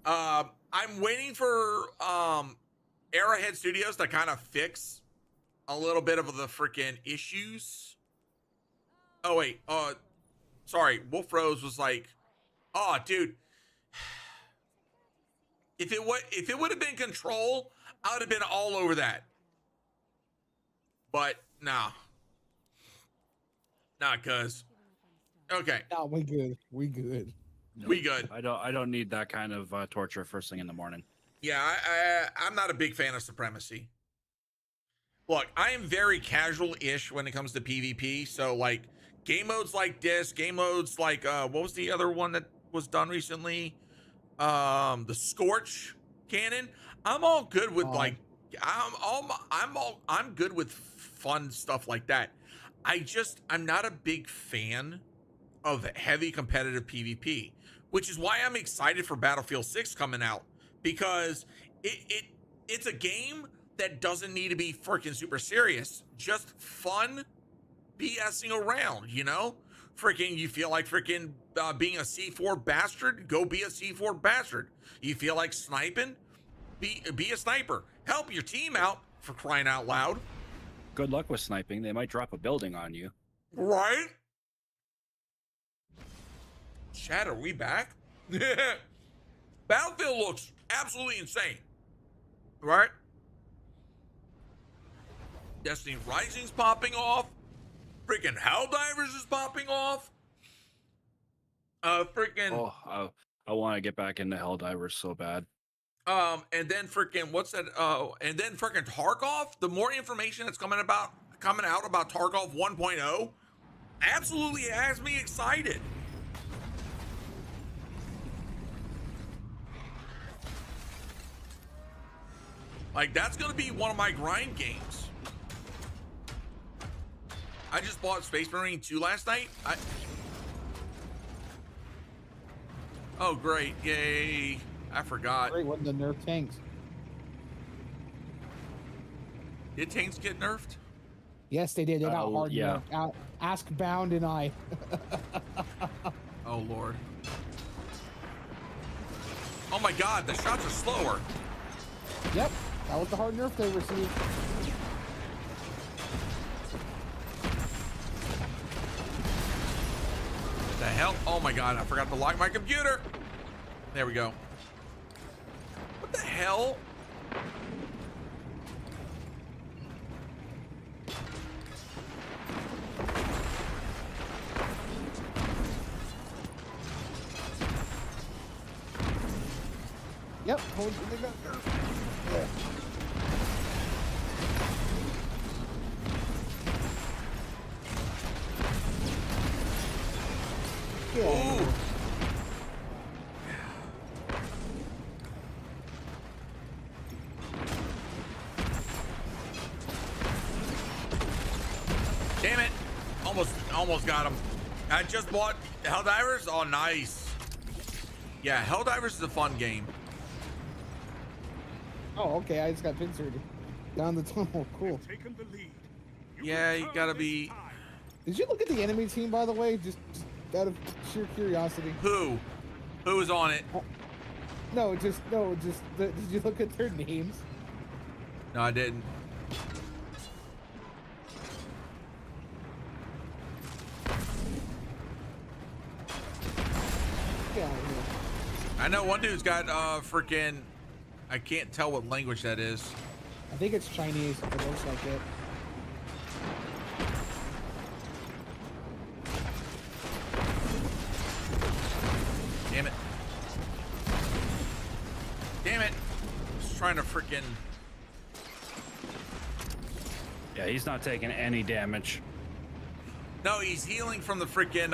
I'm waiting for Arrowhead Studios to kind of fix a little bit of the freaking issues. Oh, wait. Sorry. Wolf Rose was like, oh, dude. If it would have been Control, I would have been all over that. But, nah. Not cuz. Okay. No, we good. We good. We good. I don't need that kind of torture first thing in the morning. Yeah, I'm not a big fan of Supremacy. Look, I am very casual-ish when it comes to PvP. So, like, game modes like this, game modes like, what was the other one that was done recently? The Scorch cannon. I'm all good with like, I'm good with fun stuff like that. I'm not a big fan of heavy competitive PvP, which is why I'm excited for Battlefield 6 coming out, because it's a game that doesn't need to be freaking super serious, just fun BSing around, you know? Freaking, you feel like freaking being a C4 bastard, go be a C4 bastard. You feel like sniping, be a sniper. Help your team out, for crying out loud. Good luck with sniping. They might drop a building on you. Right? Chad, are we back? Battlefield looks absolutely insane. Right? Destiny Rising's popping off. Freaking Helldivers is popping off. Freaking Oh, I want to get back into Helldivers so bad. and then freaking what's that? And then freaking Tarkov. The more information that's coming out about Tarkov 1.0, absolutely has me excited. Like, that's gonna be one of my grind games. I just bought Space Marine 2 last night. Oh, great. Yay. I forgot. Great, what the nerf tanks? Did tanks get nerfed? Yes, they did. They got hard yeah. nerf. Ask Bound and I. Oh, Lord. Oh, my God. The shots are slower. Yep, that was the hard nerf they received. The hell? Oh, my God. I forgot to lock my computer. There we go. What the hell? Yep, hold they got nerf. Yeah. Ooh. Damn it. Almost got him. I just bought Helldivers. Oh, nice. Yeah, Helldivers is a fun game. Oh, okay, I just got pincered down the tunnel. Cool. Taken the lead. Yeah, you gotta be... Did you look at the enemy team, by the way? Just out of sheer curiosity. Who? Who is on it? No, did you look at their names? No, I didn't. Get out of here. I know one dude's got freaking... I can't tell what language that is. I think it's Chinese. It looks like it. Damn it. Damn it. Just trying to freaking... Yeah, he's not taking any damage. No, he's healing from the freaking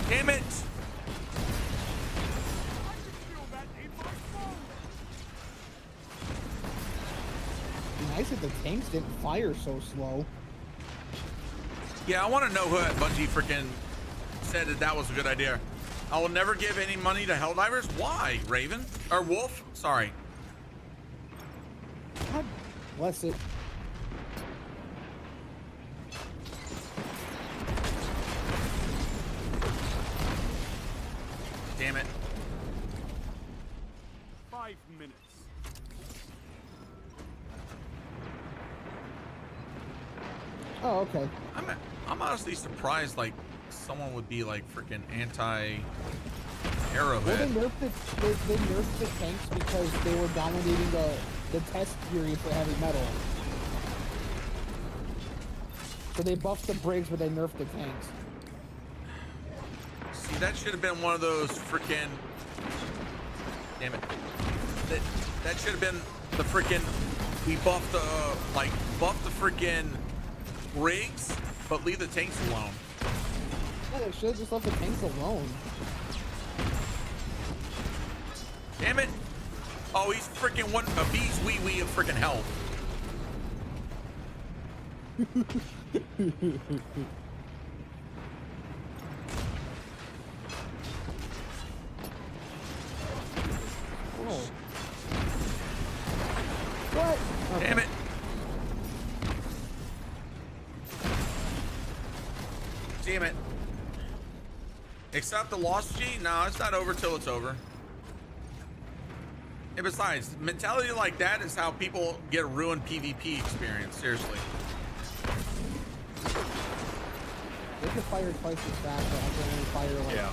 Damn it! Be nice if the tanks didn't fire so slow. Yeah, I want to know who at Bungie freaking said that was a good idea. I will never give any money to Helldivers. Why, Raven? Or Wolf? Sorry. God bless it. Damn it. 5 minutes. Oh, okay. I'm honestly surprised like someone would be like freaking anti Well, they Arrowhead. nerfed the tanks because they were dominating the test period for heavy metal. So they buffed the Briggs, but they nerfed the tanks. See, that should have been one of those freaking... Damn it. That should have been the freaking... We buffed buff the freaking rigs, but leave the tanks alone. Yeah, they should have just left the tanks alone. Damn it. Oh, he's freaking a bee's wee of freaking hell. Oh. What? Okay. Damn it. Damn it. Accept the loss, G? No, it's not over till it's over. And besides, mentality like that is how people get a ruined PvP experience. Seriously. They can fire twice as fast, but I can only fire like. Yeah.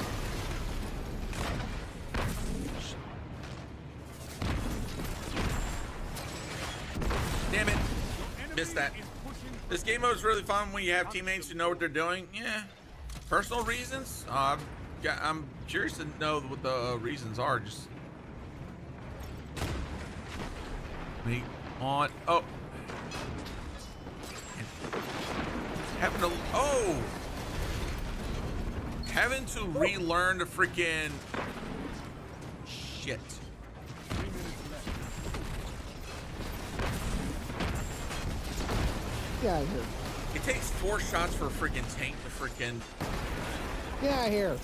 Damn it. Missed that. This game mode is really fun when you have teammates who know what they're doing. Yeah. Personal reasons? I'm curious to know what the reasons are. Just me on. Oh. Having to. Oh. Having to relearn the freaking shit. Get out of here. It takes 4 shots for a freaking tank to freaking. Get out of here.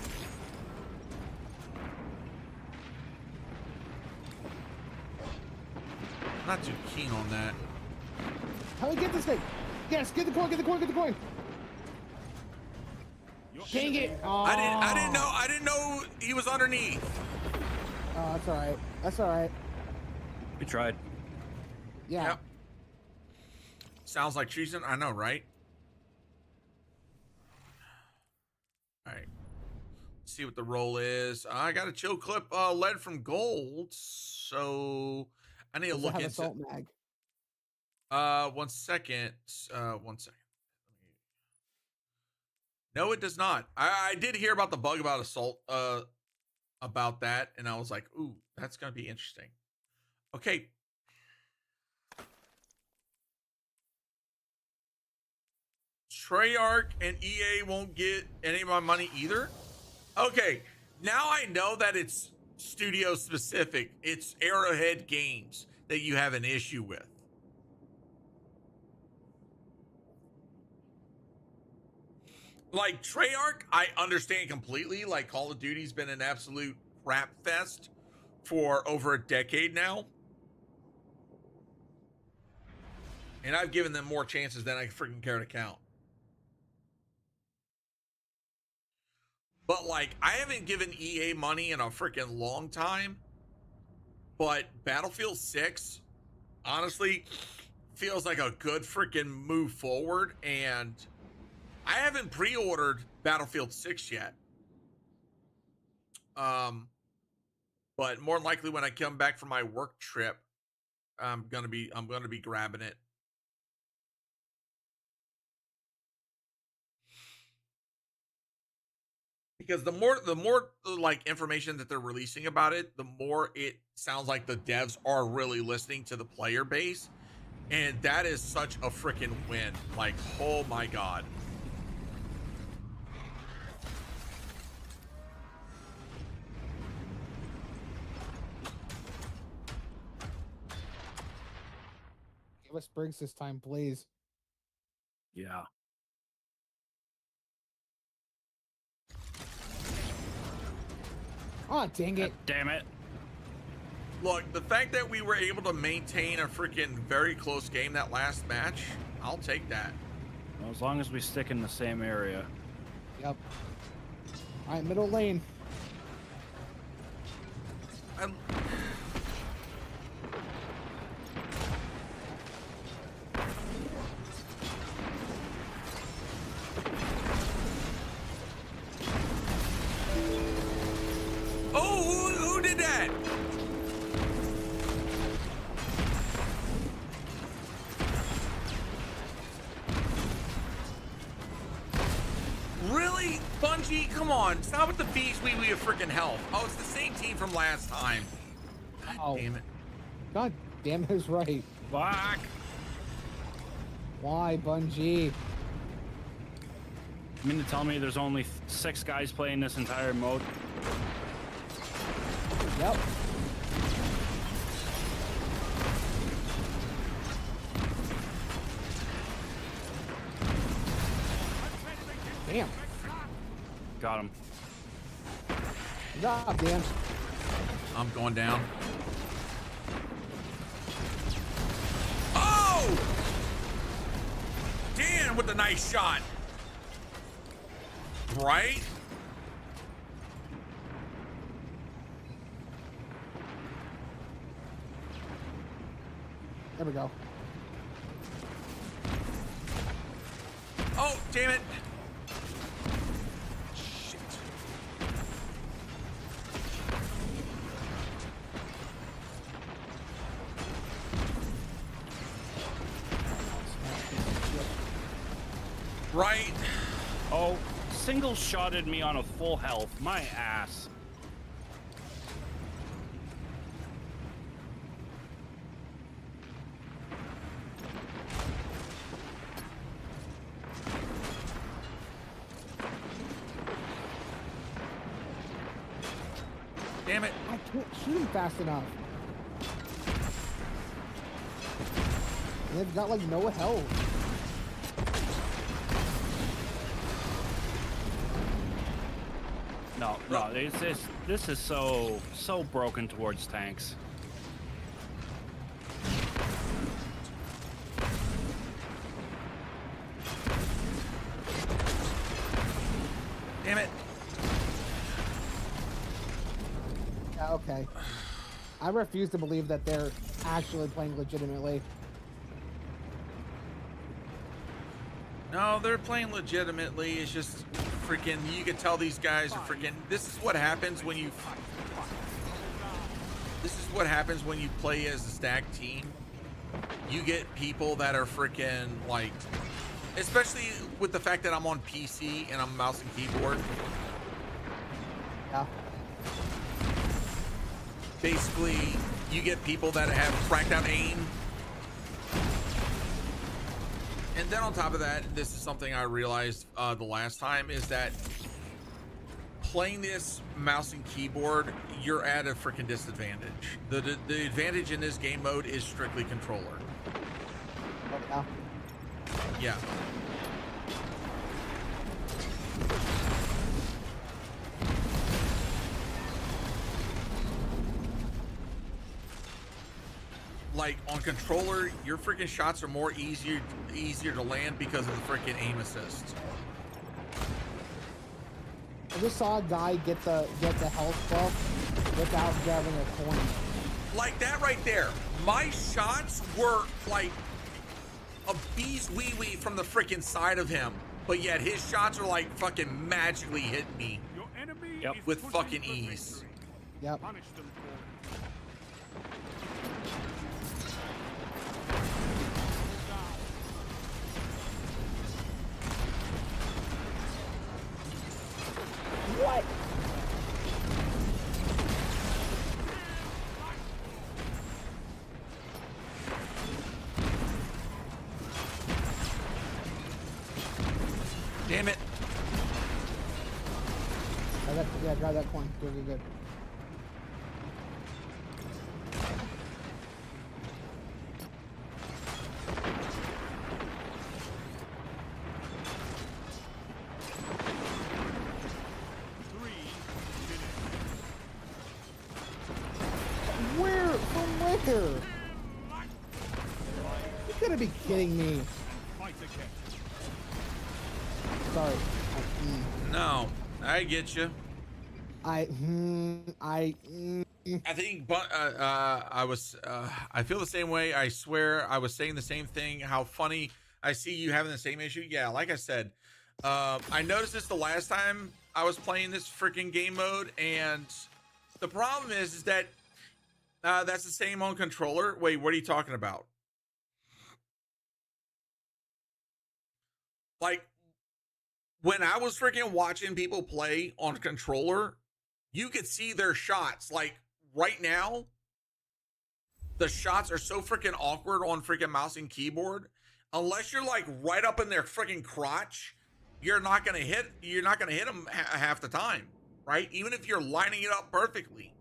Not too keen on that. How do we get this thing? Yes, get the coin, get the coin, get the coin. Dang it. Oh. I didn't know he was underneath. Oh, that's all right. That's all right. We tried. Yeah. Yep. Sounds like treason. I know, right? All right. Let's see what the roll is. I got a chill clip lead from gold, so I need to Does it look have into. assault mag? 1 second. 1 second. No, it does not. I did hear about the bug about assault. About that, and I was like, ooh, that's gonna be interesting. Okay. Treyarch and EA won't get any of my money either. Okay, now I know that it's studio specific. It's Arrowhead Games that you have an issue with. Like Treyarch, I understand completely. Like Call of Duty's been an absolute crap fest for over a decade now. And I've given them more chances than I freaking care to count. But like, I haven't given EA money in a freaking long time. But Battlefield 6, honestly, feels like a good freaking move forward. And I haven't pre-ordered Battlefield 6 yet. But more than likely when I come back from my work trip, I'm gonna be grabbing it. Because the more like information that they're releasing about it, the more it sounds like the devs are really listening to the player base. And that is such a freaking win. Like, oh my God. Give us Briggs this time, please. Yeah. Oh, dang it. Damn it. Look, the fact that we were able to maintain a freaking very close game that last match, I'll take that. Well, as long as we stick in the same area. Yep. All right, middle lane. Oh, who did that? Really? Bungie? Come on. Stop with the beast wee of freaking health. Oh, it's the same team from last time. God Oh. damn it. God damn it, is right. Fuck. Why, Bungie? You mean to tell me there's only 6 guys playing this entire mode? Yep. Damn. Got him. Good job, Dan. I'm going down. Oh! Dan with a nice shot. Right? There we go. Oh, damn it. Shit. Right. Oh, single shotted me on a full health. My ass. Damn it. I can't shoot him fast enough. And they've got like no health. No, this is so broken towards tanks. Damn it. Yeah, okay. I refuse to believe that they're actually playing legitimately. No, they're playing legitimately. It's just freaking, you can tell these guys are freaking, this is what happens when you play as a stacked team. You get people that are freaking like, especially with the fact that I'm on PC and I'm mouse and keyboard. Yeah. Basically, you get people that have cracked out aim. And then on top of that, this is something I realized the last time, is that playing this mouse and keyboard, you're at a freaking disadvantage. The advantage in this game mode is strictly controller. Yeah. Yeah. Like on controller, your freaking shots are more easier to land because of the freaking aim assist. I just saw a guy get the health buff without grabbing a coin. Like that right there. My shots were like a bee's wee wee from the freaking side of him, but yet his shots are like fucking magically hitting me with fucking ease. Yep. What? Damn it. Yeah, grab that coin. Good. Where? From where? You gotta be kidding me. Sorry. No, I get you. I think, but I feel the same way. I swear, I was saying the same thing. How funny! I see you having the same issue. Yeah, like I said, I noticed this the last time I was playing this freaking game mode, and the problem is that that's the same on controller. Wait, what are you talking about? Like when I was freaking watching people play on controller, you could see their shots. Like right now, the shots are so freaking awkward on freaking mouse and keyboard. Unless you're like right up in their freaking crotch, you're not gonna hit them half the time, right? Even if you're lining it up perfectly.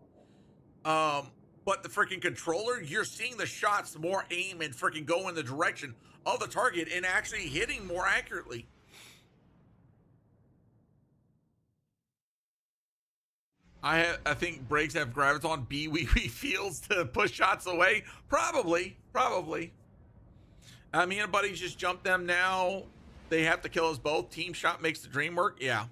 But the freaking controller, you're seeing the shots more aim and freaking go in the direction of the target and actually hitting more accurately. I think brakes have graviton B wee wee fields to push shots away. Probably. Me and buddies just jumped them now. They have to kill us both. Team shot makes the dream work. Yeah.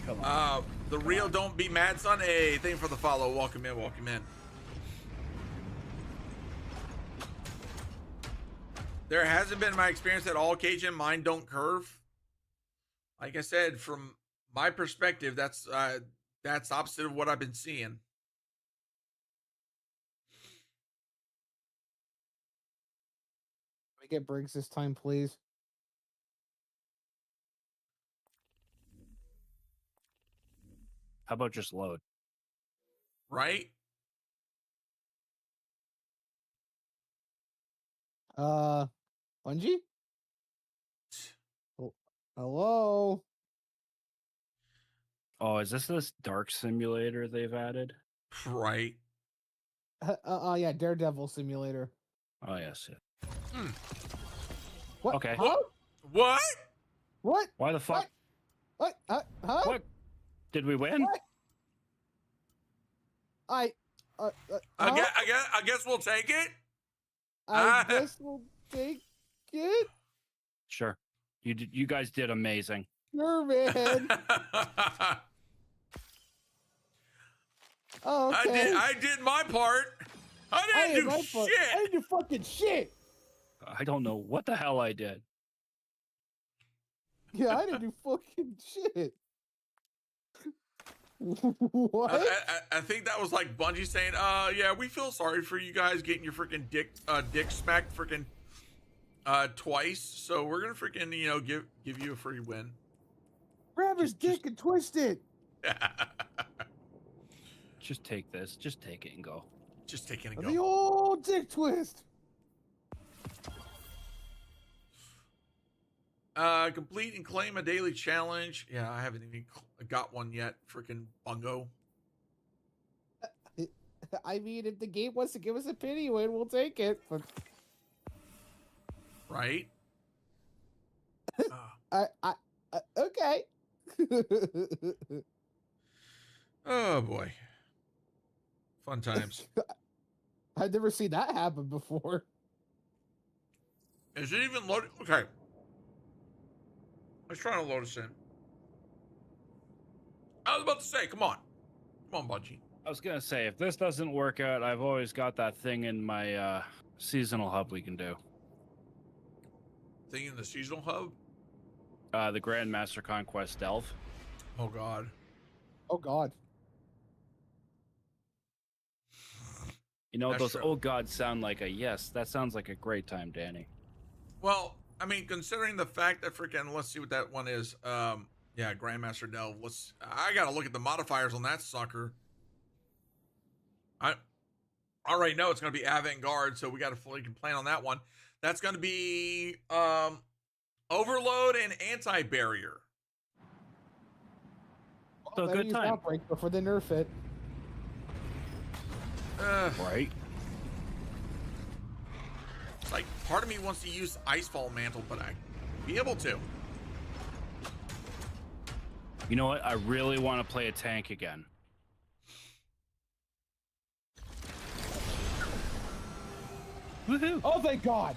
Come on. The real don't be mad, son. Hey, thank you for the follow. Welcome in, welcome in. There hasn't been my experience at all, Cajun. Mine don't curve. Like I said, from my perspective, that's opposite of what I've been seeing. Let me get Briggs this time, please. How about just load? Right? Bungie? Oh, hello? Oh, is this dark simulator they've added? Right. Yeah, Daredevil Simulator. Oh yes. Yeah. What? Okay. Huh? What? What? Why the fuck? What? Huh? What? Did we win? What? I guess we'll take it. I guess we'll take it. Sure. You guys did amazing. Sure, man. Oh, okay. I did my part. I didn't do shit. I didn't do fucking shit. I don't know what the hell I did. Yeah, I didn't do fucking shit. What? I think that was like Bungie saying, yeah, we feel sorry for you guys getting your freaking dick smacked freaking twice. So we're gonna freaking, give you a free win. Grab his dick and twist it. Just take this. Just take it and go. Just take it and The go. old dick twist. Complete and claim a daily challenge. Yeah, I haven't even got one yet. Freaking bungo. I mean, if the game wants to give us a pity win, we'll take it. But Right? okay. Oh boy. Fun times. I've never seen that happen before. Is it even loaded? Okay. Let's try to load us in. I was about to say, come on. Come on, Bungie. I was gonna say, if this doesn't work out, I've always got that thing in my seasonal hub we can do. Thing in the seasonal hub? The Grandmaster Conquest Delve. Oh god. Oh god. You know, That's those true. oh god sound like a yes. That sounds like a great time, Danny. Well, I mean, considering the fact that freaking, let's see what that one is. Yeah, Grandmaster Delve. I gotta look at the modifiers on that sucker. I already know it's gonna be avant-garde, so we gotta fully plan on that one. That's gonna be overload and anti-barrier. So Better good use time. Outbreak before they nerf it. Right? It's like part of me wants to use Icefall Mantle, but I be able to. You know what? I really want to play a tank again. Woohoo! Oh, thank God!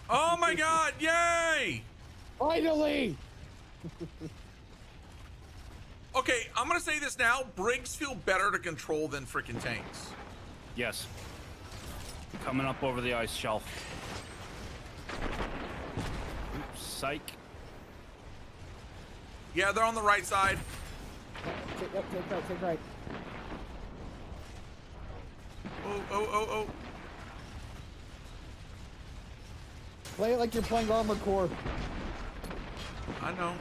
Oh my god, yay! Finally! Okay, I'm gonna say this now. Briggs feel better to control than freaking tanks. Yes. Coming up over the ice shelf. Oops, psych. Yeah, they're on the right side. Take right. Oh. Play it like you're playing Armored Core. I know.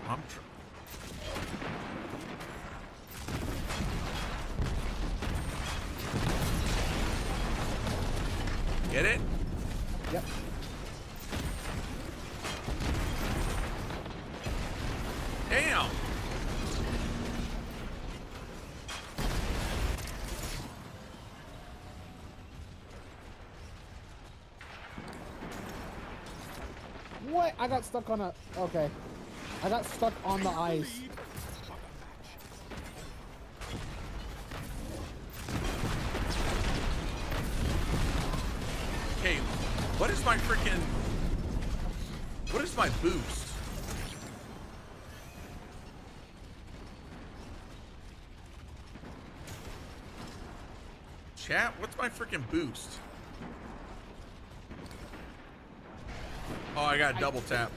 Get it? Yep. Damn. What? I got stuck on a... Okay. I got stuck on the ice. Okay, what is my boost? chat? What's my freaking boost? Oh, I got double tap.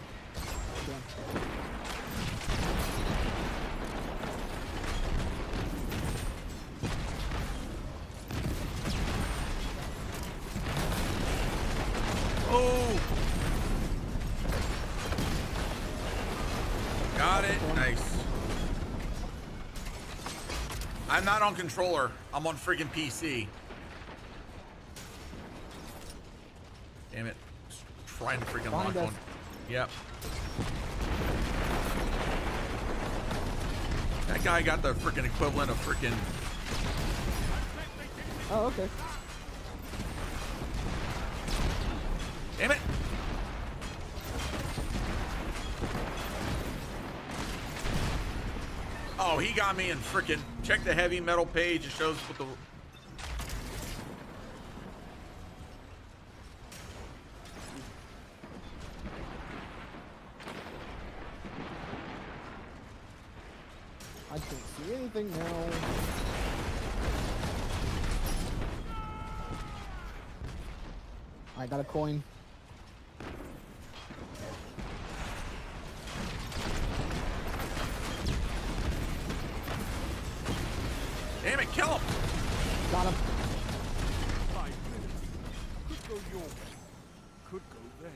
Oh! Got it. Nice. I'm not on controller. I'm on freaking PC. Damn it. Just trying to freaking lock on. Yep. That guy got the freaking equivalent of freaking. Oh, okay. Damn it. Oh, he got me in freaking. Check the heavy metal page. It shows what the. I can't see anything now. I got a coin. Damn it, kill him. Got him. 5 minutes. Could go your way. Could go theirs.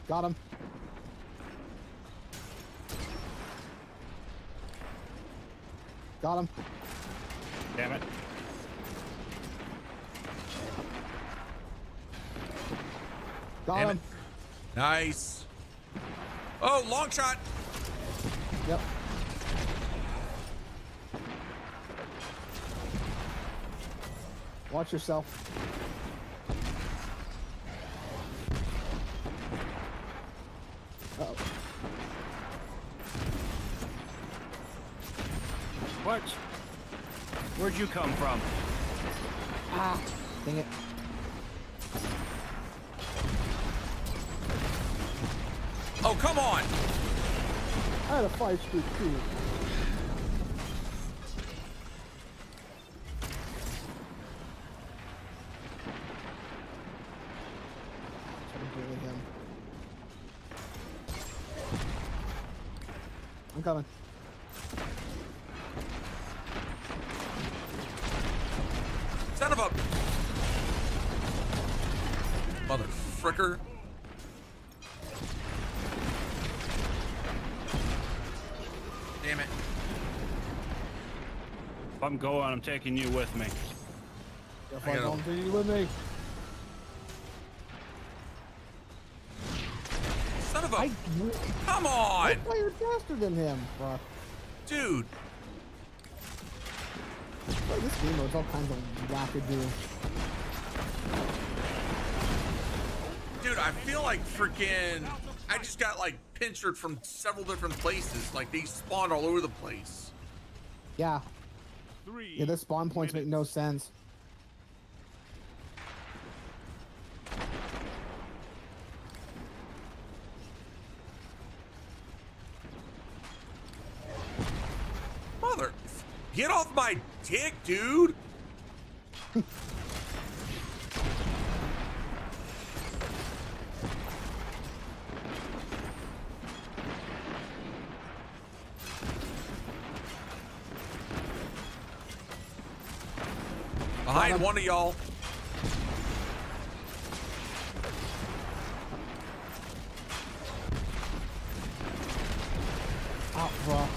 Got him. Got him. Damn it. Got Damn him. it. Nice. Oh, long shot. Yep. Watch yourself. Uh-oh. What? Where'd you come from? Ah, dang it. Oh, come on. I had a 5 streak too. Try to bully him. I'm coming. Son of a. Mother fricker. Damn it. If I'm going, I'm taking you with me. If I I gotta- don't take you with me. Son of a. I Come on. fired faster than him. Fuck. Dude. Bro, this game mode's all kinds of wackadoo. Dude, I feel like freaking. I just got like pinchered from several different places. Like they spawned all over the place. Yeah. 3 Yeah, the spawn points make no sense. Mother. Get off my dick, dude. Behind one of y'all. Out, bro.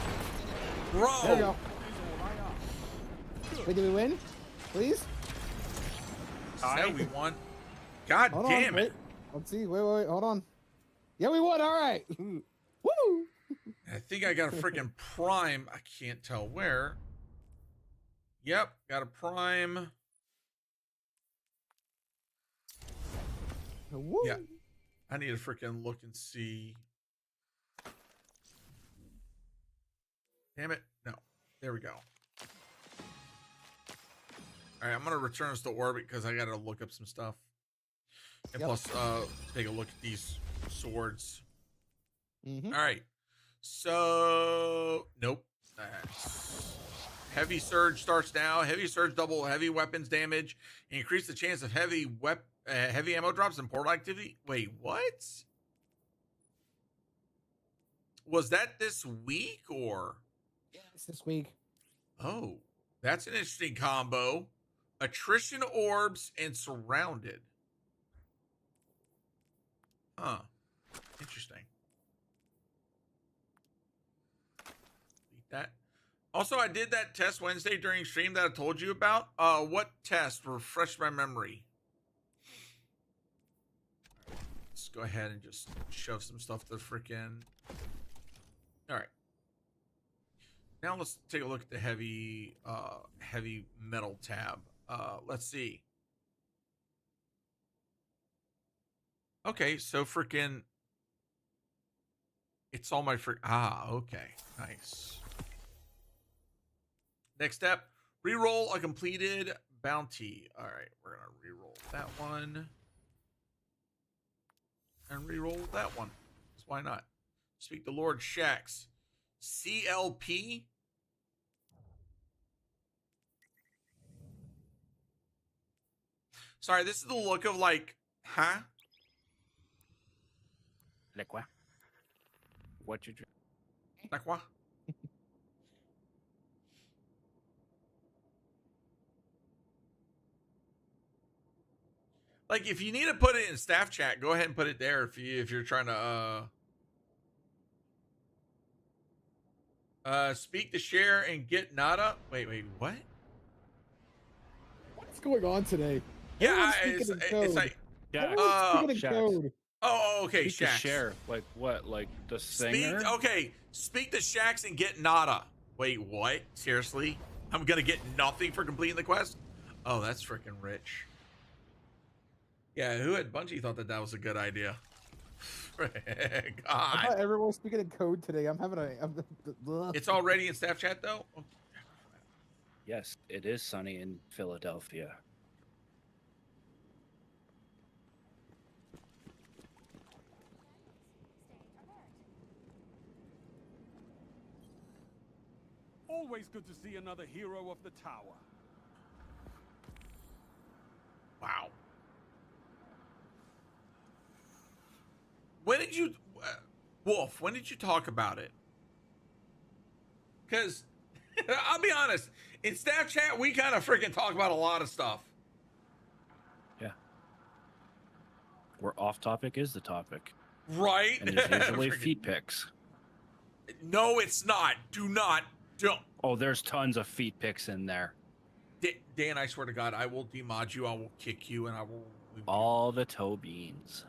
Bro. There you go. Wait, did we win? Please? Said we won. God Hold damn on, it. wait. Let's see. Wait, hold on. Yeah, we won. All right. Woo! I think I got a freaking prime. I can't tell where. Yep, got a prime. Woo! Yeah. I need to freaking look and see. Damn it. No. There we go. All right, I'm going to return us to orbit because I got to look up some stuff. And Yep. plus, take a look at these swords. Mm-hmm. All right. So, nope. Heavy surge starts now. Heavy surge double heavy weapons damage. Increase the chance of heavy ammo drops and portal activity. Wait, what? Was that this week or? Yeah, it's this week. Oh, that's an interesting combo. Attrition orbs and surrounded. Huh. Interesting. Beat that. Also, I did that test Wednesday during stream that I told you about. What test? Refresh my memory. Let's go ahead and just shove some stuff to freaking. All right. Now let's take a look at the heavy metal tab. Let's see. Okay, so freaking. It's all my okay, nice. Next step, reroll a completed bounty. All right, we're gonna reroll that one and reroll that one. Why not? Speak to Lord Shax. CLP. Sorry, this is the look of like, huh? Like what? What you drink? Like what? Like, if you need to put it in staff chat, go ahead and put it there. If you're trying to speak to share and get nada. Wait, what? What's going on today? Yeah, Everyone's speaking in it's code. like Everyone's speaking in Shax. code. oh okay, Speak to Shax. share. Like what? Like the singer? Speak to Shax and get nada. Wait, what? Seriously? I'm gonna get nothing for completing the quest? Oh, that's freaking rich. Yeah, who at Bungie thought that was a good idea? I God. thought everyone was speaking in code today. I'm having a. It's already in staff chat though? Oh, Yes, it is sunny in Philadelphia. Always good to see another hero of the tower. wow. When did you, Wolf, when did you talk about it? Because, I'll be honest, in staff chat, we kind of freaking talk about a lot of stuff. Yeah. Where off topic is the topic. Right? And there's usually Freaking- feet pics. No, it's not. Don't. Oh, there's tons of feet pics in there. Dan, I swear to God, I will demod you, I will kick you, and I will... All the toe beans.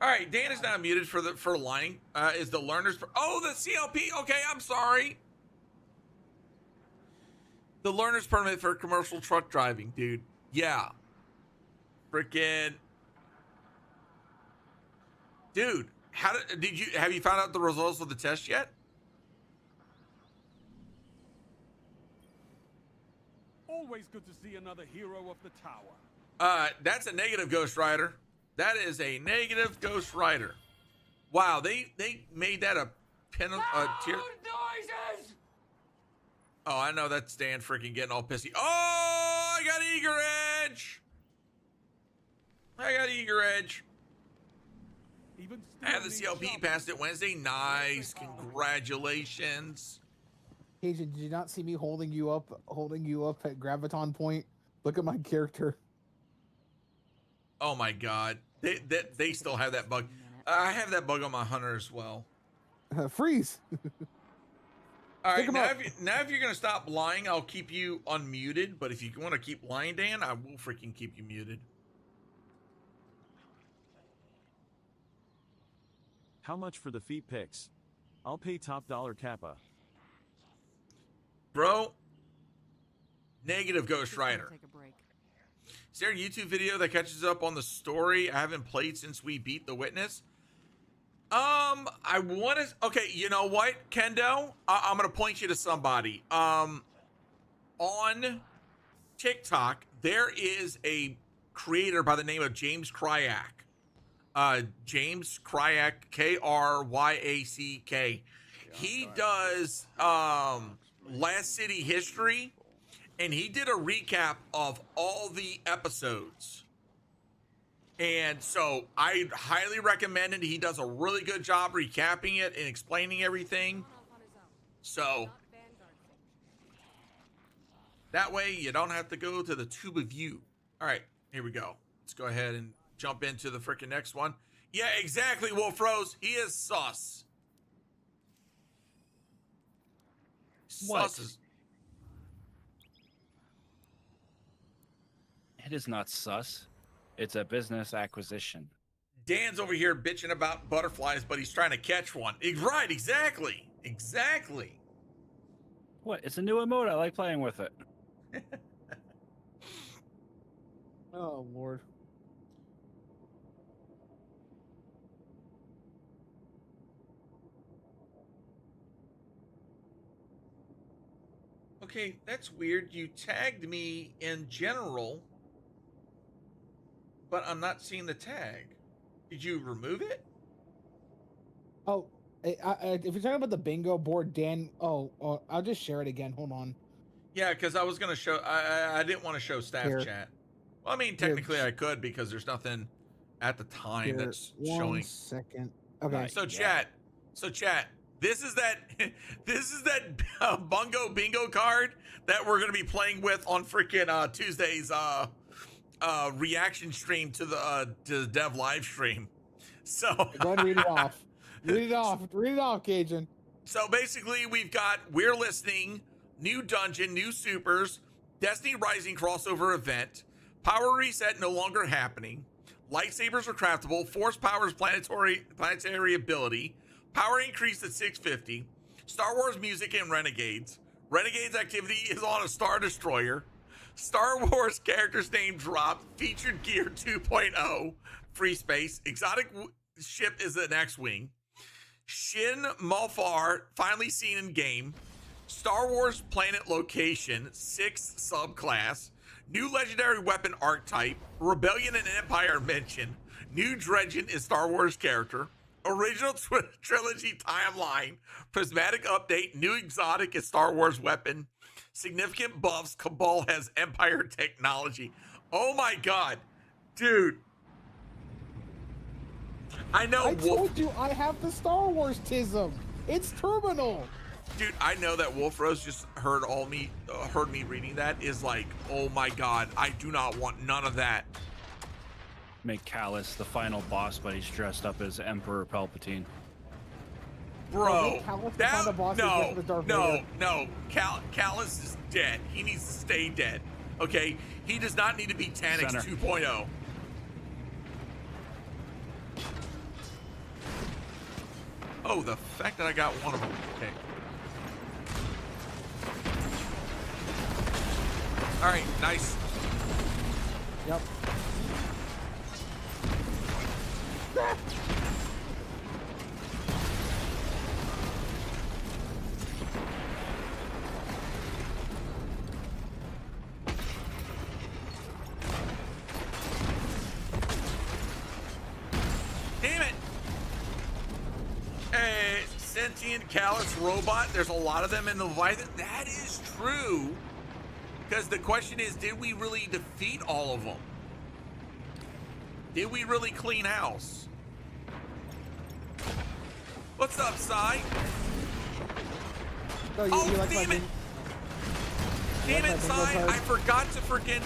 All right, Dan is not muted for lying. Is the learner's... Oh, the CLP. Okay, I'm sorry. The learner's permit for commercial truck driving, dude. Yeah. Freaking... Dude, have you found out the results of the test yet? Always good to see another hero of the tower. That's a negative Ghost Rider. That is a negative Ghost Rider. Wow, they made that a tier. Noises! Oh, I know that's Dan freaking getting all pissy. Oh, I got Eager Edge. Even I have the still CLP needs passed it Wednesday. Nice, congratulations. Cajun, did you not see me holding you up at Graviton Point? Look at my character. Oh my God, they still have that bug. I have that bug on my hunter as well. Freeze. All Pick right, 'em now up. if you're gonna stop lying, I'll keep you unmuted. But if you want to keep lying, Dan, I will freaking keep you muted. How much for the feet pics? I'll pay top dollar Kappa. Bro, negative Ghost Just gonna Rider. Take a break. Is there a YouTube video that catches up on the story I haven't played since we beat the witness? I want to. Okay, you know what, Kendo? I'm gonna point you to somebody. On TikTok, there is a creator by the name of James Cryak. James Kryak, Kryack. He does Last City History, and he did a recap of all the episodes. And so I highly recommend it. He does a really good job recapping it and explaining everything. So that way you don't have to go to the tube of you. All right, here we go. Let's go ahead and jump into the freaking next one. Yeah, exactly, Wolf Rose. He is sus. What? Sus is... It is not sus. It's a business acquisition. Dan's over here bitching about butterflies, but he's trying to catch one. Right, exactly. Exactly. What? It's a new emote. I like playing with it. Oh, Lord. Okay, that's weird. You tagged me in general, but I'm not seeing the tag. Did you remove it? Oh, if you're talking about the bingo board, Dan. Oh, I'll just share it again. Hold on. Yeah, because I was gonna show. I didn't want to show staff Here. chat. Well, I mean, technically I could because there's nothing at the time Here, that's 1 showing. second. Okay. So chat. This is that. This is that bungo bingo card that we're gonna be playing with on freaking Tuesday's reaction stream to the dev live stream. So Go ahead and read it off. Read it off. Read it off, Cajun. So basically, we've got We're Listening, New Dungeon, New Supers, Destiny Rising crossover event, Power Reset no longer happening, Lightsabers are craftable, Force Powers planetary ability, Power increased at 650, Star Wars music and Renegades, Renegades activity is on a Star Destroyer, Star Wars characters name drop, featured gear 2.0, free space, exotic ship is an X-Wing, Shin Malfar finally seen in game, Star Wars planet location, 6th subclass, new legendary weapon archetype, Rebellion and Empire mention, new Dredgen is Star Wars character, original trilogy timeline, prismatic update, new exotic is Star Wars weapon, significant buffs, Cabal has Empire technology. Oh my god, dude. I know. I told you I have the Star Wars tism. It's terminal. Dude, I know that Wolf Rose just heard me reading that is like, oh my god, I do not want none of that. Make Callus the final boss, but he's dressed up as Emperor Palpatine. Bro, Callus the that, final boss is dressed up as Darth Vader. Callus is dead. He needs to stay dead. Okay, he does not need to be Tanix Center. 2.0. Oh, the fact that I got one of them. Okay. All right, nice. Yep. Damn it! A sentient Callus robot. There's a lot of them in the Leviathan. That is true. Because the question is, did we really defeat all of them? Did we really clean house? What's up, Sai? No, you Oh, like damn my it! You Damn like it, my bingo Sai! card? I forgot to freaking...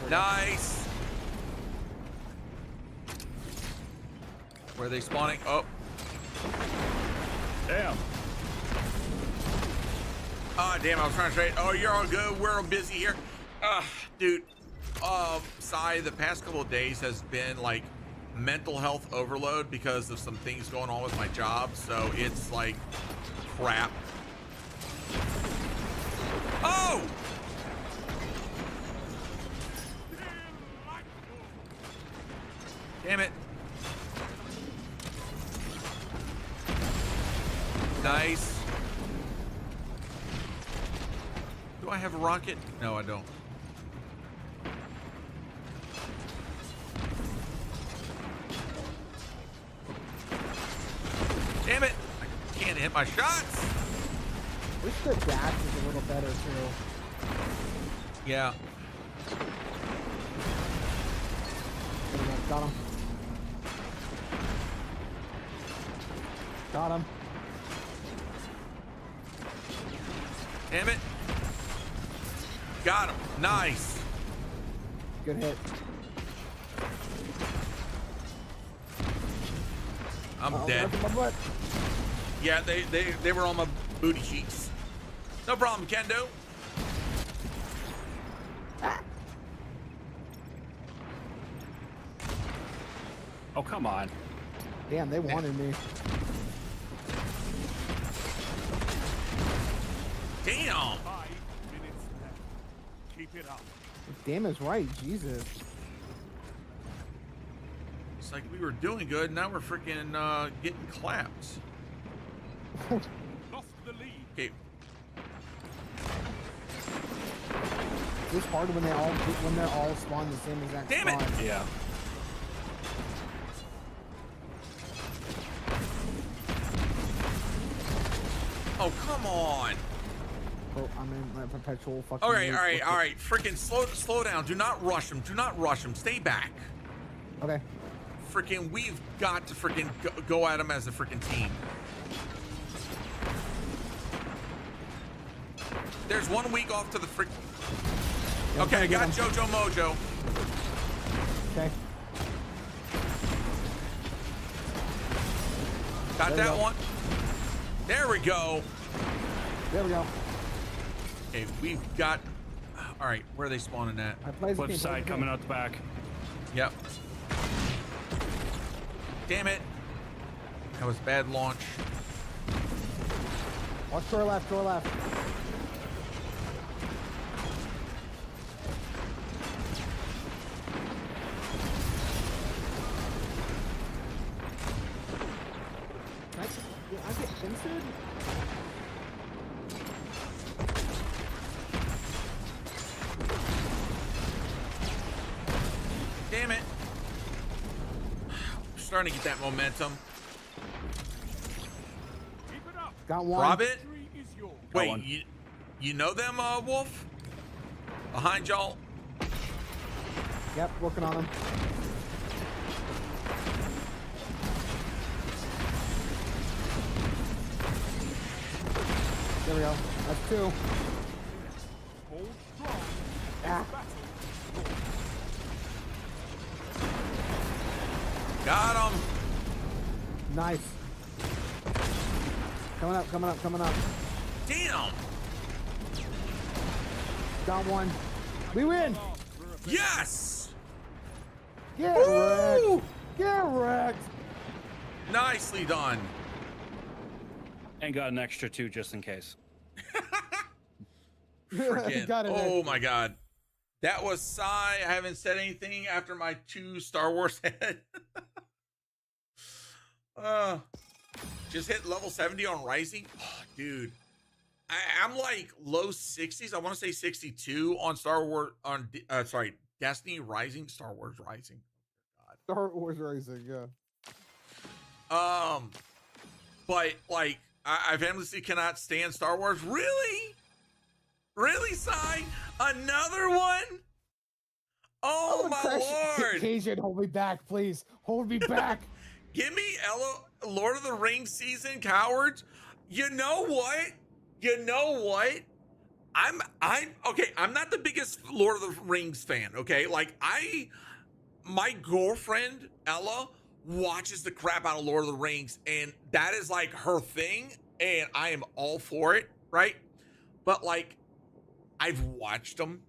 Nice. Where are they spawning? Oh. Damn. Oh, damn, I was trying to trade. Oh, you're all good. We're all busy here. Dude, Sai, the past couple of days has been like mental health overload because of some things going on with my job. So it's like crap. Oh! Damn it. Nice. Do I have a rocket? No, I don't. Damn it! I can't hit my shots. Wish the dash is a little better too. Yeah. There we go. Got him. Got him. Damn it. Got him. Nice. Good hit. I'm Uh-oh, dead. right in my butt. Yeah, they were on my booty cheeks. No problem, Kendo. Oh, come on. Damn, they wanted me. Damn. 5 minutes left. Keep it up. Damn is right. Jesus. It's like we were doing good. Now we're freaking getting clapped. Lost the lead. Okay. It's hard when they're all spawn the same exact Damn it! spawn. Yeah. Oh, come on. Oh, I'm in my perpetual fucking. All right, loop. all right, all right. Freaking slow down. Do not rush them. Do not rush them. Stay back. Okay. Freaking, we've got to freaking go at them as a freaking team. There's 1 week off to the freak. Yeah, Okay, I got get 'em. Jojo Mojo. Okay. Got There we that go. one. There we go. There we go. Okay, we've got. All right, where are they spawning at? I played Flip side coming out the back. Yep. Damn it. That was bad launch. Watch door left, door left. Can I get censored? Damn it. Starting to get that momentum. Keep it up. Got one. Rob it. Victory is yours. Wait, one. you know them, Wolf? Behind y'all? Yep, working on him. There we go. That's two. Hold strong. Ah. Got him. Nice. Coming up, coming up, coming up. Damn. Got one. We win. Yes. Get Woo! wrecked. Get wrecked. Nicely done. And got an extra 2 just in case. Freaking, Got it. oh my God. That was Psy. I haven't said anything after my 2 Star Wars head. Just hit level 70 on Rising. Oh, dude. I'm like low 60s. I want to say 62 on Star Wars on Destiny Rising, Star Wars Rising. God. Star Wars Racing, yeah. But like I famously cannot stand Star Wars. Really? Really, Sai? Another one? Oh my Lord. Cajun, hold me back, please. Hold me back. Give me Lord of the Rings season, cowards. You know what? You know what? I'm okay. I'm not the biggest Lord of the Rings fan. Okay, like my girlfriend Ella watches the crap out of Lord of the Rings, and that is like her thing, and I am all for it, right? But like, I've watched them,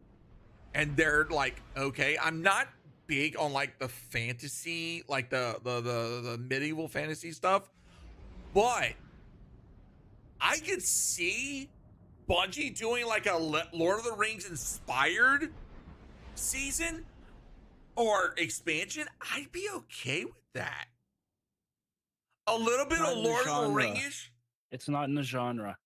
and they're like, okay, I'm not big on like the fantasy, like the medieval fantasy stuff, but I could see Bungie doing like a Lord of the Rings inspired season or expansion. I'd be okay with that. A little bit Not of in the Lord of the genre. Ring-ish, It's not in the genre.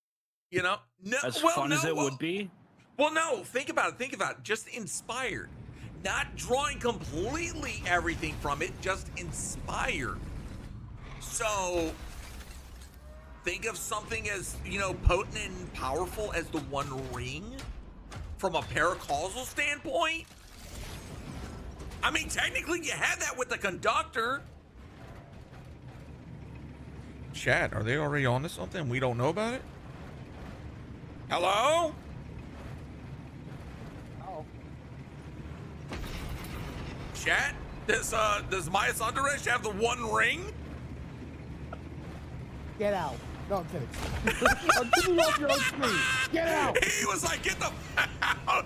you know? No, As well, fun no, as it well, would be, Well, no, think about it. Think about it. Just inspired. Not drawing completely everything from it, just inspired. So think of something as, you know, potent and powerful as the One Ring from a paracausal standpoint. I mean, technically you had that with the Conductor. Chat, are they already on to something? We don't know about it? Hello? Oh. Chat, does Maya Sundaresh have the One Ring? Get out. No, I'm kidding. I'm kicking you off your own screen. Get out. He was like, get the f out.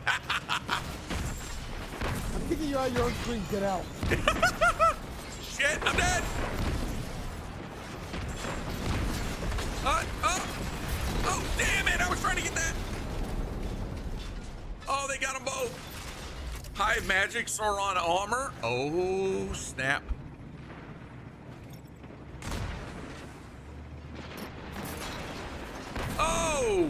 I'm kicking you out of your own screen. Get out. Shit, I'm dead. Oh, damn it. I was trying to get that. Oh, they got them both. Hive Magic, Sauron Armor. Oh, snap. Oh!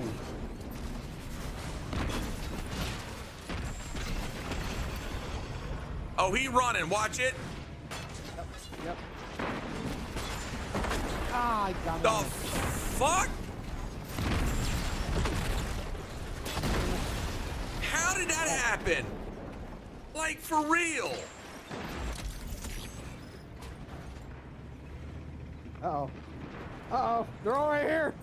Oh, he running. Watch it. Yep. Ah, I got The him. fuck? How did that happen? Like, for real? Uh-oh. Uh-oh. They're all right here.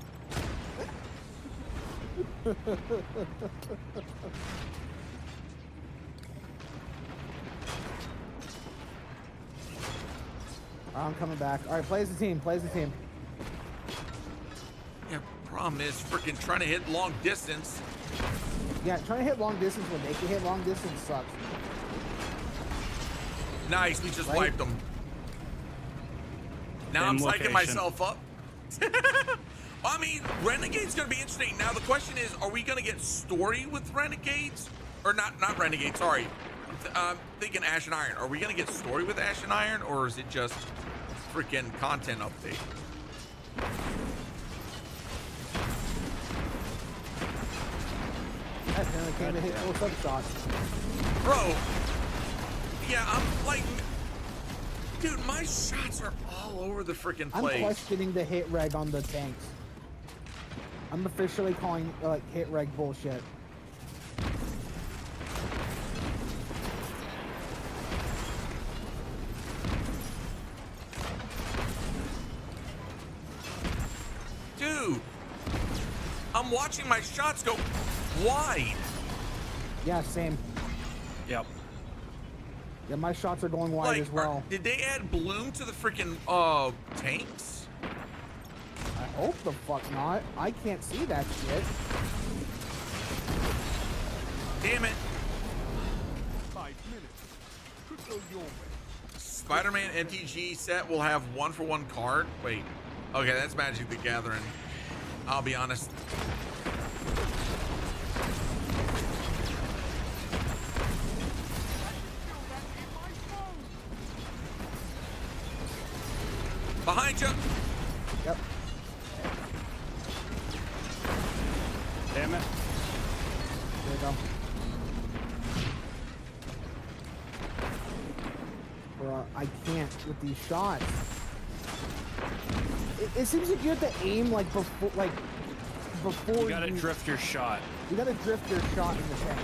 I'm coming back. All right, play as a team. Play as a team. Yeah, problem is freaking trying to hit long distance. Yeah, trying to hit long distance when they can hit long distance sucks. Nice, we just Right. wiped them. Now Same I'm psyching location. myself up. I mean, Renegade's gonna be interesting. Now the question is, are we gonna get story with Renegades? Or not Renegades, sorry. I'm thinking Ash and Iron. Are we gonna get story with Ash and Iron, or is it just freaking content update? That apparently came to hit 4 sub shots. Bro, yeah, I'm like, dude, my shots are all over the freaking I'm place. questioning the hit reg on the tanks. I'm officially calling like hit reg bullshit. Dude, I'm watching my shots go wide. Yeah, same. Yep. Yeah, my shots are going wide Like, as well. did they add bloom to the freaking tanks? I hope the fuck not. I can't see that shit. Damn it. 5 minutes. Could go your way. Spider-Man MTG set will have 1-for-1 card. Wait. Okay, that's Magic the Gathering. I'll be honest. Behind you. Yep. Damn it. There you go. Bro, I can't with these shots. It seems like you have to aim like before You gotta drift your shot. You gotta drift your shot in the tank.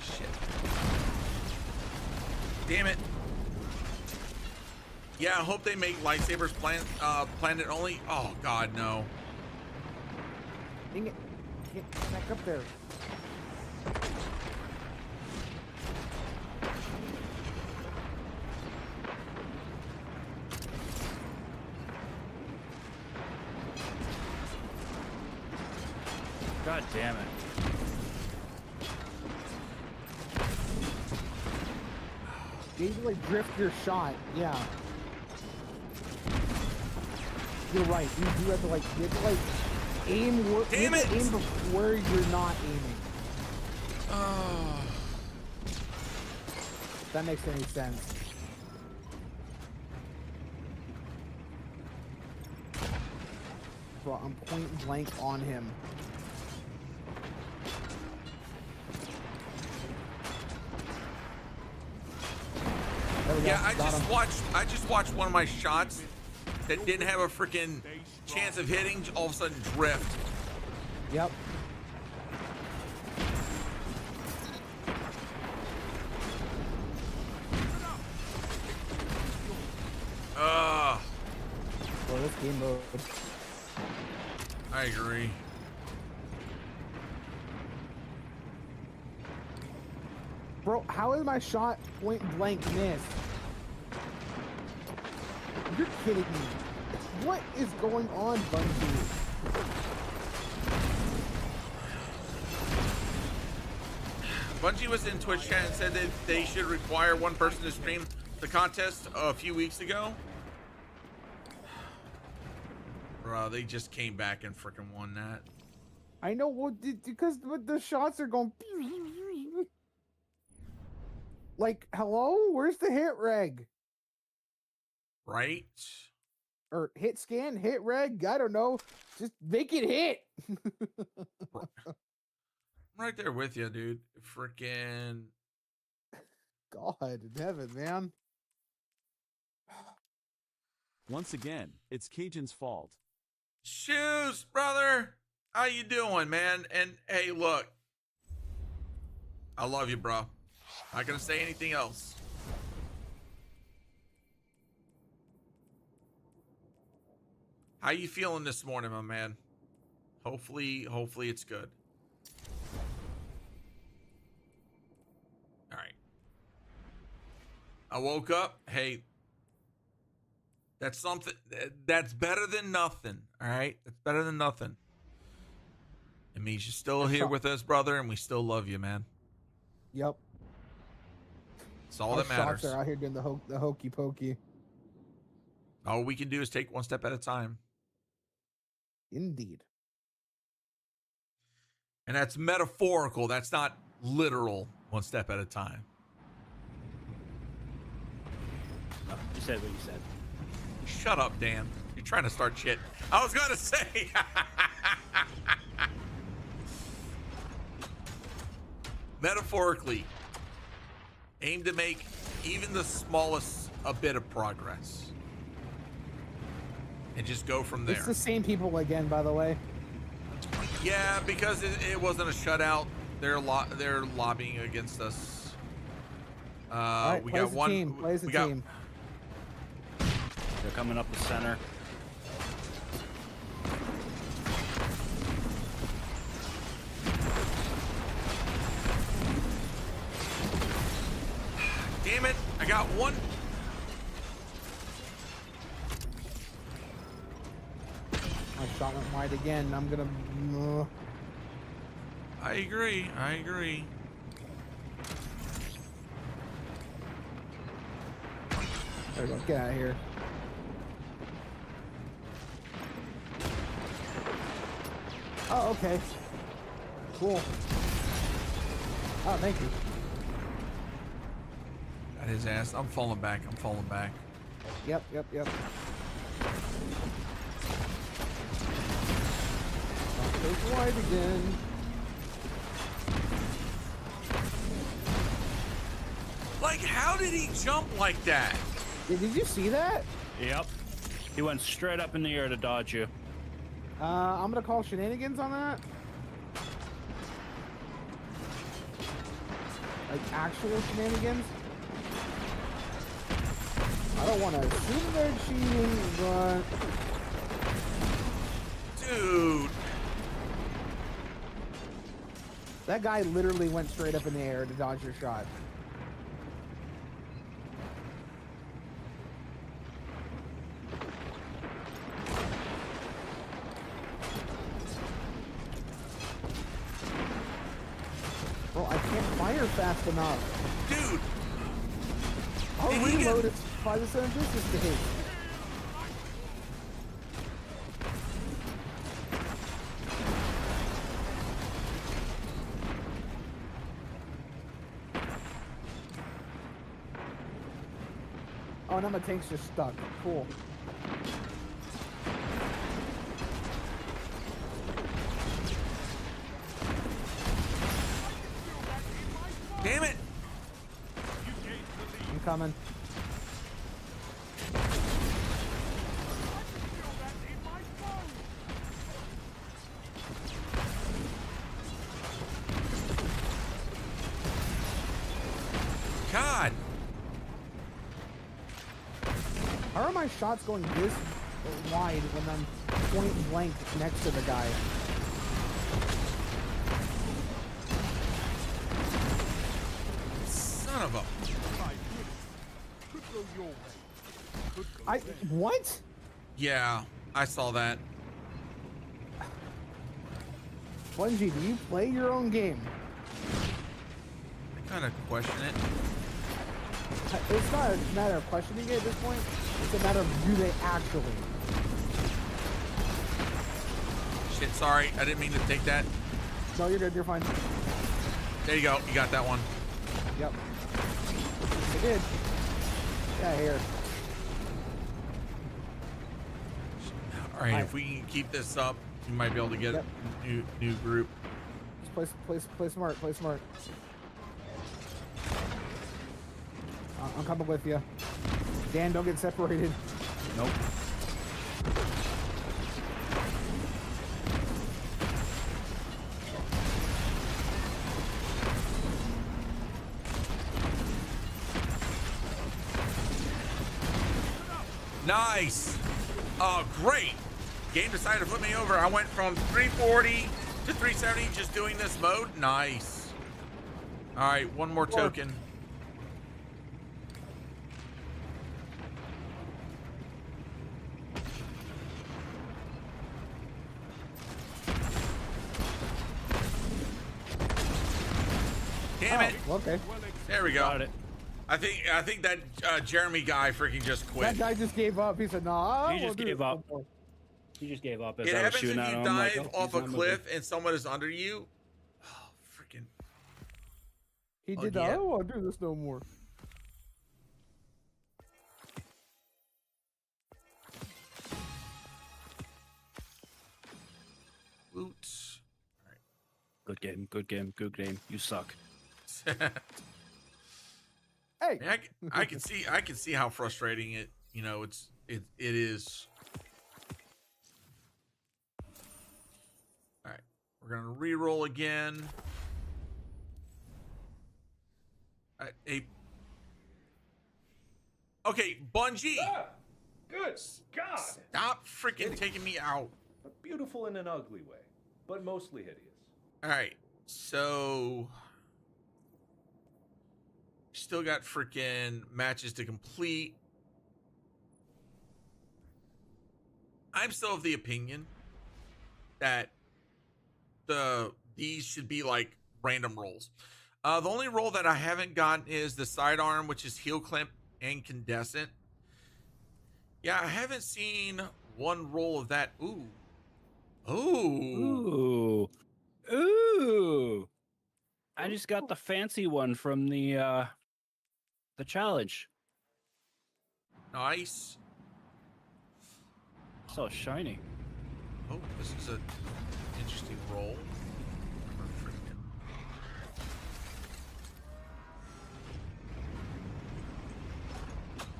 Shit. Damn it. Yeah, I hope they make lightsabers planet only. Oh god, no. Dang it. Get back up there. God damn it. You need to like drift your shot. Yeah. You're right. You do have to like aim. Damn you have to it! aim where you're not aiming. Oh. that makes any sense. Bro, I'm point blank on him. There we go. Yeah, I Got him. just watched one of my shots that didn't have a freaking chance of hitting, all of a sudden drift. Yep. Well, this game mode. I agree. Bro, how is my shot point blank missed? You're kidding me. What is going on, Bungie? Bungie was in Twitch chat and said that they should require one person to stream the contest a few weeks ago. Bro, they just came back and freaking won that. I know what because the shots are going. Like, hello? Where's the hit reg? Right? Or hit scan, hit reg? I don't know. Just make it hit. I'm right there with you, dude. Freaking. God in heaven, man. Once again, it's Cajun's fault. Shoes, brother. How you doing, man? And hey, look. I love you, bro. Not gonna say anything else. How you feeling this morning, my man? Hopefully it's good. All right. I woke up. Hey, that's something. That's better than nothing. All right, that's better than nothing. It means you're still here with us, brother, and we still love you, man. Yep. It's all Our that matters. shots are out here doing the hokey pokey. All we can do is take one step at a time. Indeed. And that's metaphorical. That's not literal. One step at a time. Oh, you said what you said. Shut up, Dan. You're trying to start shit. I was going to say. Metaphorically, aim to make even the smallest a bit of progress. And just go from there. It's the same people again, by the way. Yeah, because it wasn't a shutout. They're lobbying against us. Right, we got one. Team. Plays the team. They're coming up the center. Damn it! I got one. My shot went wide again. I'm gonna. I agree. There we go. Get out of here. Oh, okay. Cool. Oh, thank you. Got his ass. I'm falling back. Yep. Goes wide again. Like, how did he jump like that? Yeah, did you see that? Yep. He went straight up in the air to dodge you. I'm gonna call shenanigans on that. Like actual shenanigans. I don't want to assume they're cheating, but Dude. that guy literally went straight up in the air to dodge your shot. Bro, I can't fire fast enough. Dude. I'll Did he reload get- it by the 7 business days. Oh, now my tank's just stuck. Cool. Damn it! I'm coming. God! How are my shots going this wide when I'm point blank next to the guy? Son of a... What? Yeah, I saw that. Bungie, do you play your own game? I kind of question it. It's not a matter of questioning it at this point. It's a matter of do they actually? Shit, sorry. I didn't mean to take that. No, you're good. You're fine. There you go. You got that one. Yep. I did. Get out of here. All right, if we can keep this up, you might be able to get a new group. Just play smart. Play smart. I'm coming with you. Dan, don't get separated. Nope. Nice. Oh, great. Game decided to flip me over. I went from 340 to 370 just doing this mode. Nice. All right, one more token. Damn it. Okay. There we go. Got it. I think that Jeremy guy freaking just quit. That guy just gave up. He said, "Nah." He just gave up. He just gave up as It I was happens if shooting you at him. I'm dive like, oh, off he's a not cliff moving. and someone is under you. Oh, freaking. He did that. yeah. I don't want to do this no more. Woot. Good game. Good game. Good game. You suck. Hey. I can see how frustrating it is. All right, we're gonna re-roll again. Okay, Bungie. Good God! Stop freaking taking me out. Beautiful in an ugly way, but mostly hideous. All right, so still got freaking matches to complete. I'm still of the opinion that these should be like random rolls. The only roll that I haven't gotten is the sidearm, which is heel clamp and incandescent. Yeah, I haven't seen one roll of that. Ooh. Ooh. Ooh. I just got the fancy one from the challenge. Nice. So shiny. Oh, this is an interesting roll.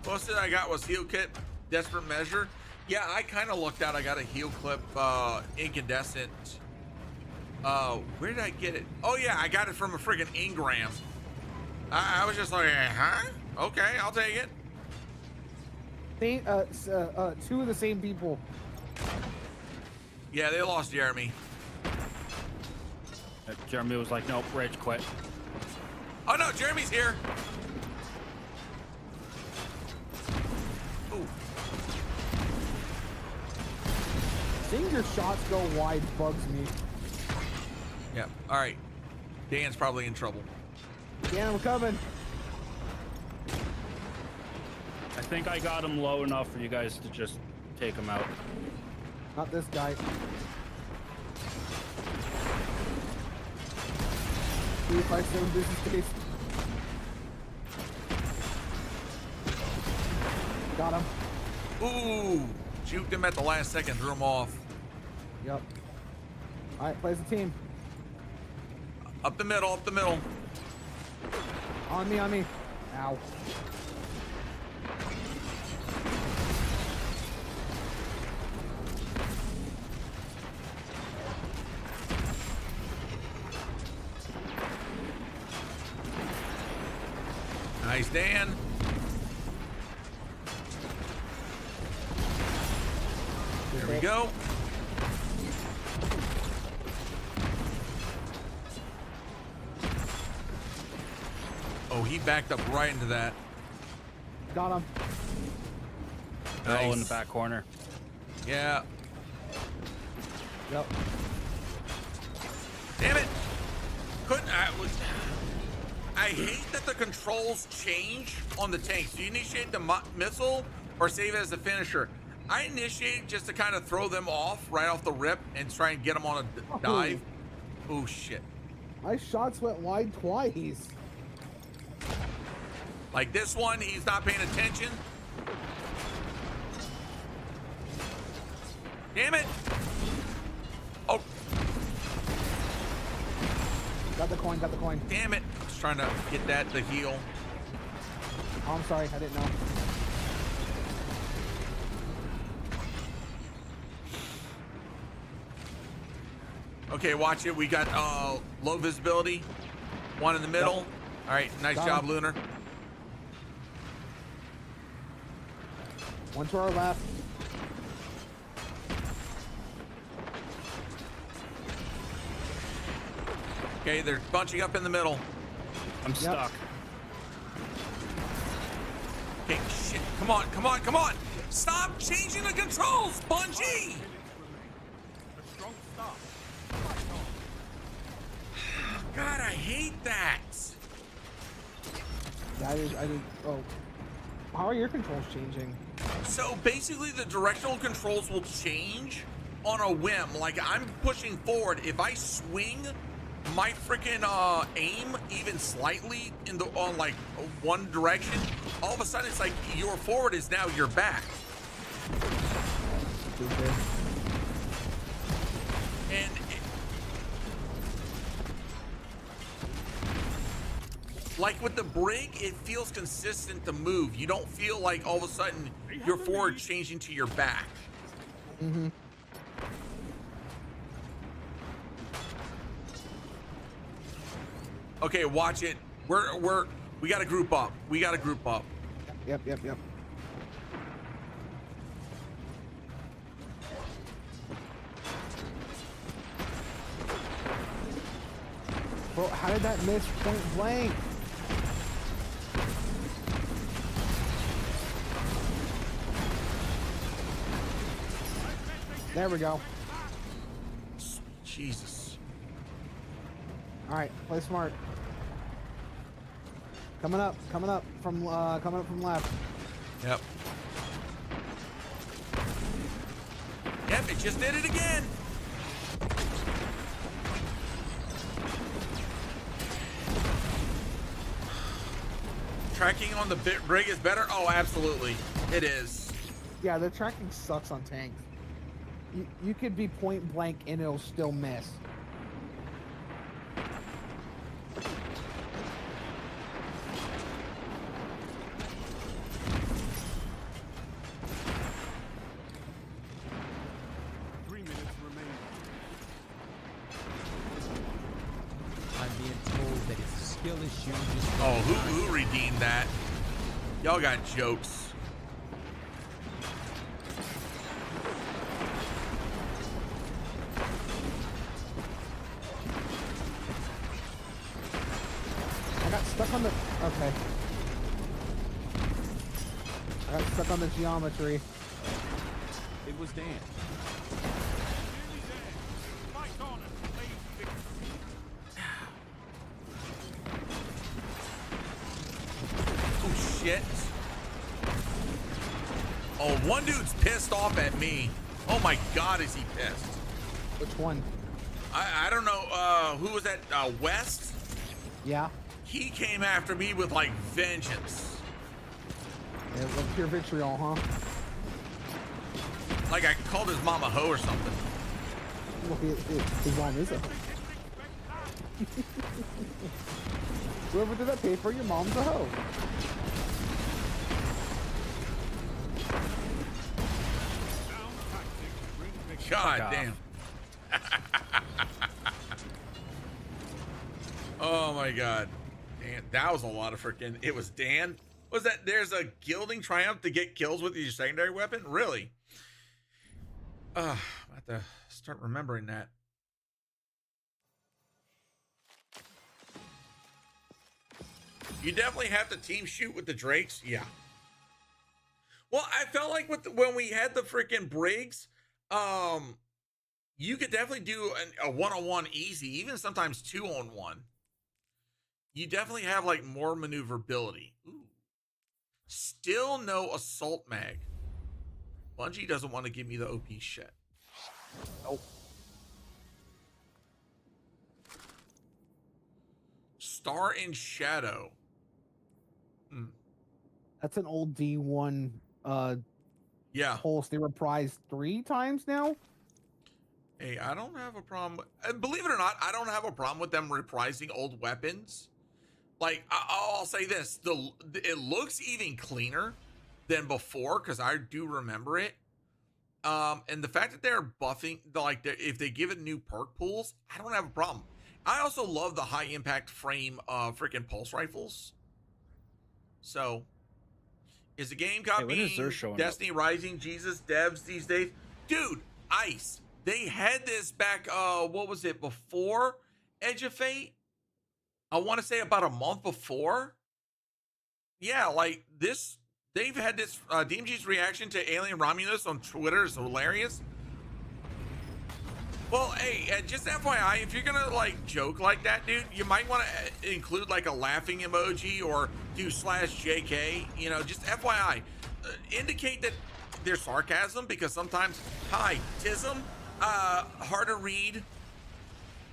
Most that I got was heel kit, desperate measure. Yeah, I kind of looked out. I got a heel clip, incandescent. Where did I get it? Oh yeah, I got it from a friggin' Ingram. I was just like, huh? Okay, I'll take it. Two of the same people. Yeah, they lost Jeremy. Jeremy was like, nope, Rage quit. Oh no, Jeremy's here. Ooh. Seeing your shots go wide bugs me. Yeah, all right. Dan's probably in trouble. Dan, I'm coming. I think I got him low enough for you guys to just take him out. Not this guy. See if I save business case. Got him. Ooh, juked him at the last second, threw him off. Yep. All right, plays the team. Up the middle, up the middle. On me, on me. Ow. Nice, Dan. There we go. Oh, he backed up right into that. Got him. They're all in the Nice. back corner. Yeah. Yep. Damn it. I hate that the controls change on the tanks. Do you initiate the missile or save it as a finisher? I initiate just to kind of throw them off right off the rip and try and get them on a dive. Oh, shit. My shots went wide twice. Like this one, he's not paying attention. Damn it. Oh. Got the coin, got the coin. Damn it. I was trying to get that to heal. Oh, I'm sorry, I didn't know. Okay, watch it. We got low visibility. One in the middle. Yep. All right, nice Got job, him. Lunar. One to our left. Okay, they're bunching up in the middle. I'm stuck. Okay, shit. Come on, come on, come on. Stop changing the controls, Bungie. A strong start. God, I hate that. That is, I did. Oh, how are your controls changing? So basically, the directional controls will change on a whim. Like I'm pushing forward. If I swing my freaking aim even slightly in the on like one direction, all of a sudden it's like your forward is now your back. Stupid. And like with the brig, it feels consistent to move. You don't feel like all of a sudden your forward changing to your back. Mm-hmm. Okay, watch it. We gotta group up. We gotta group up. Yep, yep, yep. Bro, how did that miss point blank? There we go. Jesus. All right, play smart. Coming up from left. Yep. Yep, it just did it again. Tracking on the brig is better? Oh, absolutely. It is. Yeah, the tracking sucks on tanks. You could be point blank and it'll still miss. Oh, who redeemed that? Y'all got jokes. I got stuck on the... Okay. I got stuck on the geometry. It was Dan. Oh, shit. Oh, one dude's pissed off at me. Oh my God, is he pissed? Which one? I don't know. Who was that? West? Yeah. He came after me with like vengeance. Yeah, like pure vitriol, huh? Like I called his mom a hoe or something. Well, his mom is a hoe. Whoever did that paper, your mom's a hoe. God damn. Oh my god. Dan, that was a lot of freaking. It was Dan. Was that there's a gilding triumph to get kills with your secondary weapon? Really? I have to start remembering that. You definitely have to team shoot with the Drakes. Yeah. Well, I felt like when we had the freaking Briggs, you could definitely do a one-on-one easy, even sometimes 2-on-1. You definitely have like more maneuverability. Ooh. Still no assault mag. Bungie doesn't want to give me the OP shit. Nope. Star and Shadow. That's an old D1 yeah. pulse. They reprised 3 times now. Hey, I don't have a problem. Believe it or not, I don't have a problem with them reprising old weapons. Like, I'll say this. It looks even cleaner than before, because I do remember it. And the fact that they're buffing, if they give it new perk pools, I don't have a problem. I also love the high impact frame freaking pulse rifles. So, is the game copying Destiny Rising Jesus devs these days? Dude, Ice. They had this back, what was it, before Edge of Fate? I want to say about a month before. Yeah, like this, they've had this, DMG's reaction to Alien Romulus on Twitter is hilarious. Well, hey, just FYI, if you're gonna like joke like that, dude, you might want to include like a laughing emoji or do /JK, you know, just FYI. Indicate that there's sarcasm, because sometimes, hi, Tism, hard to read.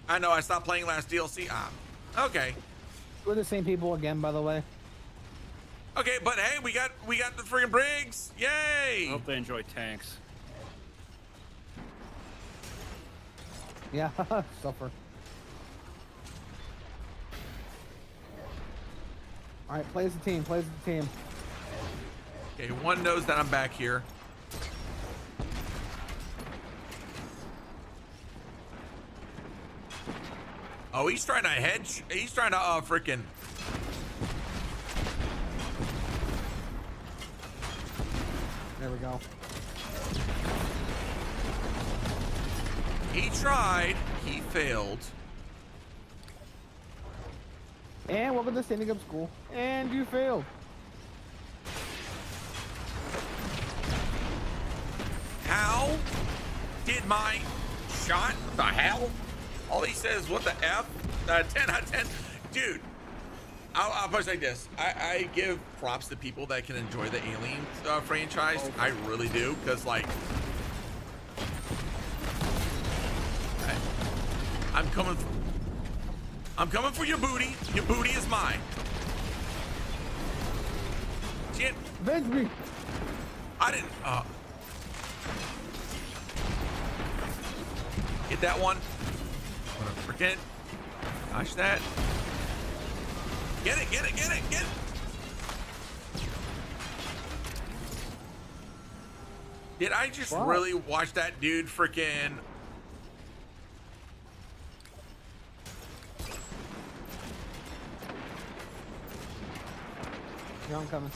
I know I stopped playing last DLC. Okay. We're the same people again, by the way. Okay, but hey, we got the friggin' Briggs. Yay! I hope they enjoy tanks. Yeah, suffer. All right, play as a team. Play as a team. Okay, one knows that I'm back here. Oh, he's trying to hedge. He's trying to freaking. There we go. He tried. He failed. And welcome to standing up school. And you failed. How did my shot? What the hell? All he says, what the F? 10 out of 10. Dude, I'll put it like this. I give props to people that can enjoy the Alien franchise. Okay. I really do. Because, like, I'm coming for your booty. Your booty is mine. Shit. Avenge me. I didn't. Get that one. I'm gonna forget. Gosh, that. Get it. Did I just really watch that dude freaking? Here, I'm coming.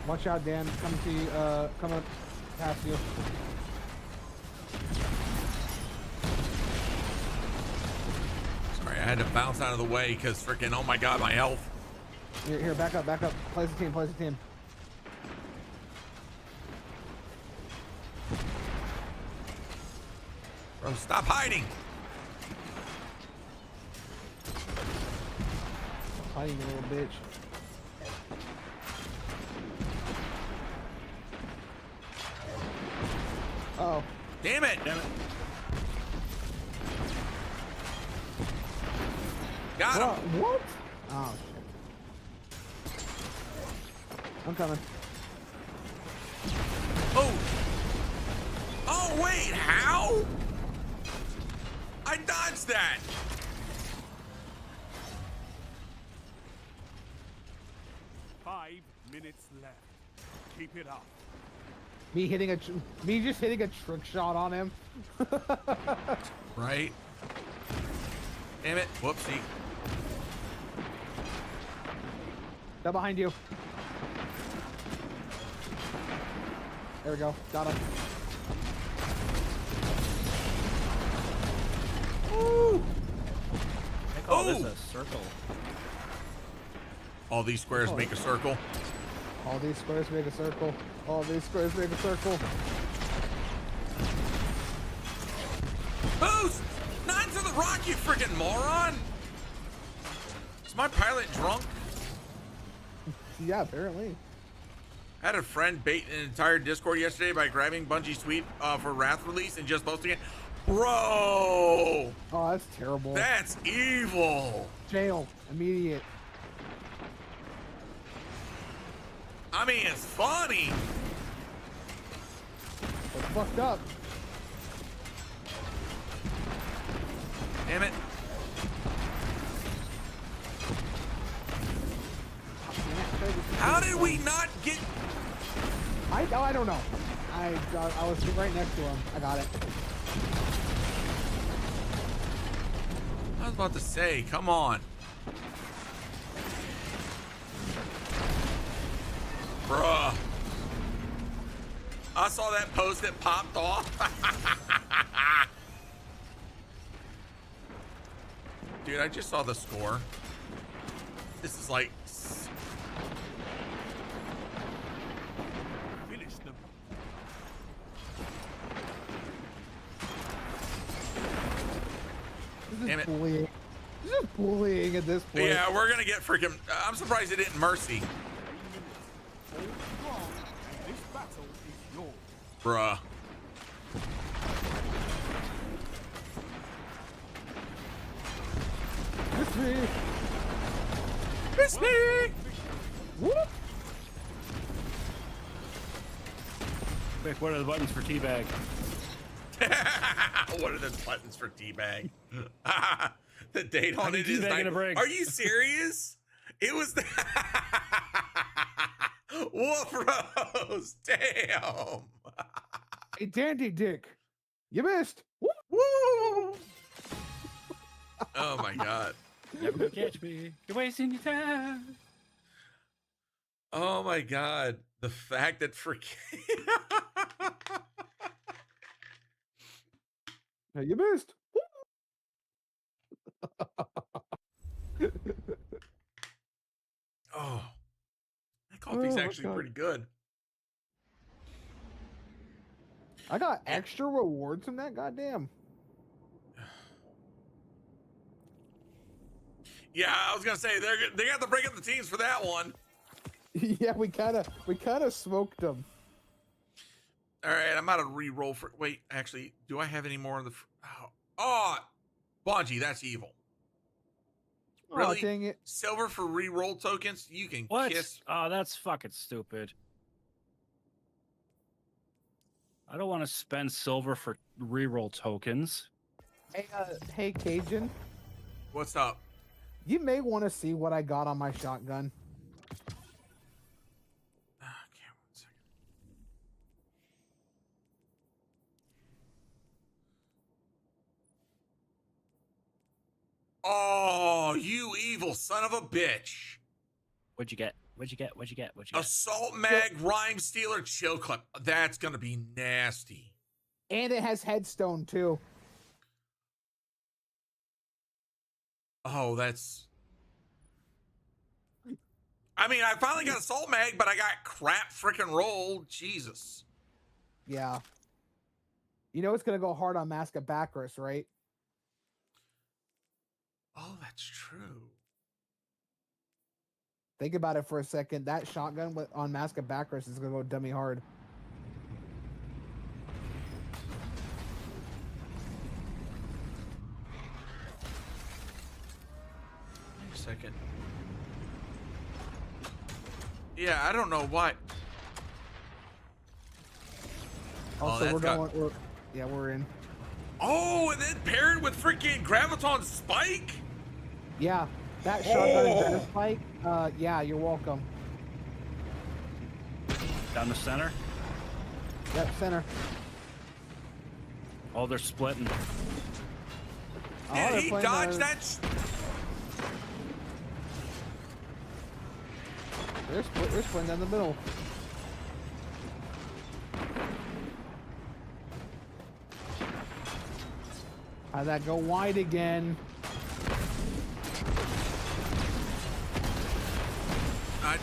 Watch out, Dan. Come to you, come up past you. Sorry, I had to bounce out of the way because freaking, oh my god, my health. Here, back up. Play as a team, Bro, stop hiding. Hiding, you little bitch. Uh-oh. Damn it. Got Bro, him. what? Oh shit. I'm coming. Oh. Oh wait, how? I dodged that. Five minutes left. Keep it up. Me just hitting a trick shot on him. Right. Damn it. Whoopsie. They're behind you. There we go. Got him. Woo. They call this Ooh. a circle. All these squares make a circle. All these squares make a circle. All these squares make a circle. Boost! 9 to the rock, you freaking moron! Is my pilot drunk? Yeah, apparently. I had a friend bait an entire Discord yesterday by grabbing Bungie's tweet for Wrath release and just posting it. Bro! Oh, that's terrible. That's evil! Jail. Immediate. I mean, it's funny. That's fucked up. Damn it. How did we not get... I don't know. I was right next to him. I got it. I was about to say, come on. Bruh. I saw that post that popped off. Dude, I just saw the score. This is like... Finish them. This is Damn it. bullying. This is bullying at this point. Yeah, we're gonna get freaking... I'm surprised it didn't mercy. 3 minutes. Hold strong, and this battle is yours. Bruh. Miss me. Miss me! Whoop. Quick, what are the buttons for teabag? What are the buttons for teabag? The date on it is teabagging like, a break. are you serious? It was the Wolf Rose. Damn. Hey, Dandy Dick. You missed. Whoop. Woo. Oh my god. Never gonna catch me. You're wasting your time. Oh my god. The fact that Hey, you missed. Oh, that coffee's Oh, actually God. pretty good. I got extra rewards from that. Goddamn. Yeah, I was gonna say they got to break up the teams for that one. Yeah, we kind of smoked them. All right, I'm out of re-roll for. Wait, actually, do I have any more of the? Oh, Bonji, that's evil. Really? Oh, dang it. Silver for re-roll tokens? You can What? kiss. Oh, that's fucking stupid. I don't want to spend silver for reroll tokens. Hey, Cajun. What's up? You may want to see what I got on my shotgun. Okay, 1 second. Oh, you evil son of a bitch. What'd you get? What'd you get? What'd you get? What'd you get? Assault mag, rhyme stealer, chill clip. That's gonna be nasty. And it has headstone too. Oh, that's. I mean, I finally got assault mag, but I got crap freaking roll. Jesus. Yeah. You know it's gonna go hard on Mask of Bacchus, right? Oh, that's true. Think about it for a second. That shotgun on Mask of Bacchus is gonna go dummy hard. Yeah, I don't know why. Also, that's we're got- going. We're in. Oh, and then paired with freaking Graviton Spike? Yeah, that shotgun and better Oh. spike. Yeah, you're welcome. Down the center. Yep, center. Oh, they're splitting. Oh, Did they're he playing dodge the- that? They're splitting down the middle. How'd that go wide again?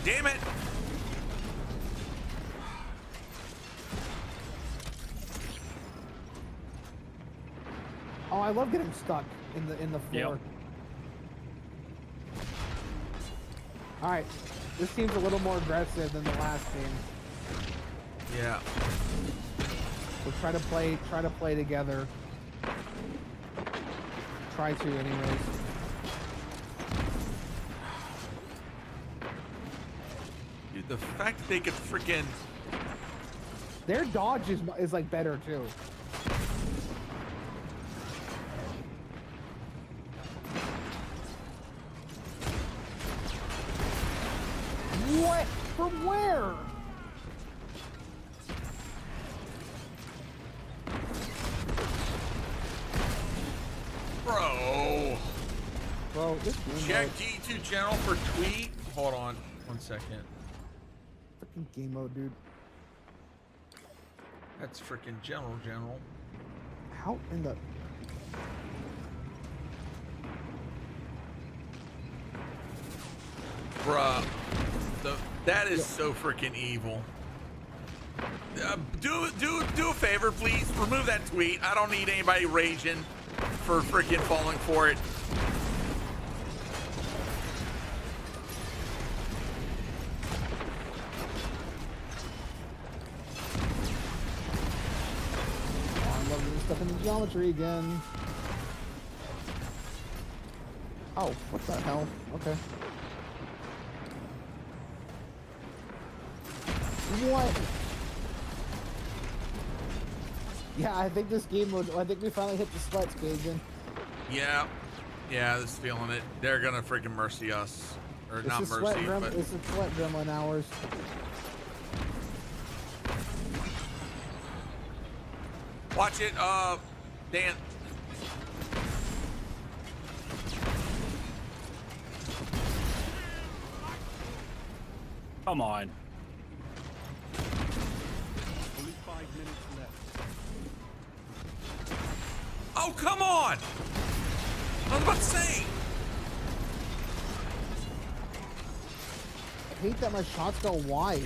Damn it. Oh, I love getting stuck in the floor. Yep. All right, this team's a little more aggressive than the last team. Yeah. We'll try to play together. Try to, anyways. Dude, the fact that they could freaking... Their dodge is like better too. What? From where? Bro, this game Check mode, D2 channel for tweet. Hold on 1 second. freaking game mode, dude. That's freaking general. How in the... Bruh. That is so freaking evil. Do a favor, please. Remove that tweet. I don't need anybody raging for freaking falling for it. Oh, I'm loving this stuff in the geometry again. Oh, what the hell? Okay. What? Yeah, I think this game would. I think we finally hit the sweats, Cajun. Yeah. Yeah, this feeling it. They're gonna freaking mercy us. Or It's not a sweat mercy, but It's a sweat gremlin hours. watch it, Dan. Come on. Only 5 minutes left. Oh, come on! I was about to say. I hate that my shots go wide.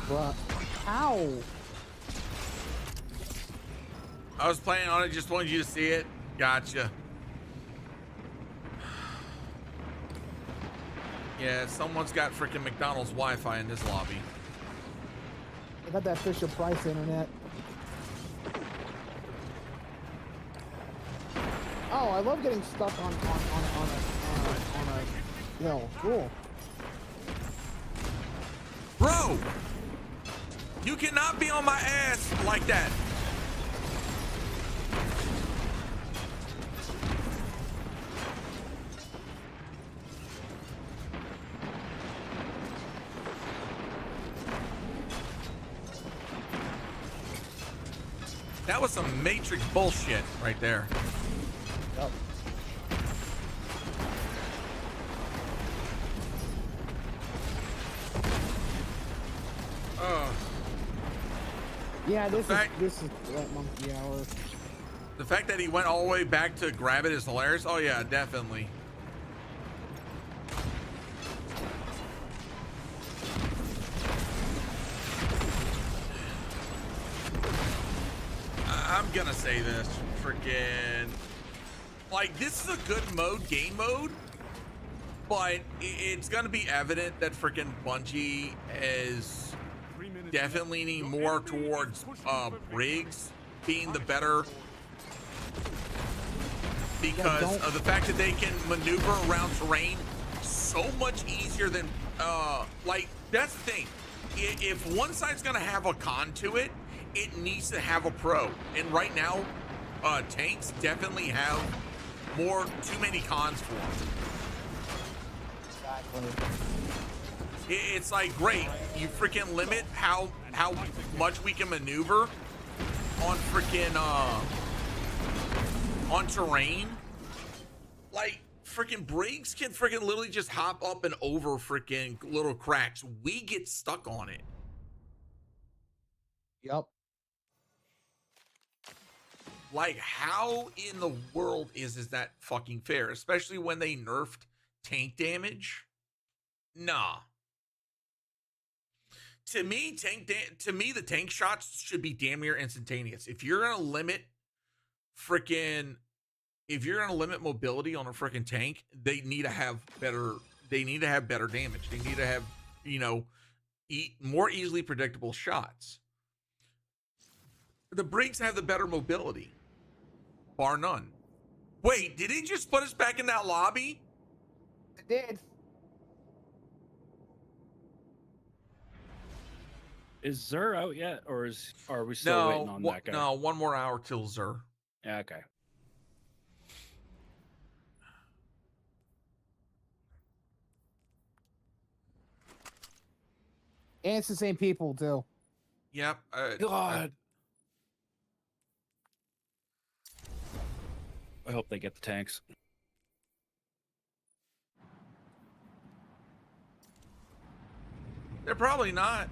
Bruh. Ow! I was playing on it, just wanted you to see it. Gotcha. Yeah, someone's got freaking McDonald's Wi-Fi in this lobby. I got that Fisher Price internet. Oh, I love getting stuck on a hill. Cool. Bro! You cannot be on my ass like that. That was some Matrix bullshit right there. Yep. Yeah, this is Wet Monkey Hour. The fact that he went all the way back to grab it is hilarious. Oh yeah, definitely. I'm gonna say this, freaking like, this is a good mode, game mode, but it's going to be evident that freaking Bungie is definitely leaning more towards Briggs being the better, because of the fact that they can maneuver around terrain so much easier than like, that's the thing. If one side's gonna have a con to it, it needs to have a pro, and right now tanks definitely have too many cons for them. Exactly. It's like, great, you freaking limit how much we can maneuver on freaking on terrain. Like, freaking Briggs can freaking literally just hop up and over freaking little cracks. We get stuck on it. Yep. Like, how in the world is that fucking fair? Especially when they nerfed tank damage. Nah. To me, the tank shots should be damn near instantaneous. If you're gonna limit mobility on a freaking tank, they need to have better damage. They need to have, more easily predictable shots. The Briggs have the better mobility, bar none. Wait, did he just put us back in that lobby? It did. Is Zur out yet, or are we still waiting on that guy? No, one more hour till Zur. Yeah, okay. And it's the same people too. Yep. God. I hope they get the tanks. They're probably not.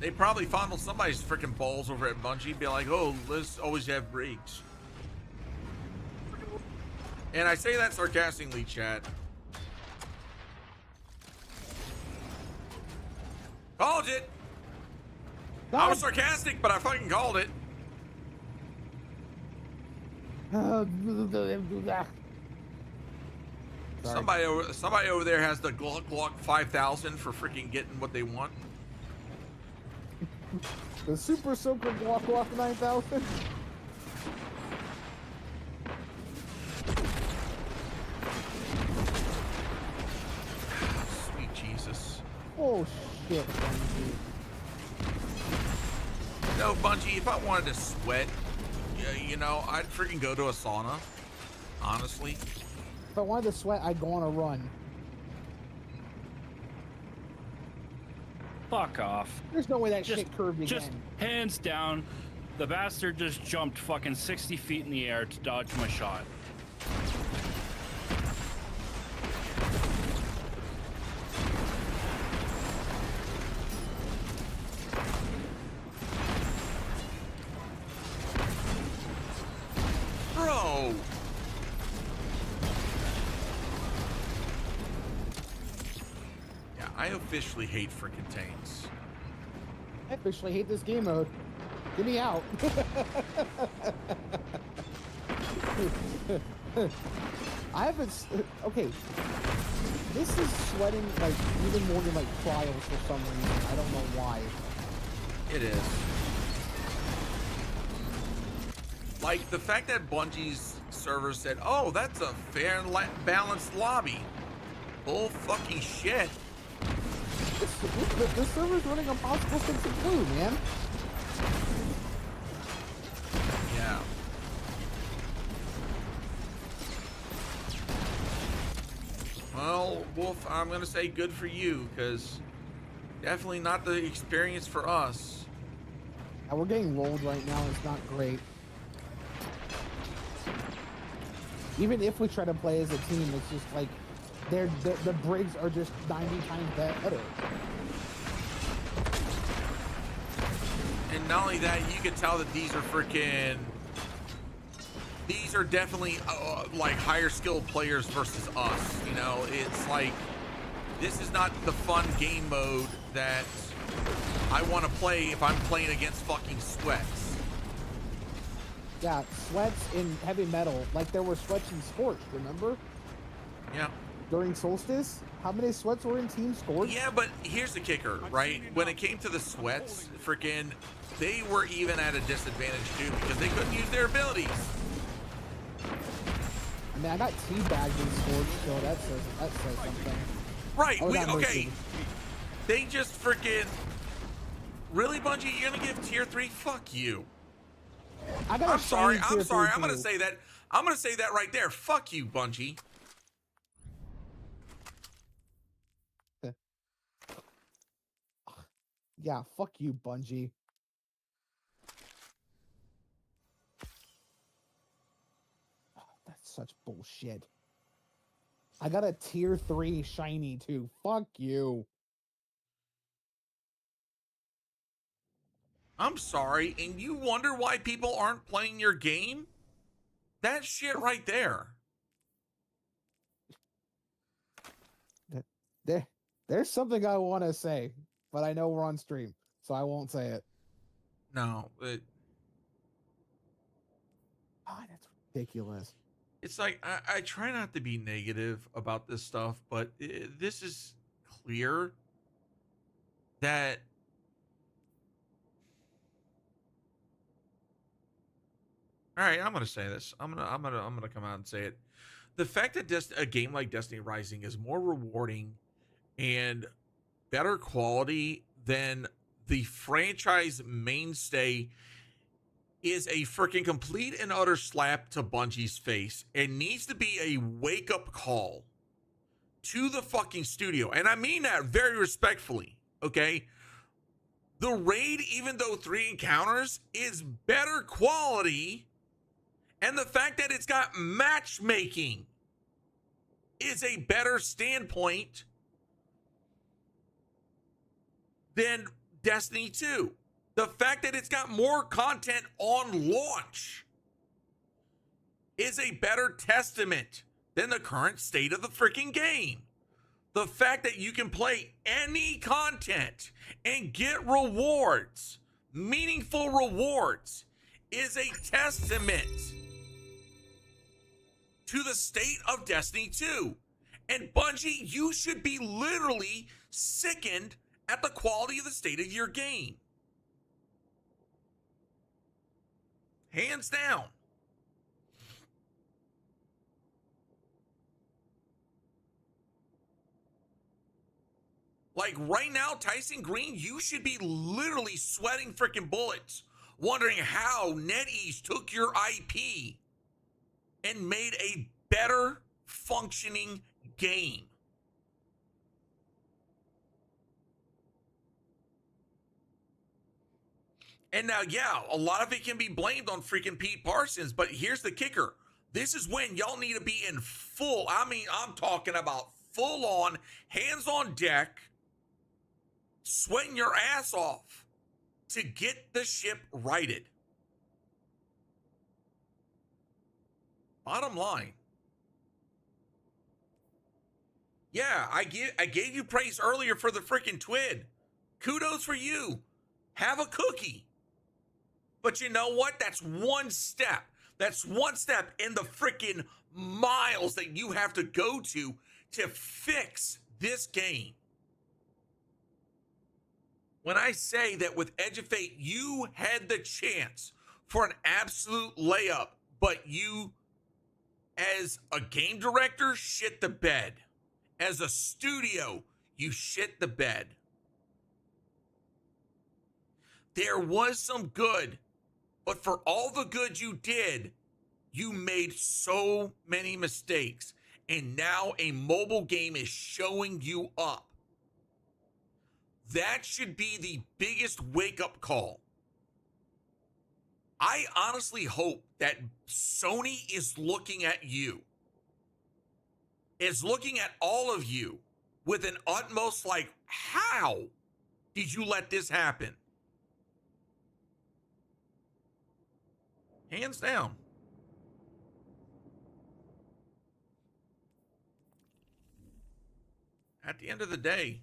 They probably fondle somebody's freaking balls over at Bungie, be like, oh, let's always have Briggs. And I say that sarcastically, chat. Called it. I was sarcastic, but I fucking called it. Somebody over there has the Glock 5000 for freaking getting what they want. The Super Soaker Glock 9000. Sweet Jesus. Oh shit, Bungie. No, Bungie, if I wanted to sweat, I'd freaking go to a sauna. Honestly. If I wanted to sweat, I'd go on a run. Fuck off. There's no way that shit curved again. Just hands down, the bastard just jumped fucking 60 feet in the air to dodge my shot. Bro. Yeah, I officially hate freaking tanks. I officially hate this game mode. Get me out. I haven't. Okay. This is sweating like even more than like trials for some reason. I don't know why. It is. Like, the fact that Bungie's server said, oh, that's a fair and balanced lobby. Bull fucking shit. The server's running Impossible 6 and 2, man. Yeah. Well, Wolf, I'm going to say good for you, because definitely not the experience for us. Yeah, we're getting rolled right now. It's not great. Even if we try to play as a team, it's just like the Briggs are just 90 times better. And not only that, you can tell that these are definitely like higher skilled players versus us. It's like, this is not the fun game mode that I want to play if I'm playing against fucking sweats. Yeah, sweats in heavy metal, like there were sweats in Scorch, remember? Yeah. During Solstice? How many sweats were in Team Scorch? Yeah, but here's the kicker, right? When it came to the sweats, freaking, they were even at a disadvantage too because they couldn't use their abilities. I mean, I got teabagged in Scorch, so that says something. Right, Oh, that okay. Mercy. They just freaking... Really, Bungie? You're gonna give tier 3? Fuck you. I'm sorry. I'm gonna say that. I'm gonna say that right there. Fuck you, Bungie. Yeah, fuck you, Bungie. Oh, that's such bullshit. I got a tier 3 shiny too. Fuck you. I'm sorry, and you wonder why people aren't playing your game? That shit right there. There's something I want to say, but I know we're on stream, so I won't say it. No, That's ridiculous. it's like I try not to be negative about this stuff, but this is clear that all right, I'm gonna say this. I'm gonna come out and say it. The fact that a game like Destiny Rising is more rewarding and better quality than the franchise mainstay is a freaking complete and utter slap to Bungie's face and needs to be a wake-up call to the fucking studio. And I mean that very respectfully, okay? The raid, even though 3 encounters, is better quality, and the fact that it's got matchmaking is a better standpoint than Destiny 2. The fact that it's got more content on launch is a better testament than the current state of the freaking game. The fact that you can play any content and get rewards, meaningful rewards, is a testament to the state of Destiny 2. And Bungie, you should be literally sickened at the quality of the state of your game. Hands down. Like right now, Tyson Green, you should be literally sweating freaking bullets, wondering how NetEase took your IP and made a better functioning game. And now, yeah, a lot of it can be blamed on freaking Pete Parsons, but here's the kicker. This is when y'all need to be in full, I mean, I'm talking about full on, hands on deck, sweating your ass off to get the ship righted. Bottom line. Yeah, I gave you praise earlier for the freaking TWID. Kudos for you. Have a cookie. But you know what? That's one step. That's one step in the freaking miles that you have to go to fix this game. When I say that with Edge of Fate, you had the chance for an absolute layup, but you, as a game director, shit the bed. As a studio, you shit the bed. There was some good, but for all the good you did, you made so many mistakes. And now a mobile game is showing you up. That should be the biggest wake-up call. I honestly hope that Sony is looking at you, is looking at all of you with an utmost like, how did you let this happen? Hands down. At the end of the day,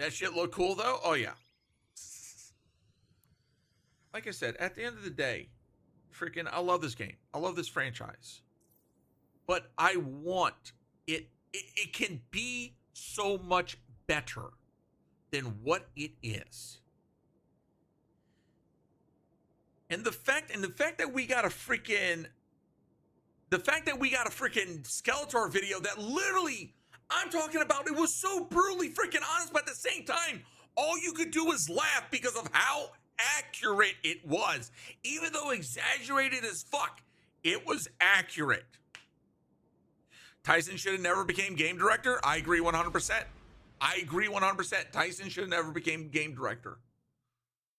That shit look cool though? Oh yeah. Like I said, at the end of the day, freaking I love this game. I love this franchise. But I want it can be so much better than what it is. And the fact that we got a freaking Skeletor video that literally, I'm talking about, it was so brutally freaking honest, but at the same time, all you could do was laugh because of how accurate it was. Even though exaggerated as fuck, it was accurate. Tyson should have never became game director. I agree 100%. I agree 100%. Tyson should have never became game director.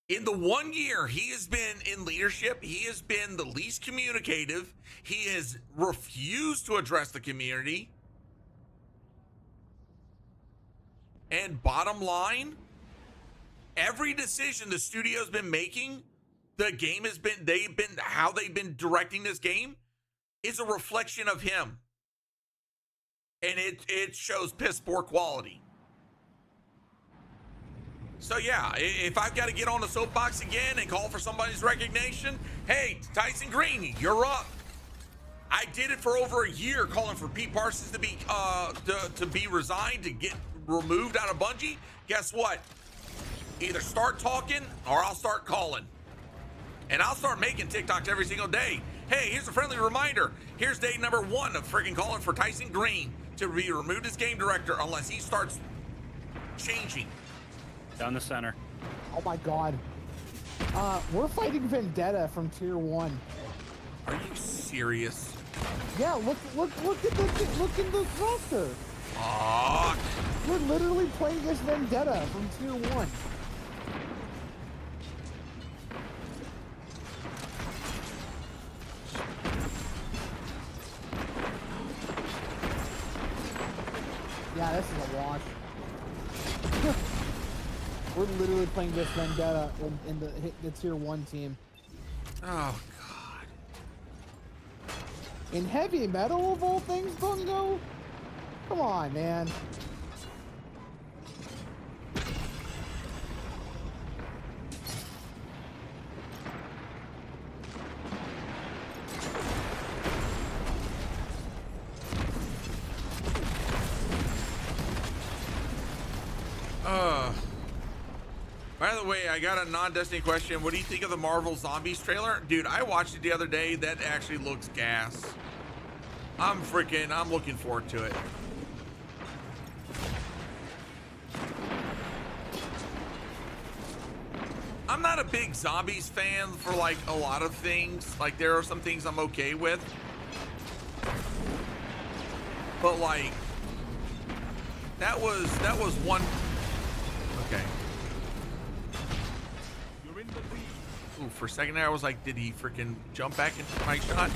In the 1 year he has been in leadership, he has been the least communicative. He has refused to address the community. And bottom line, every decision the studio's been making, the game has been, how they've been directing this game is a reflection of him. And it shows piss poor quality. So yeah, if I've got to get on the soapbox again and call for somebody's recognition, hey, Tyson Green, you're up. I did it for over a year, calling for Pete Parsons to be resigned, to get removed out of Bungie. Guess what? Either start talking or I'll start calling. And I'll start making TikToks every single day. Hey, here's a friendly reminder. Here's day number 1 of freaking calling for Tyson Green to be removed as game director unless he starts changing. Down the center. Oh my god. We're fighting Vendetta from tier 1. Are you serious? Yeah, look in the roster. Fuck. We're literally playing as Vendetta from tier 1. Yeah, this is a wash. We're literally playing this Vendetta in the tier 1 team. Oh god. In heavy metal of all things, Bungo? Come on, man. By the way, I got a non-Destiny question. What do you think of the Marvel Zombies trailer? Dude, I watched it the other day. That actually looks gas. I'm looking forward to it. I'm not a big Zombies fan for like a lot of things. Like there are some things I'm okay with. But like that was one. Okay. Ooh, for a second there I was like, did he freaking jump back into my shot?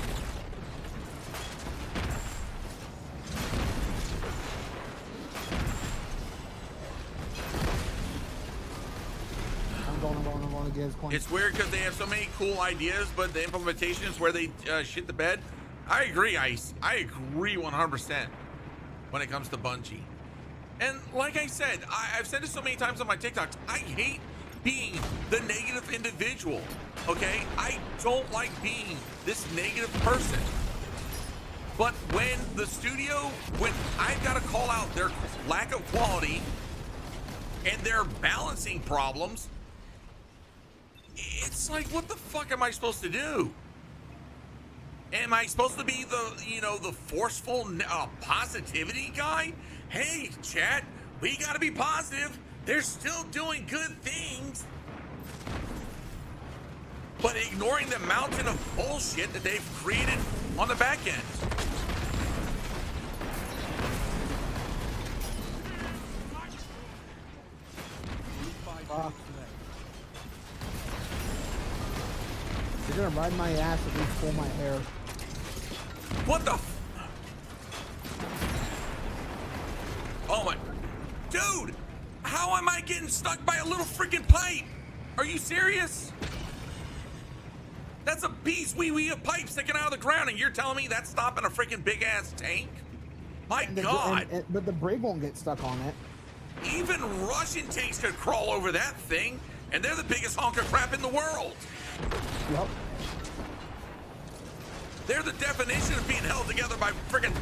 I'm going to get his point. It's weird because they have so many cool ideas, but the implementation is where they shit the bed. I agree, Ice. I agree 100% when it comes to Bungie. And like I said, I've said it so many times on my TikToks, I hate being the negative individual, okay? I don't like being this negative person. But when the studio, when I've got to call out their lack of quality and their balancing problems, it's like, what the fuck am I supposed to do? Am I supposed to be the, you know, the forceful positivity guy? Hey, chat, we got to be positive. They're still doing good things. But ignoring the mountain of bullshit that they've created on the back end. You're gonna ride my ass if you pull my hair. What the? Oh my, dude! How am I getting stuck by a little freaking pipe? Are you serious? That's a piece wee of pipe sticking out of the ground, and you're telling me that's stopping a freaking big ass tank? My God! But the brig won't get stuck on it. Even Russian tanks could crawl over that thing, and they're the biggest honk of crap in the world. Yep. They're the definition of being held together by friggin'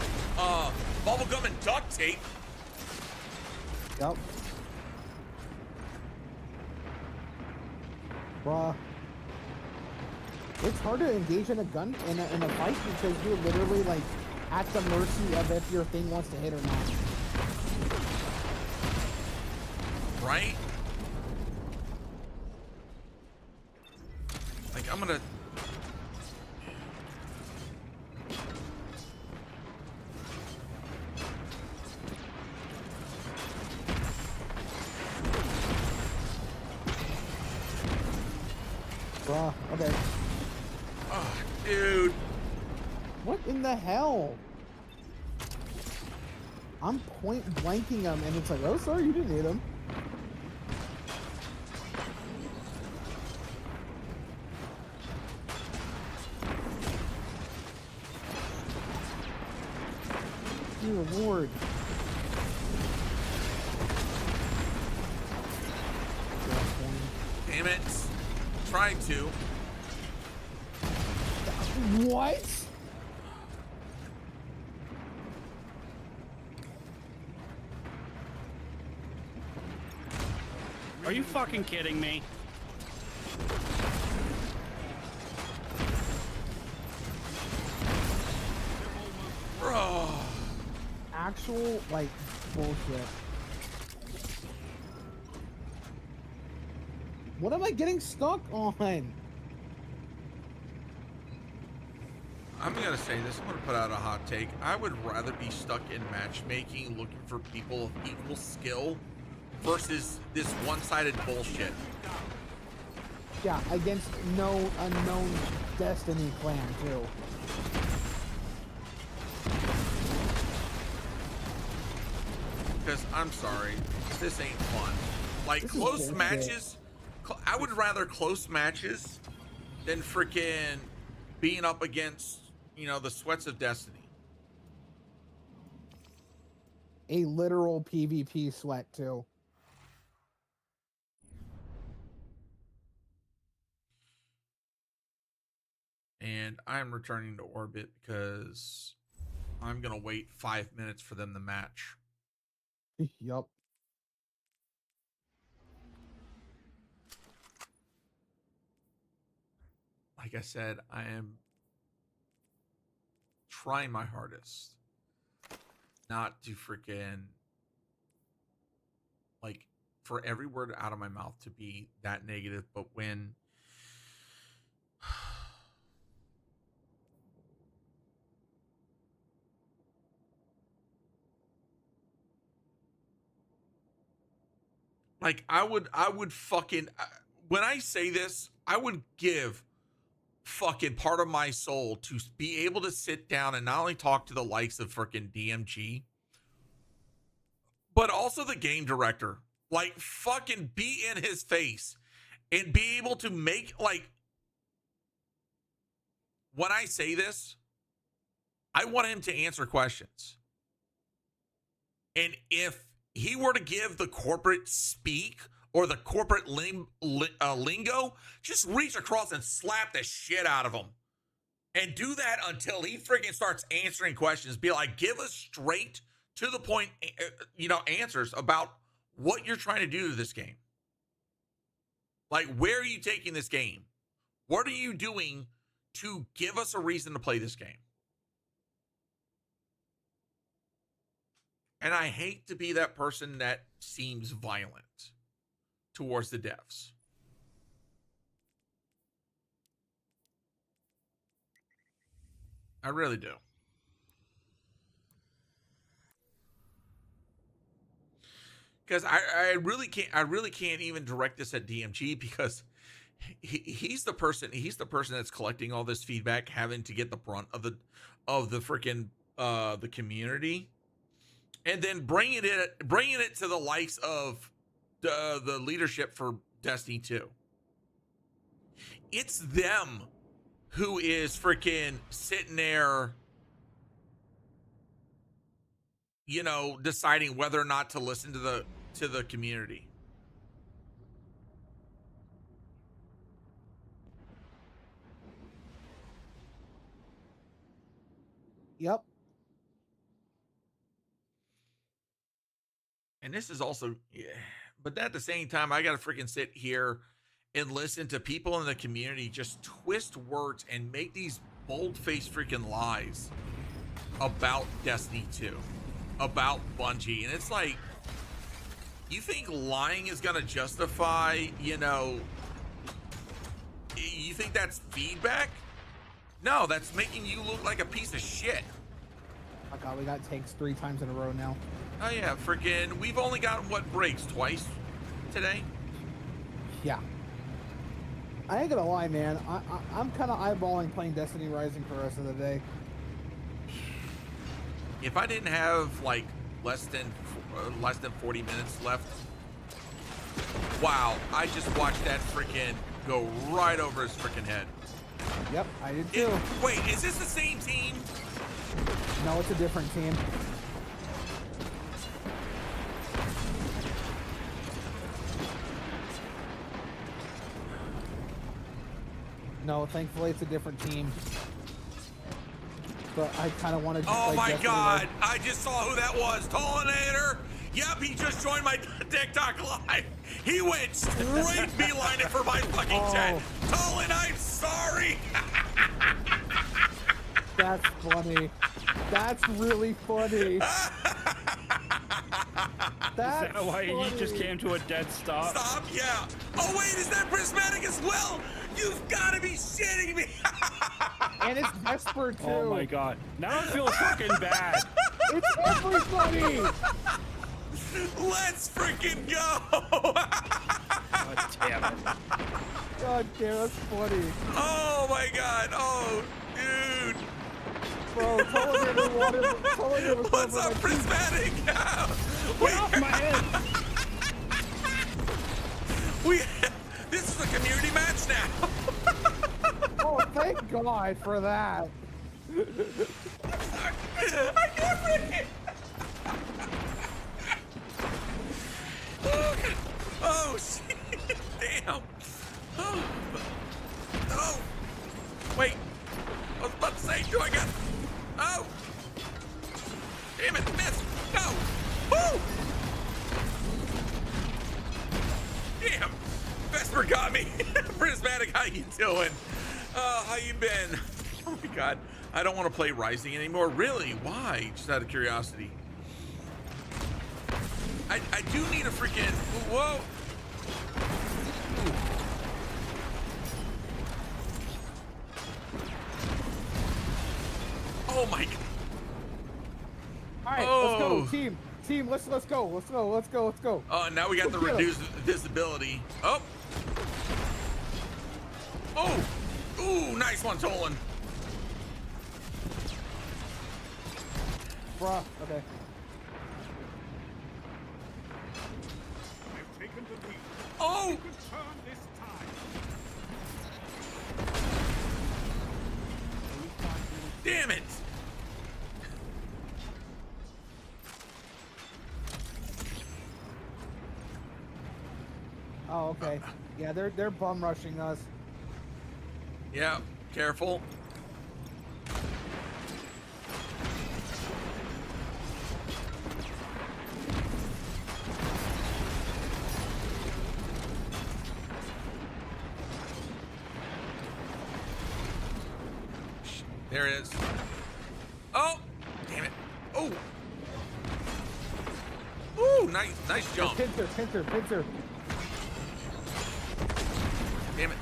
bubblegum and duct tape. Yep. Bruh. It's hard to engage in a fight because you're literally like at the mercy of if your thing wants to hit or not. Right? Like, I'm gonna... Bruh, okay. Oh, dude. What in the hell? I'm point blanking him and it's like, oh, sorry, you didn't hit him. Dear Lord. Damn it. Tried to. What? Are you fucking kidding me? Bro. Actual, like, bullshit. What am I getting stuck on? I'm gonna say this. I'm gonna put out a hot take. I would rather be stuck in matchmaking looking for people of equal skill versus this one-sided bullshit. Yeah, against no unknown Destiny clan, too. Because I'm sorry, this ain't fun. Like, This is close bullshit. matches, I would rather close matches than freaking being up against, you know, the sweats of destiny. A literal PvP sweat, too. And I'm returning to orbit because I'm gonna wait 5 minutes for them to match. Yup. Like I said, I am trying my hardest not to freaking, like, for every word out of my mouth to be that negative, but when like I would fucking, when I say this, I would give fucking part of my soul to be able to sit down and not only talk to the likes of freaking DMG, but also the game director. Like, fucking be in his face and be able to make, like, when I say this, I want him to answer questions. And if he were to give the corporate speak or the corporate lingo, just reach across and slap the shit out of him. And do that until he freaking starts answering questions. Be like, give us straight to the point, you know, answers about what you're trying to do to this game. Like, where are you taking this game? What are you doing to give us a reason to play this game? And I hate to be that person that seems violent towards the devs. I really do. Because I really can't even direct this at DMG because he's the person that's collecting all this feedback, having to get the brunt of the freaking the community, and then bringing it to the likes of the leadership for Destiny 2. It's them who is freaking sitting there, you know, deciding whether or not to listen to to the community. Yep. And this is also, yeah, but at the same time, I got to freaking sit here and listen to people in the community just twist words and make these bold-faced freaking lies about Destiny 2, about Bungie. And it's like, you think lying is going to justify, you know, you think that's feedback? No, that's making you look like a piece of shit. Oh god, we got takes 3 times in a row now. Oh yeah, freaking, we've only gotten what breaks twice today. Yeah. I ain't gonna lie, man. I'm kind of eyeballing playing Destiny Rising for the rest of the day. If I didn't have like less than 40 minutes left, wow, I just watched that freaking go right over his freaking head. Yep, I did too. Wait, is this the same team? No, it's a different team. No, thankfully it's a different team. But I kind of wanted to. Oh my god! I just saw who that was. Tolinator. Yep, he just joined my TikTok live. He went straight beeline it for my fucking chat. Tolan, I'm sorry. That's funny. That's really funny. That's Is that why funny. he just came to a dead stop? Stop, yeah. Oh wait, is that prismatic as well? You've got to be shitting me. And it's Vesper too. Oh my god. Now I feel fucking bad. It's everybody. Let's freaking go. God damn it. God damn, that's funny. Oh my god. Oh, dude. Bro, Tolinator was What's up, prismatic? Get off my head. This is a community match now. Oh, thank God for that. I can't breathe. Oh, shit. Damn. Oh. Wait. I was about to say, do I got... Oh. Damn it, miss. No. Woo. Damn. Vesper got me. Prismatic, how you doing? How you been? Oh my god. I don't want to play Rising anymore. Really? Why? Just out of curiosity. I do need a freaking... Whoa. Oh my god. All right, let's go, team. Team, let's go. Oh, now we got the reduced visibility. Oh. Oh. Ooh, nice one, Tolan. Bruh, okay. I've taken the lead. Oh. You can turn this tide. Damn it. Oh, okay. Yeah, they're bum rushing us. Yeah, careful. There it is. Oh, damn it. Oh. Ooh, nice jump. Pincer. Damn it.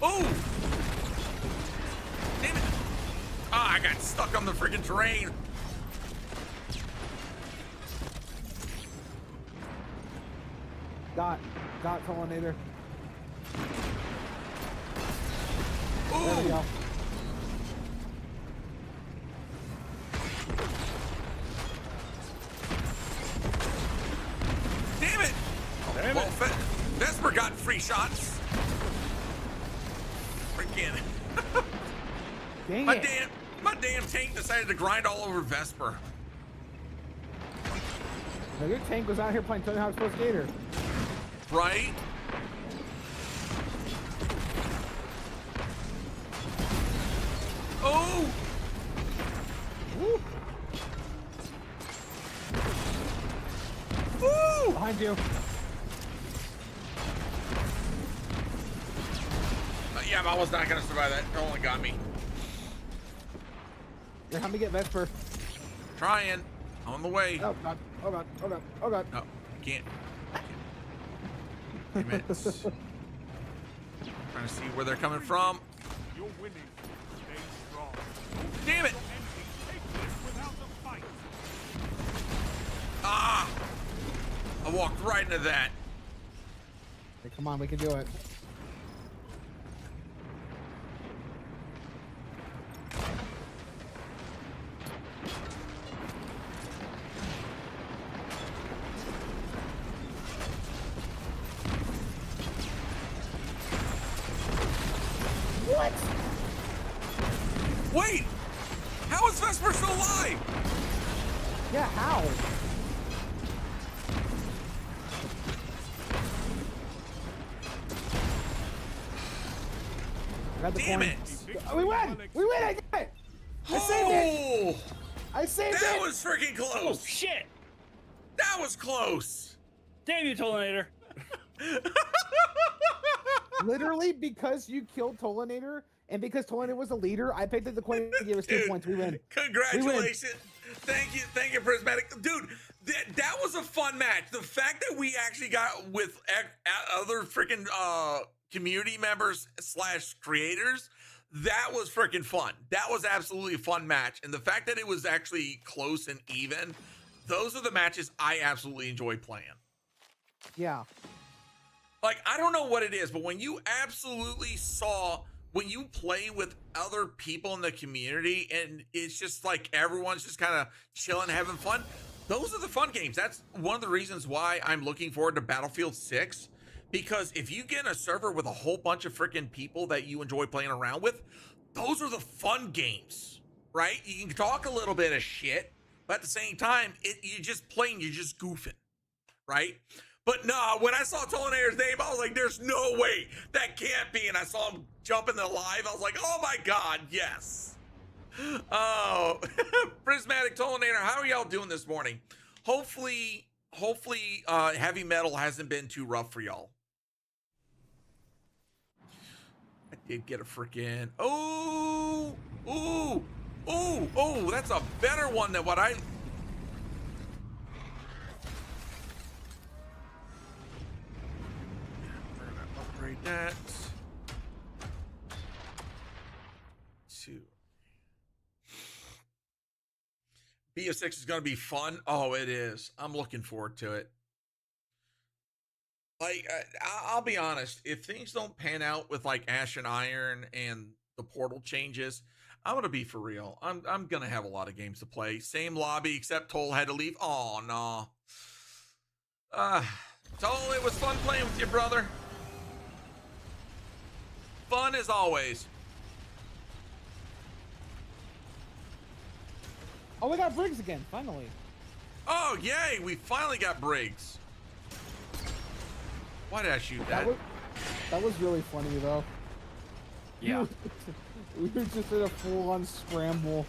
Oh! Damn it. Ah, I got stuck on the freaking terrain. Got Tolinator. Ooh! There we go. Damn it! Damn Well, it. Vesper got free shots. Freaking. Dang My it. damn tank decided to grind all over Vesper. No, your tank was out here playing Tony Hawk's Pro Skater. Right? Oh! Woo! Woo! Behind you. Yeah, I was not gonna survive that. It only got me. Here, help me get Vesper. Trying. On the way. Oh god. Oh god. Oh god. Oh god. No, can't. Damn it. Trying to see where they're coming from. You're winning. Stay strong. Damn it! Take this without a fight. Ah! I walked right into that. Hey, come on, we can do it. What? Wait! How is Vesper still alive? Yeah, how? Grab the Damn coin. it! We win! We win! I did it! I saved it! Oh! I saved That it! was freaking Oh close! shit! That was close! Damn you, Tolanator. Literally, because you killed Tolanator, and because Tolanator was the leader, I picked up the coin and gave us 2 Dude, points. We win. Congratulations. Thank you, Prismatic. Dude, that was a fun match. The fact that we actually got with other freaking community members / creators, that was freaking fun. That was absolutely a fun match. And the fact that it was actually close and even, those are the matches I absolutely enjoy playing. Yeah. Like, I don't know what it is, but when you absolutely saw, when you play with other people in the community and it's just like everyone's just kind of chilling, having fun, those are the fun games. That's one of the reasons why I'm looking forward to Battlefield 6, because if you get in a server with a whole bunch of freaking people that you enjoy playing around with, those are the fun games, right? You can talk a little bit of shit, but at the same time, you're just playing, you're just goofing, right? But no, when I saw Tolanator's name, I was like, there's no way. That can't be. And I saw him jump in the live. I was like, oh my God, yes. Oh, Prismatic, Tolanator, how are y'all doing this morning? Hopefully, heavy metal hasn't been too rough for y'all. I did get a freaking, oh, that's a better one than what I... Upgrade that. 2. BF6 is going to be fun. Oh, it is. I'm looking forward to it. Like, I'll be honest. If things don't pan out with like Ash and Iron and the portal changes, I'm going to be for real. I'm going to have a lot of games to play. Same lobby, except Toll had to leave. Oh, no. Toll, it was fun playing with you, brother. Fun as always. Oh, we got Briggs again, finally. Oh, yay, we finally got Briggs. Why did I shoot that? That was really funny, though. Yeah. We were just in a full-on scramble.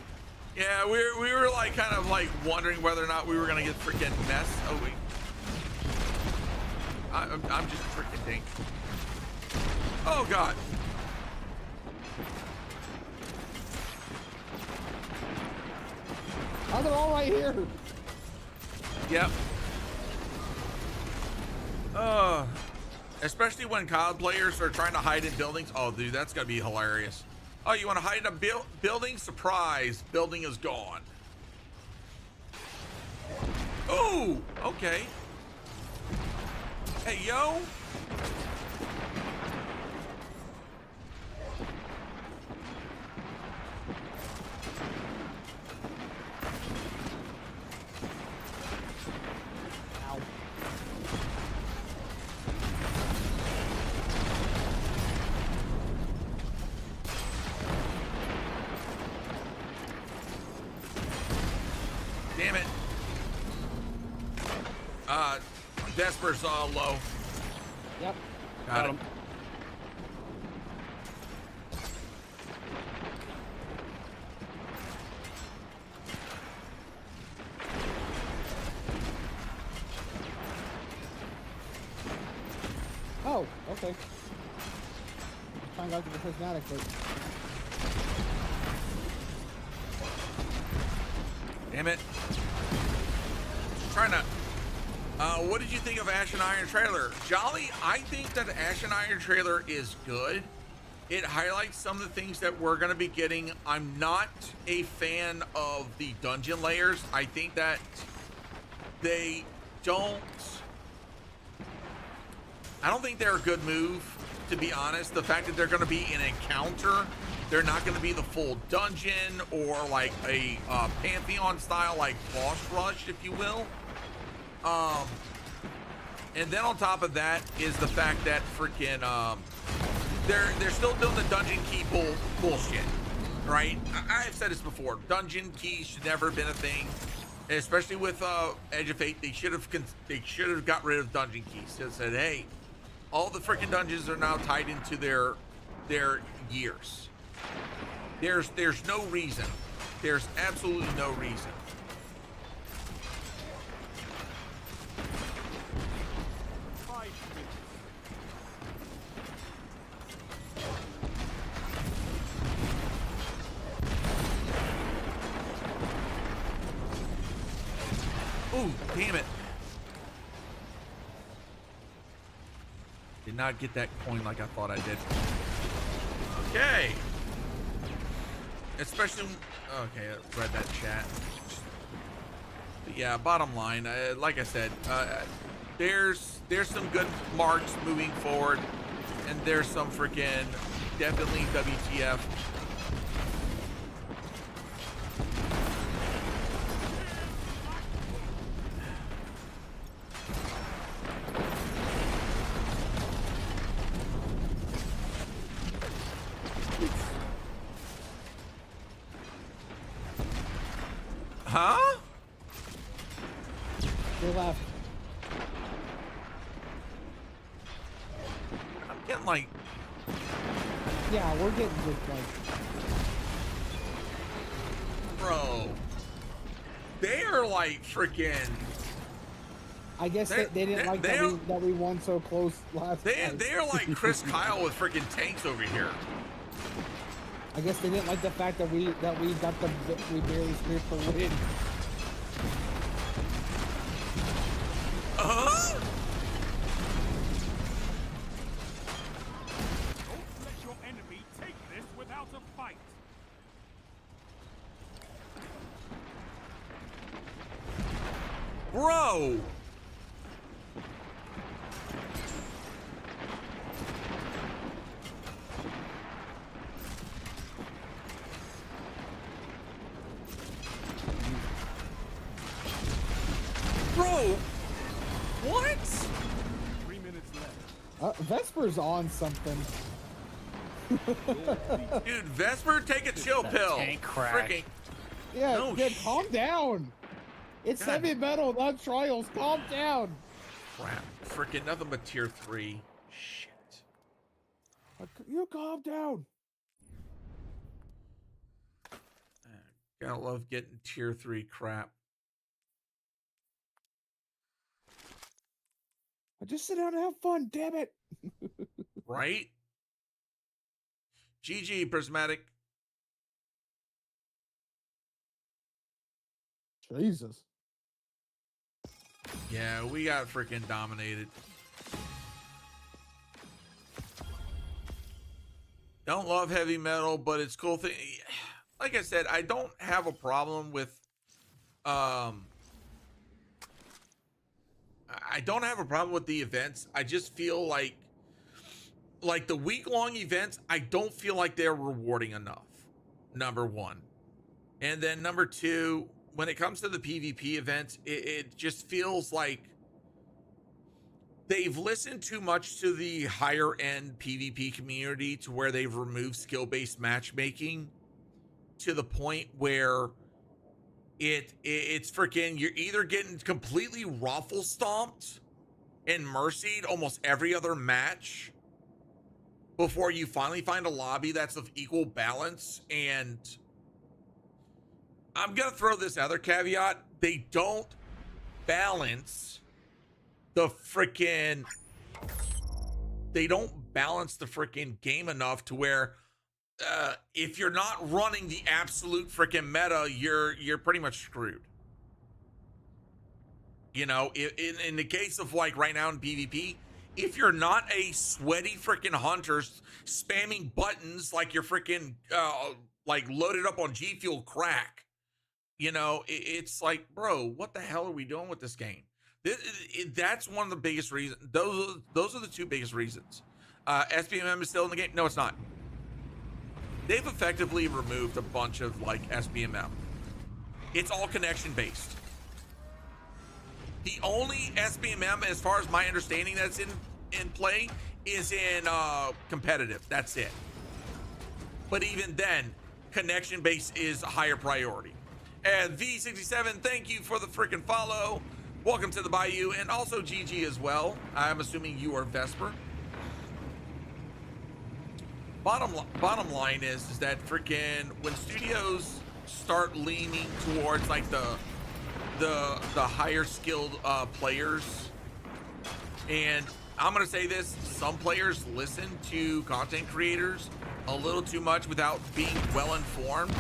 Yeah, we were like kind of like wondering whether or not we were gonna get freaking messed. Oh wait, I'm just freaking dink. Oh God. Oh, they're all right here. Yep. Especially when COD players are trying to hide in buildings. Oh, dude, that's gonna be hilarious. Oh, you want to hide in a building? Surprise! Building is gone. Oh, okay. Hey, yo. Damn it. Vesper's low. Yep. Got him. Oh, okay. Trying to go to the prismatic, but Damn it. Trying to. What did you think of Ash and Iron trailer? Jolly, I think that the Ash and Iron trailer is good. It highlights some of the things that we're going to be getting. I'm not a fan of the dungeon layers. I think that they don't. I don't think they're a good move, to be honest. The fact that they're going to be an encounter, they're not going to be the full dungeon or like a Pantheon style, like boss rush, if you will. And then on top of that is the fact that freaking they're still doing the dungeon key bullshit, right? I've said this before. Dungeon keys should never have been a thing, especially with Edge of Fate. They should have got rid of dungeon keys. They said, hey, all the freaking dungeons are now tied into their years. There's no reason. There's absolutely no reason. Ooh, damn it. Did not get that coin like I thought I did. Okay. Especially, okay, I read that chat. But yeah, bottom line, like I said, there's some good marks moving forward, and there's some freaking definitely WTF. Huh? they left. I'm getting like, Yeah, we're getting just like. bro, they are like freaking. I guess they didn't like that we won so close last time. They're like Chris Kyle with freaking tanks over here. I guess they didn't like the fact that we got we barely scraped for win. Uh-huh. Don't let your enemy take this without a fight. Bro. Bro, what? 3 minutes left. Vesper's on something. Dude, Vesper, take a chill pill. tank crack. Freaking, Yeah, No calm down. It's God. heavy metal, not trials. Calm down. crap. Freaking nothing but tier 3. Shit. You calm down. Gotta love getting tier 3 crap. I just sit down and have fun. Damn it. Right? GG, Prismatic. Jesus. Yeah, we got freaking dominated. Don't love heavy metal, but it's cool thing. Like I said, I don't have a problem with I don't have a problem with the events. I just feel like the week-long events, I don't feel like they're rewarding enough. Number one. And then number two, when it comes to the PvP events, it just feels like they've listened too much to the higher end PvP community to where they've removed skill-based matchmaking to the point where it's freaking, you're either getting completely raffle stomped and mercied almost every other match before you finally find a lobby that's of equal balance. And I'm gonna throw this other caveat: they don't balance the freaking game enough to where if you're not running the absolute freaking meta, you're pretty much screwed. You know, in the case of like right now in PvP, if you're not a sweaty freaking hunter spamming buttons like you're freaking like loaded up on G Fuel crack, you know, it's like, bro, what the hell are we doing with this game? That's one of the biggest reasons. Those are the two biggest reasons. SBMM is still in the game. No, it's not. They've effectively removed a bunch of like SBMM. It's all connection based. The only SBMM, as far as my understanding, that's in play is in competitive. That's it. But even then, connection base is a higher priority. And V67, thank you for the freaking follow. Welcome to the Bayou, and also GG as well. I'm assuming you are Vesper. Bottom line is that freaking when studios start leaning towards like the higher skilled players, and I'm gonna say this, some players listen to content creators a little too much without being well informed,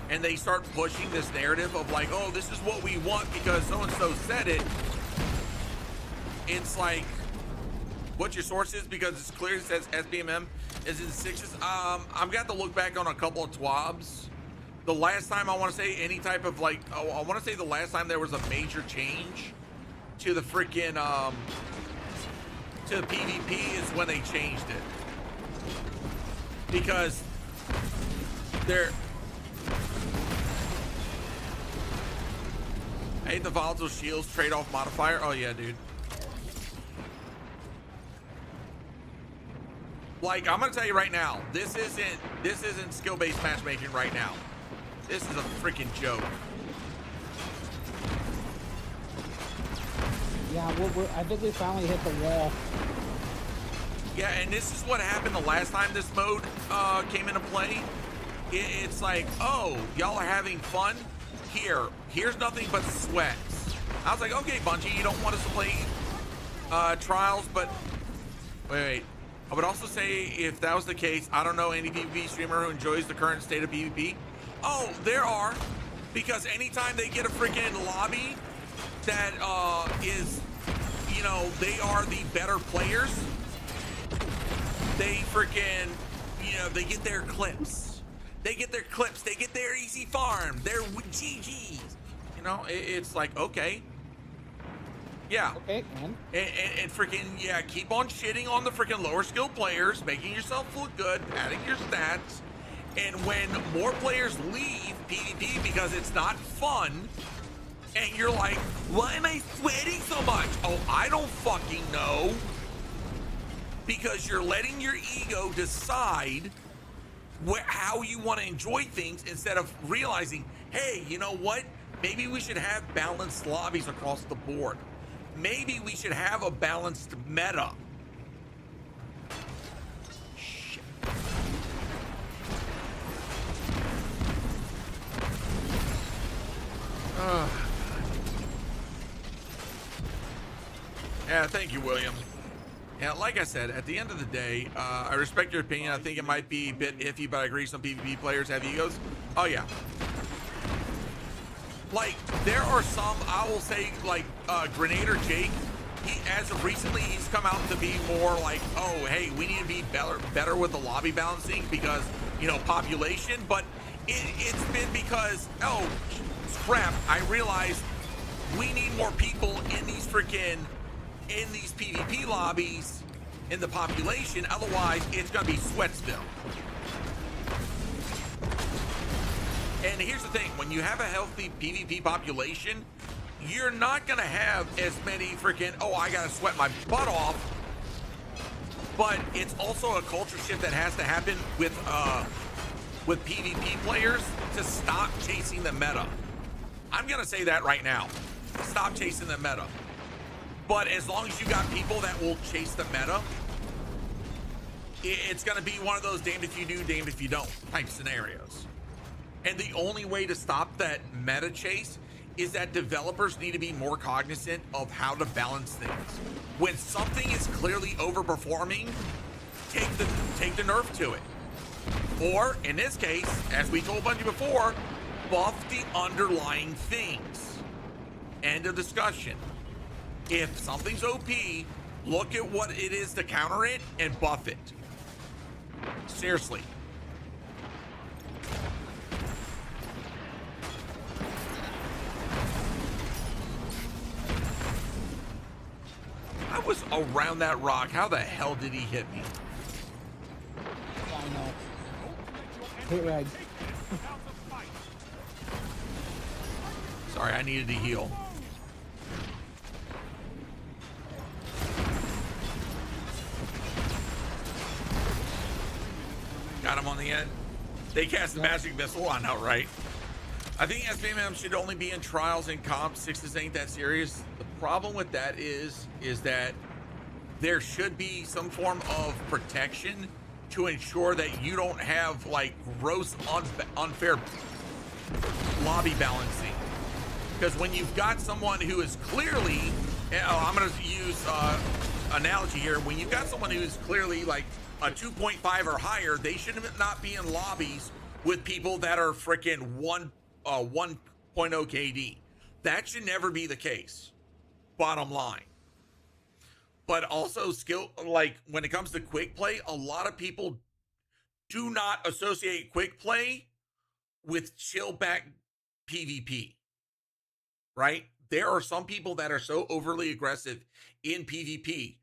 and they start pushing this narrative of like, oh, this is what we want because so and so said it. It's like, what's your source is, because it's clear it says SBMM is in the 6s. I'm gonna have to look back on a couple of TWABs. The last time I want to say any type of like, oh, I want to say the last time there was a major change to the freaking to the PvP is when they changed it, because they're, I hate the volatile shields trade-off modifier. Oh yeah, dude. Like, I'm gonna tell you right now, this isn't skill-based matchmaking right now. This is a freaking joke. Yeah, I think we finally hit the wall. Yeah, and this is what happened the last time this mode came into play. It's like, oh, y'all are having fun? Here's nothing but sweats. I was like, okay, Bungie, you don't want us to play trials, but wait. I would also say, if that was the case, I don't know any PvP streamer who enjoys the current state of PvP. Oh, there are, because anytime they get a freaking lobby that is, you know, they are the better players, they freaking, you know, they get their clips. They get their clips. They get their easy farm. Their GGs. You know, it's like, okay. Yeah. Okay, and freaking, yeah, keep on shitting on the freaking lower skill players, making yourself look good, padding your stats. And when more players leave PvP because it's not fun, and you're like, why am I sweating so much? Oh, I don't fucking know. Because you're letting your ego decide how you want to enjoy things instead of realizing, hey, you know what? Maybe we should have balanced lobbies across the board. Maybe we should have a balanced meta. Shit. Yeah, thank you, William. Yeah, like I said, at the end of the day, I respect your opinion. I think it might be a bit iffy, but I agree some PvP players have egos. Oh, yeah. Like, there are some, I will say, like, Grenader Jake, he, as of recently, he's come out to be more like, oh, hey, we need to be better with the lobby balancing because, you know, population. But it's been because, oh, crap, I realized we need more people in these freaking, in these PvP lobbies in the population. Otherwise, it's going to be Sweatsville. And here's the thing, when you have a healthy PvP population, you're not gonna have as many freaking, oh, I gotta sweat my butt off. But it's also a culture shift that has to happen with PvP players to stop chasing the meta. I'm gonna say that right now. Stop chasing the meta. But as long as you got people that will chase the meta, it's going to be one of those damned if you do, damned if you don't type scenarios. And the only way to stop that meta chase is that developers need to be more cognizant of how to balance things. When something is clearly overperforming, take the nerf to it. Or, in this case, as we told Bungie before, buff the underlying things. End of discussion. If something's OP, look at what it is to counter it and buff it. Seriously. I was around that rock. How the hell did he hit me? I know. Hit rag. Sorry, I needed to heal. Got him on the end. They cast the magic missile on outright. I think SBMM should only be in trials and comps. Sixes ain't that serious. The problem with that is that there should be some form of protection to ensure that you don't have like gross unfair lobby balancing. Because when you've got someone who is clearly, I'm going to use analogy here. When you've got someone who is clearly like a 2.5 or higher, they should not be in lobbies with people that are freaking 1.0 KD. That should never be the case. Bottom line. But also skill, like when it comes to quick play, a lot of people do not associate quick play with chill back PvP. Right? There are some people that are so overly aggressive in PvP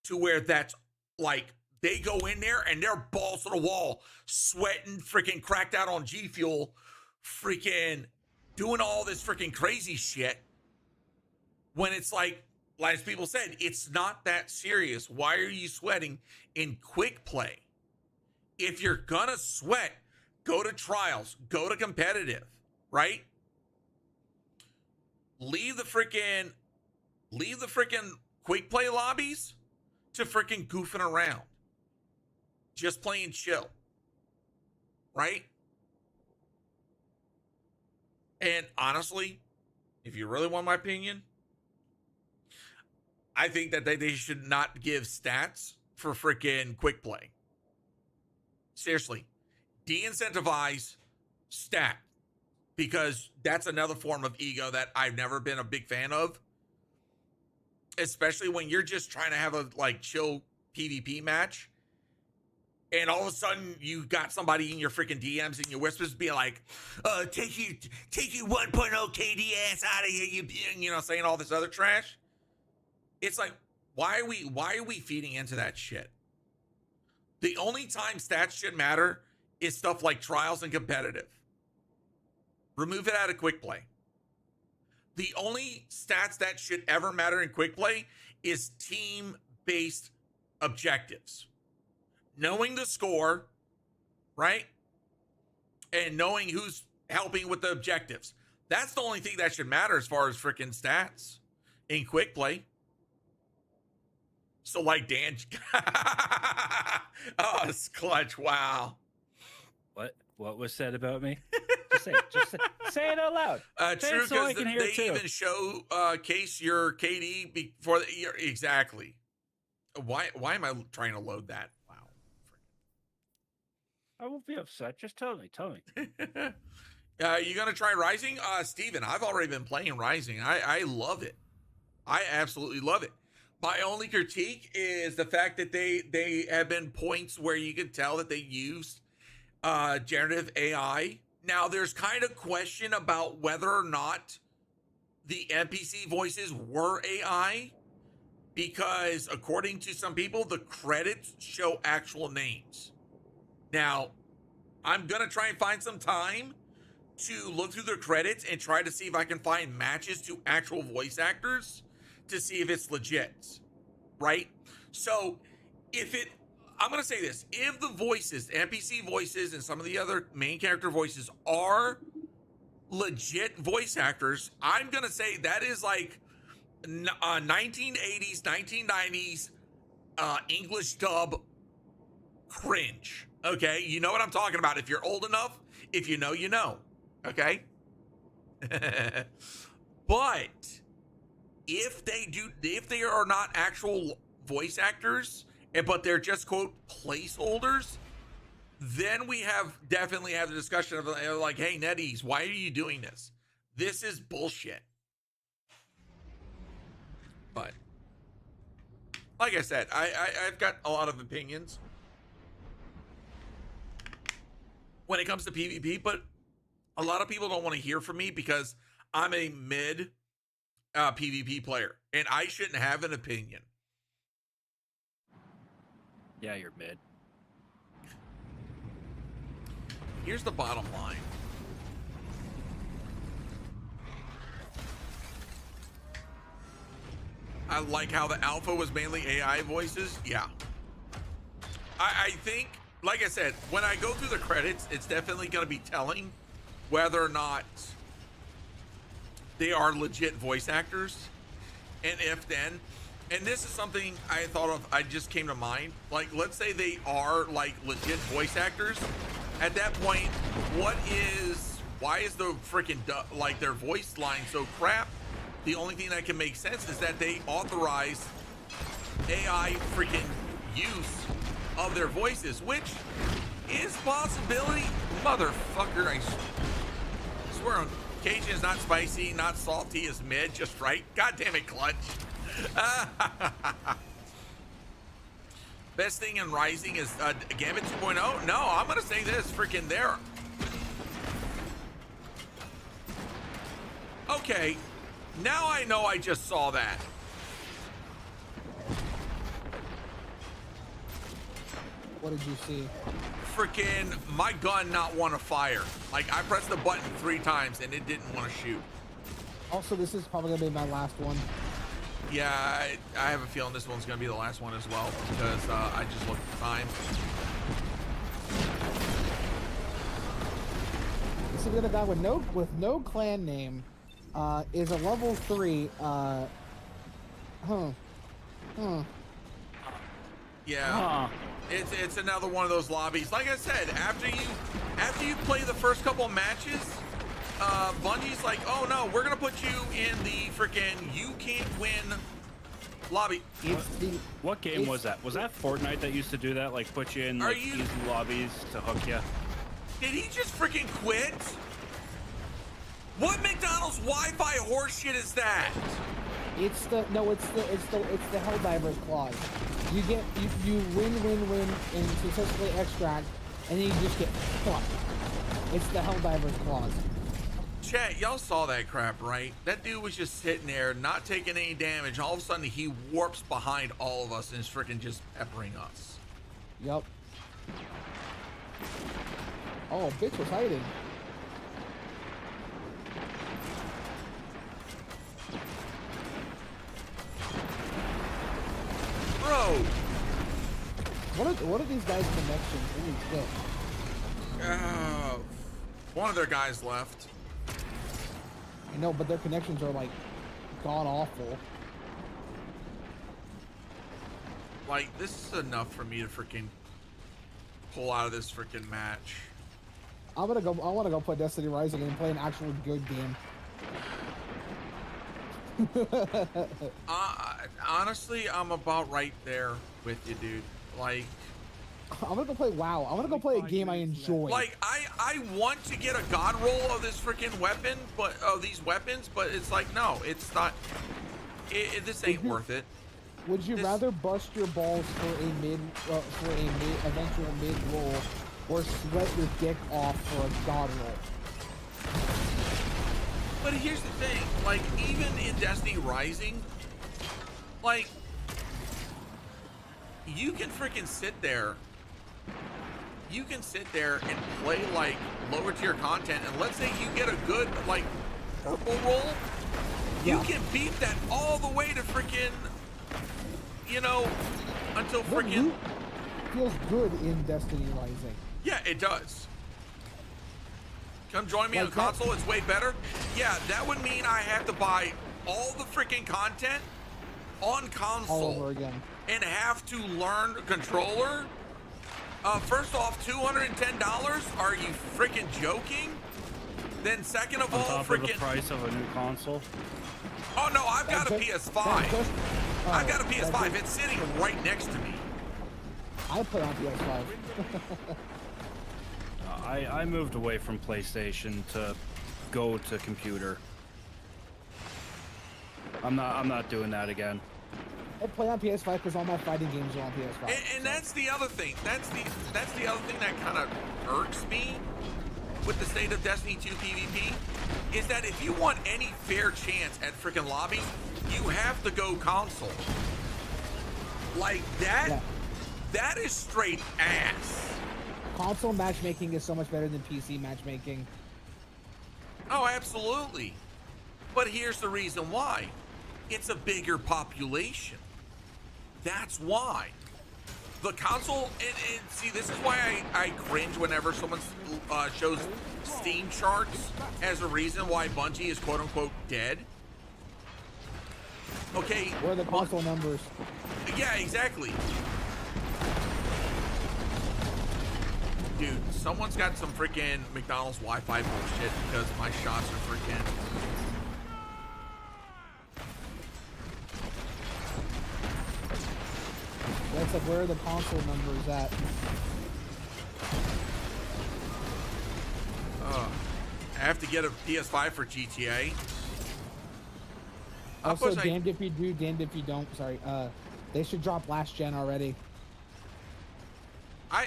to where that's like they go in there and they're balls to the wall, sweating, freaking cracked out on G Fuel, freaking doing all this freaking crazy shit. When it's like as people said, it's not that serious. Why are you sweating in quick play? If you're gonna sweat, go to trials, go to competitive, right? Leave the freaking quick play lobbies to freaking goofing around. Just playing chill. Right? And honestly, if you really want my opinion, I think that they should not give stats for freaking quick play. Seriously. De-incentivize stat. Because that's another form of ego that I've never been a big fan of. Especially when you're just trying to have a like chill PvP match. And all of a sudden you got somebody in your freaking DMs and your whispers be like, take you 1.0 KD ass out of here, you know, saying all this other trash. It's like, why are we feeding into that shit? The only time stats should matter is stuff like trials and competitive. Remove it out of quick play. The only stats that should ever matter in quick play is team-based objectives. Knowing the score, right? And knowing who's helping with the objectives. That's the only thing that should matter as far as freaking stats in quick play. So like Dan, oh, it's clutch! Wow. What was said about me? Just say it out loud. True, because they even show case your KD before the year. Exactly. Why am I trying to load that? Wow. I won't be upset. Just tell me. You gonna try Rising? Steven, I've already been playing Rising. I love it. I absolutely love it. My only critique is the fact that they have been points where you can tell that they used generative AI. Now, there's kind of question about whether or not the NPC voices were AI, because according to some people, the credits show actual names. Now, I'm going to try and find some time to look through their credits and try to see if I can find matches to actual voice actors to see if it's legit, right? So I'm going to say this. If the voices, NPC voices, and some of the other main character voices are legit voice actors, I'm going to say that is like 1980s, 1990s English dub cringe. Okay, you know what I'm talking about. If you're old enough, if you know, you know. Okay. But if they are not actual voice actors, but they're just quote placeholders, then we definitely have the discussion of like, hey, NetEase, why are you doing this? This is bullshit. But like I said, I've got a lot of opinions when it comes to PvP, but a lot of people don't want to hear from me because I'm a mid PvP player and I shouldn't have an opinion. Yeah, you're mid. Here's the bottom line. I like how the alpha was mainly AI voices. Yeah. I think, like I said, when I go through the credits, it's definitely going to be telling whether or not they are legit voice actors. And if then, and this is something I thought of, I just came to mind. Like, let's say they are like legit voice actors. At that point, why is the freaking, like their voice line so crap? The only thing that can make sense is that they authorize AI freaking use of their voices, which is possibility. Motherfucker, I swear on Cajun is not spicy, not salty, is mid, just right. God damn it, Clutch. Best thing in Rising is Gambit 2.0. No, I'm gonna say this, freaking there. Okay, now I know I just saw that. What did you see? Freaking my gun not want to fire. Like I pressed the button 3 times and it didn't want to shoot. Also, this is probably gonna be my last one. Yeah, I have a feeling this one's gonna be the last one as well because I just looked at the time. This is gonna guy with no clan name. Is a level 3. Yeah. It's another one of those lobbies. Like I said, after you play the first couple of matches, Bungie's like, oh no, we're gonna put you in the freaking you can't win lobby. What game was that? Was that Fortnite that used to do that? Like put you in like, easy lobbies to hook you? Did he just freaking quit? What McDonald's Wi-Fi horseshit is that? It's the Helldiver's clause. You win and successfully extract, and then you just get fucked. It's the Helldiver's clause. Chat, y'all saw that crap, right? That dude was just sitting there, not taking any damage. All of a sudden, he warps behind all of us and is freaking just peppering us. Yup. Oh, bitch was hiding. Bro! What are these guys' connections? Holy shit. One of their guys left. I know, but their connections are like god awful. Like, this is enough for me to freaking pull out of this freaking match. I want to go play Destiny Rising and play an actual good game. Honestly, I'm about right there with you, dude. Like, I'm gonna go play WoW. I'm gonna go play a game I enjoy. Like, I want to get a god roll of this freaking weapon, but of these weapons, but it's like, no, it's not. This ain't worth it. Would you rather bust your balls for a eventual mid roll, or sweat your dick off for a god roll? But here's the thing, like, even in Destiny Rising, like, you can freaking sit there. You can sit there and play, like, lower tier content, and let's say you get a good, like, purple roll, you can beat that all the way to freaking, you know, until freaking... Feels good in Destiny Rising. Yeah, it does. Come join me on console, it's way better. Yeah, that would mean I have to buy all the freaking content on All console over again. and have to learn controller. First off, $210? Are you freaking joking? Then second of On all, top of the freaking. price of a new console. Oh no, I've got a That's just- PS5. that's just- I've got a that's PS5. just- It's sitting right next to me. I play on PS5. I moved away from PlayStation to go to computer. I'm not doing that again. I play on PS5 because all my fighting games are on PS5. And that's the other thing. That's the other thing that kind of irks me with the state of Destiny 2 PvP is that if you want any fair chance at freaking lobbies, you have to go console. Like that. Yeah. That is straight ass. Console matchmaking is so much better than PC matchmaking. Oh, absolutely. But here's the reason why. It's a bigger population. That's why. The console, and see, this is why I cringe whenever someone shows Steam charts as a reason why Bungie is quote unquote dead. Okay. Where are the console numbers? Yeah, exactly. Dude, someone's got some freaking McDonald's Wi-Fi bullshit because my shots are freaking. That's like, where are the console numbers at? I have to get a PS5 for GTA. Also, damned if you do, damned if you don't. Sorry. They should drop last gen already. I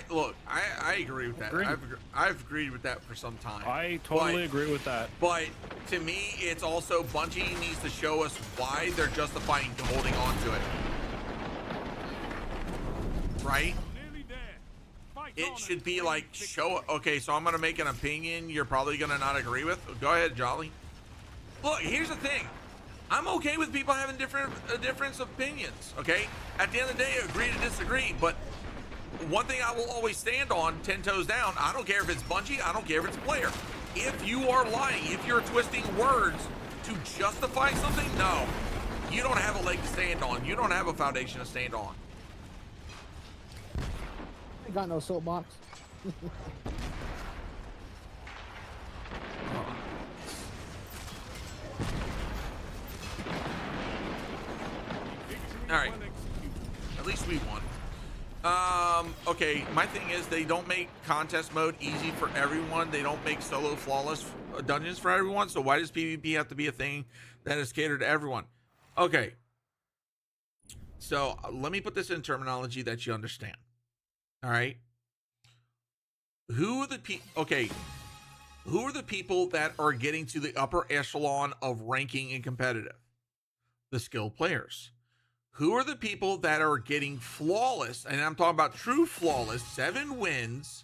agree with that. Agreed. I've agreed with that for some time. I totally agree with that. But to me, it's also Bungie needs to show us why they're justifying holding on to it. Right? Nearly there. Fight It on should and be claim like victory. show. Okay, so I'm gonna make an opinion you're probably gonna not agree with. Go ahead, Jolly. Look, here's the thing. I'm okay with people having difference of opinions. Okay, at the end of the day, agree to disagree. But one thing I will always stand on, 10 toes down. I don't care if it's Bungie. I don't care if it's player. If you are lying, if you're twisting words to justify something, no, you don't have a leg to stand on. You don't have a foundation to stand on. I got no soapbox. All right. At least we won. Okay, my thing is they don't make contest mode easy for everyone. They don't make solo flawless dungeons for everyone. So why does PvP have to be a thing that is catered to everyone? Okay. So let me put this in terminology that you understand. All right. Who are the people that are getting to the upper echelon of ranking and competitive? The skilled players. Who are the people that are getting flawless, and I'm talking about true flawless, 7 wins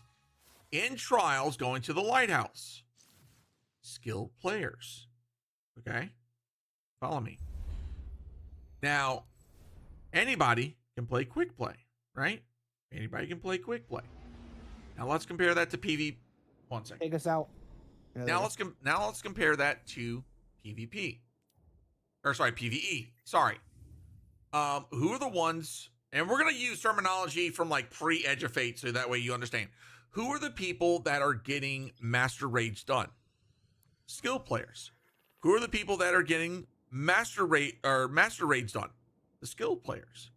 in trials going to the lighthouse? Skilled players. Okay? Follow me. Now, anybody can play quick play, right? Anybody can play quick play. Now let's compare that to PvP. One second. Take us out. Now let's compare that to PvP. Or sorry, PvE. Sorry. Who are the ones, and we're going to use terminology from like pre-Edge of Fate so that way you understand. Who are the people that are getting Master Raids done? Skill players. Who are the people that are getting Master Raids done? The skilled players.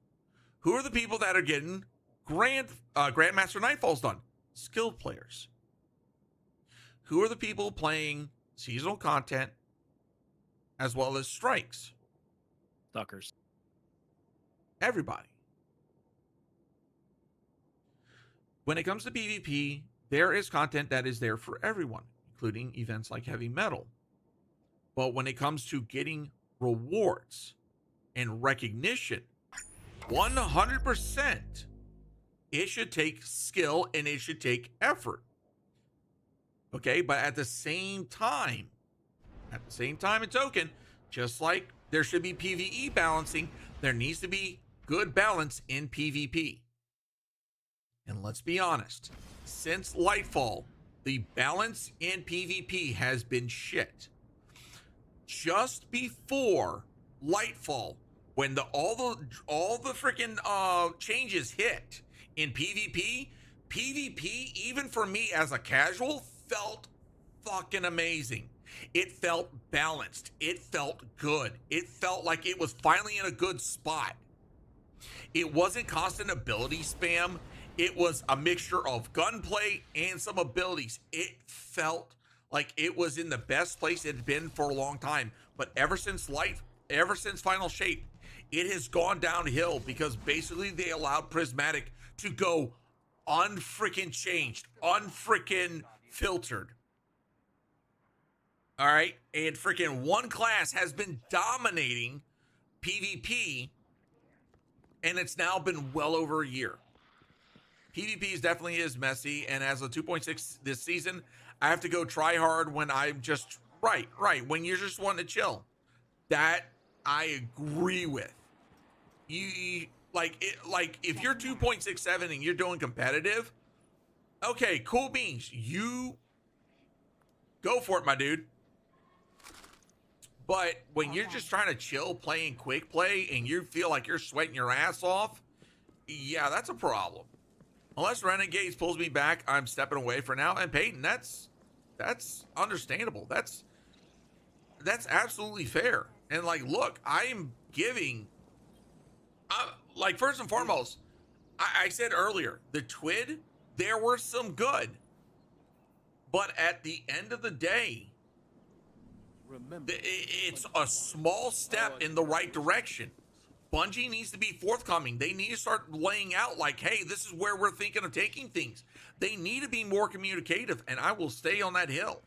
Who are the people that are getting Grandmaster Nightfalls done? Skilled players. Who are the people playing seasonal content as well as strikes? Suckers. Everybody. When it comes to PvP, there is content that is there for everyone, including events like heavy metal. But when it comes to getting rewards and recognition, 100%, it should take skill and it should take effort. Okay, but at the same time and token, just like there should be PvE balancing, there needs to be good balance in PvP. And let's be honest, since Lightfall, the balance in PvP has been shit. Just before Lightfall, when all the freaking changes hit in PvP, even for me as a casual, felt fucking amazing. It felt balanced. It felt good. It felt like it was finally in a good spot. It wasn't constant ability spam. It was a mixture of gunplay and some abilities. It felt like it was in the best place it had been for a long time. But ever since Final Shape, it has gone downhill because basically they allowed Prismatic to go unfreaking changed, unfreaking filtered. All right, and freaking one class has been dominating PvP, and it's now been well over a year. PvP definitely is messy, and as a 2.6 this season, I have to go try hard when I'm just right, when you're just wanting to chill. That I agree with. You like if you're 2.67 and you're doing competitive, okay, cool beans. You go for it, my dude. But when you're just trying to chill, playing quick play, and you feel like you're sweating your ass off, yeah, that's a problem. Unless Renegades pulls me back, I'm stepping away for now. And Peyton, that's understandable. That's absolutely fair. And like, look, I am giving, like, first and foremost, I said earlier, the TWID, there were some good, but at the end of the day, it's a small step in the right direction. Bungie needs to be forthcoming. They need to start laying out like, hey, this is where we're thinking of taking things. They need to be more communicative, and I will stay on that hill.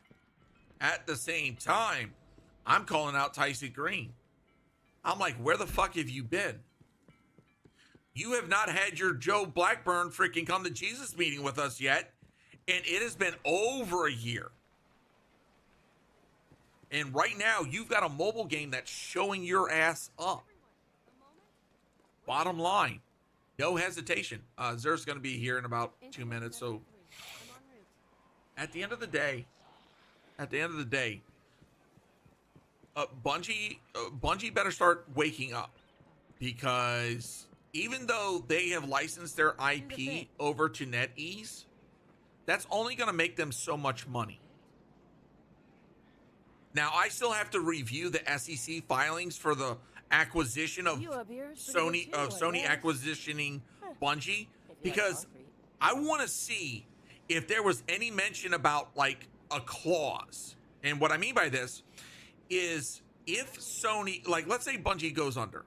At the same time, I'm calling out Tyson Green. I'm like, where the fuck have you been? You have not had your Joe Blackburn freaking come to Jesus meeting with us yet, and it has been over a year. And right now, you've got a mobile game that's showing your ass up. Bottom line, no hesitation. Zer's going to be here in about 2 minutes. So at the end of the day, Bungie better start waking up, because even though they have licensed their IP over to NetEase, that's only going to make them so much money. Now, I still have to review the SEC filings for the acquisition of Sony acquisitioning Bungie, because I want to see if there was any mention about like a clause. And what I mean by this is, if Sony, like, let's say Bungie goes under,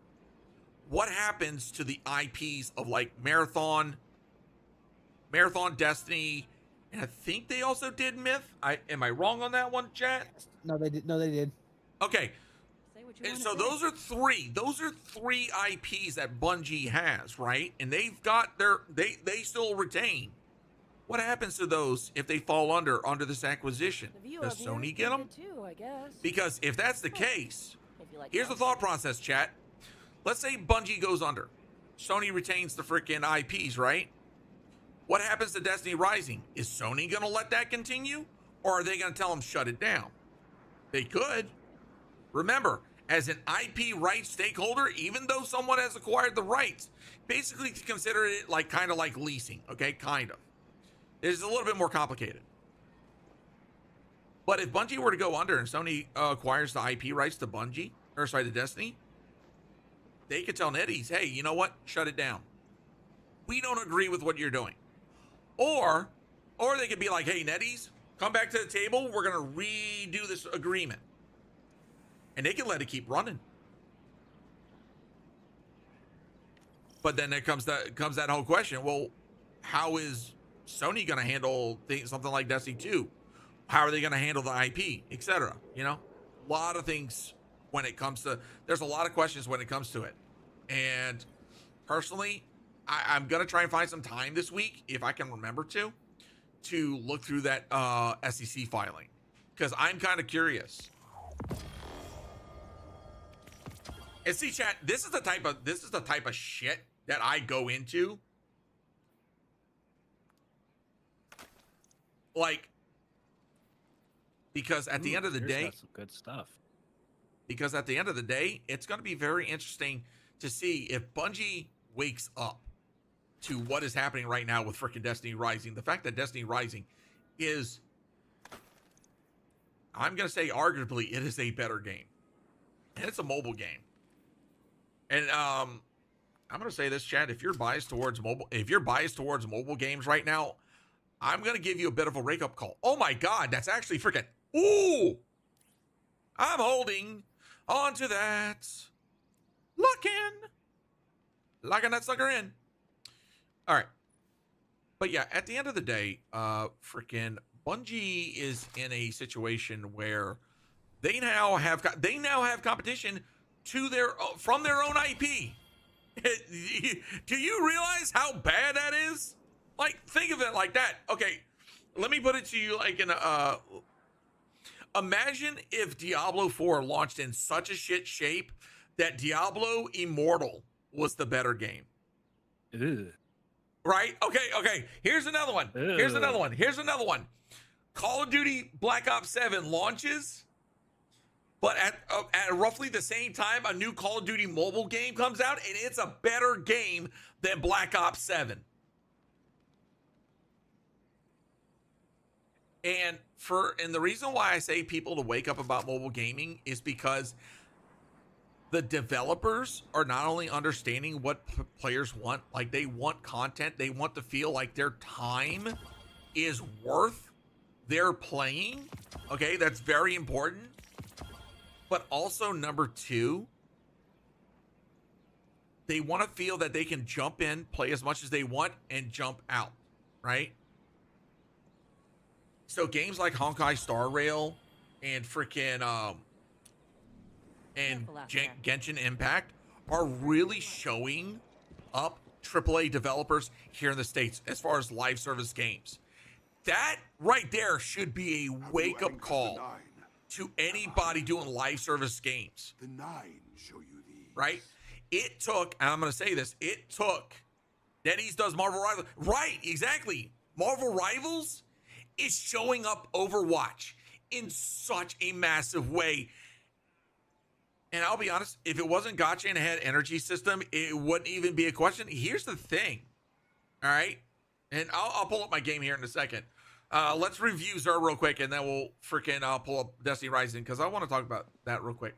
what happens to the IPs of like Marathon, Destiny, and I think they also did Myth. Am I wrong on that one, chat? No, they did. No, they did. Okay. And so those are three IPs that Bungie has, right? And they've got they still retain. What happens to those if they fall under this acquisition? Does Sony get them? Because if that's the case, here's the thought process, chat. Let's say Bungie goes under. Sony retains the freaking IPs, right? What happens to Destiny Rising? Is Sony going to let that continue? Or are they going to tell them shut it down? They could. Remember, as an IP rights stakeholder, even though someone has acquired the rights, basically consider it like kind of like leasing, okay? Kind of. It's a little bit more complicated. But if Bungie were to go under and Sony acquires the IP rights to to Destiny, they could tell NetEase, hey, you know what? Shut it down. We don't agree with what you're doing. Or they could be like, hey, NetEase, come back to the table. We're going to redo this agreement. And they can let it keep running. But then there comes that whole question. Well, how is Sony going to handle something like Destiny 2? How are they going to handle the IP, etc.? You know, a lot of things when it comes to, there's a lot of questions when it comes to it. And personally, I'm going to try and find some time this week, if I can remember to look through that SEC filing, because I'm kind of curious. And see, chat, this is the type of shit that I go into. Like, because at the end of the day, that's some good stuff. because at the end of the day, it's going to be very interesting to see if Bungie wakes up to what is happening right now with freaking Destiny Rising. The fact that Destiny Rising is, I'm going to say arguably, it is a better game. And it's a mobile game. And I'm going to say this, chat, if you're biased towards mobile games right now, I'm going to give you a bit of a wake-up call. Oh my God, that's actually freaking, ooh! I'm holding on to that. Locking that sucker in. All right. But yeah, at the end of the day, freaking Bungie is in a situation where they now have competition from their own IP. Do you realize how bad that is? Like, think of it like that. Okay, let me put it to you like in a imagine if Diablo 4 launched in such a shit shape that Diablo Immortal was the better game. Ew. Right? Okay. Here's another one. Here's another one. Call of Duty Black Ops 7 launches, but at roughly the same time, a new Call of Duty mobile game comes out, and it's a better game than Black Ops 7. And the reason why I say people to wake up about mobile gaming is because the developers are not only understanding what players want, like they want content, they want to feel like their time is worth their playing. Okay, that's very important. But also, number two, they want to feel that they can jump in, play as much as they want, and jump out, right? So games like Honkai Star Rail and freaking Genshin Impact are really showing up AAA developers here in the States as far as live service games. That right there should be a wake-up call to anybody doing live service games. The 9 show you these. Right? It took, and I'm going to say this, it took, NetEase does Marvel Rivals. Right, exactly. Marvel Rivals is showing up Overwatch in such a massive way. And I'll be honest, if it wasn't Gotcha and it had energy system, it wouldn't even be a question. Here's the thing, all right? And I'll pull up my game here in a second. Let's review Xur real quick, and then we'll freaking pull up Destiny Rising, because I want to talk about that real quick.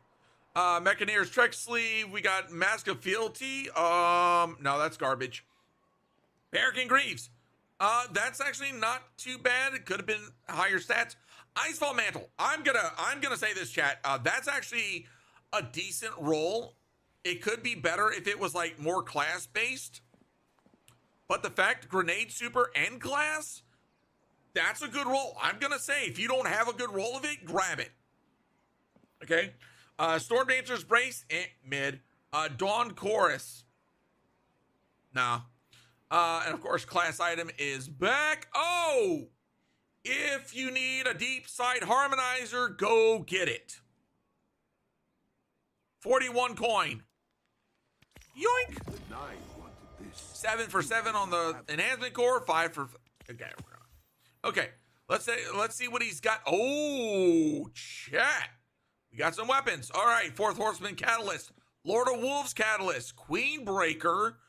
Mechaneer's Trek Sleeve. We got Mask of Fealty. No, that's garbage. Barrack Greaves. That's actually not too bad. It could have been higher stats. Icefall Mantle. I'm gonna say this, chat. That's actually a decent role. It could be better if it was like more class based. But the fact Grenade Super and class, that's a good role. I'm gonna say if you don't have a good role of it, grab it. Okay. Storm Dancer's Brace, mid. Dawn Chorus. Nah. And of course, class item is back. Oh, if you need a deep side harmonizer, go get it. 41 coin. Yoink. 9 wanted this. 7 for 7 on the enhancement core. 5 for. Okay. Let's see what he's got. Oh, chat. We got some weapons. All right. Fourth Horseman Catalyst. Lord of Wolves Catalyst. Queen Breaker.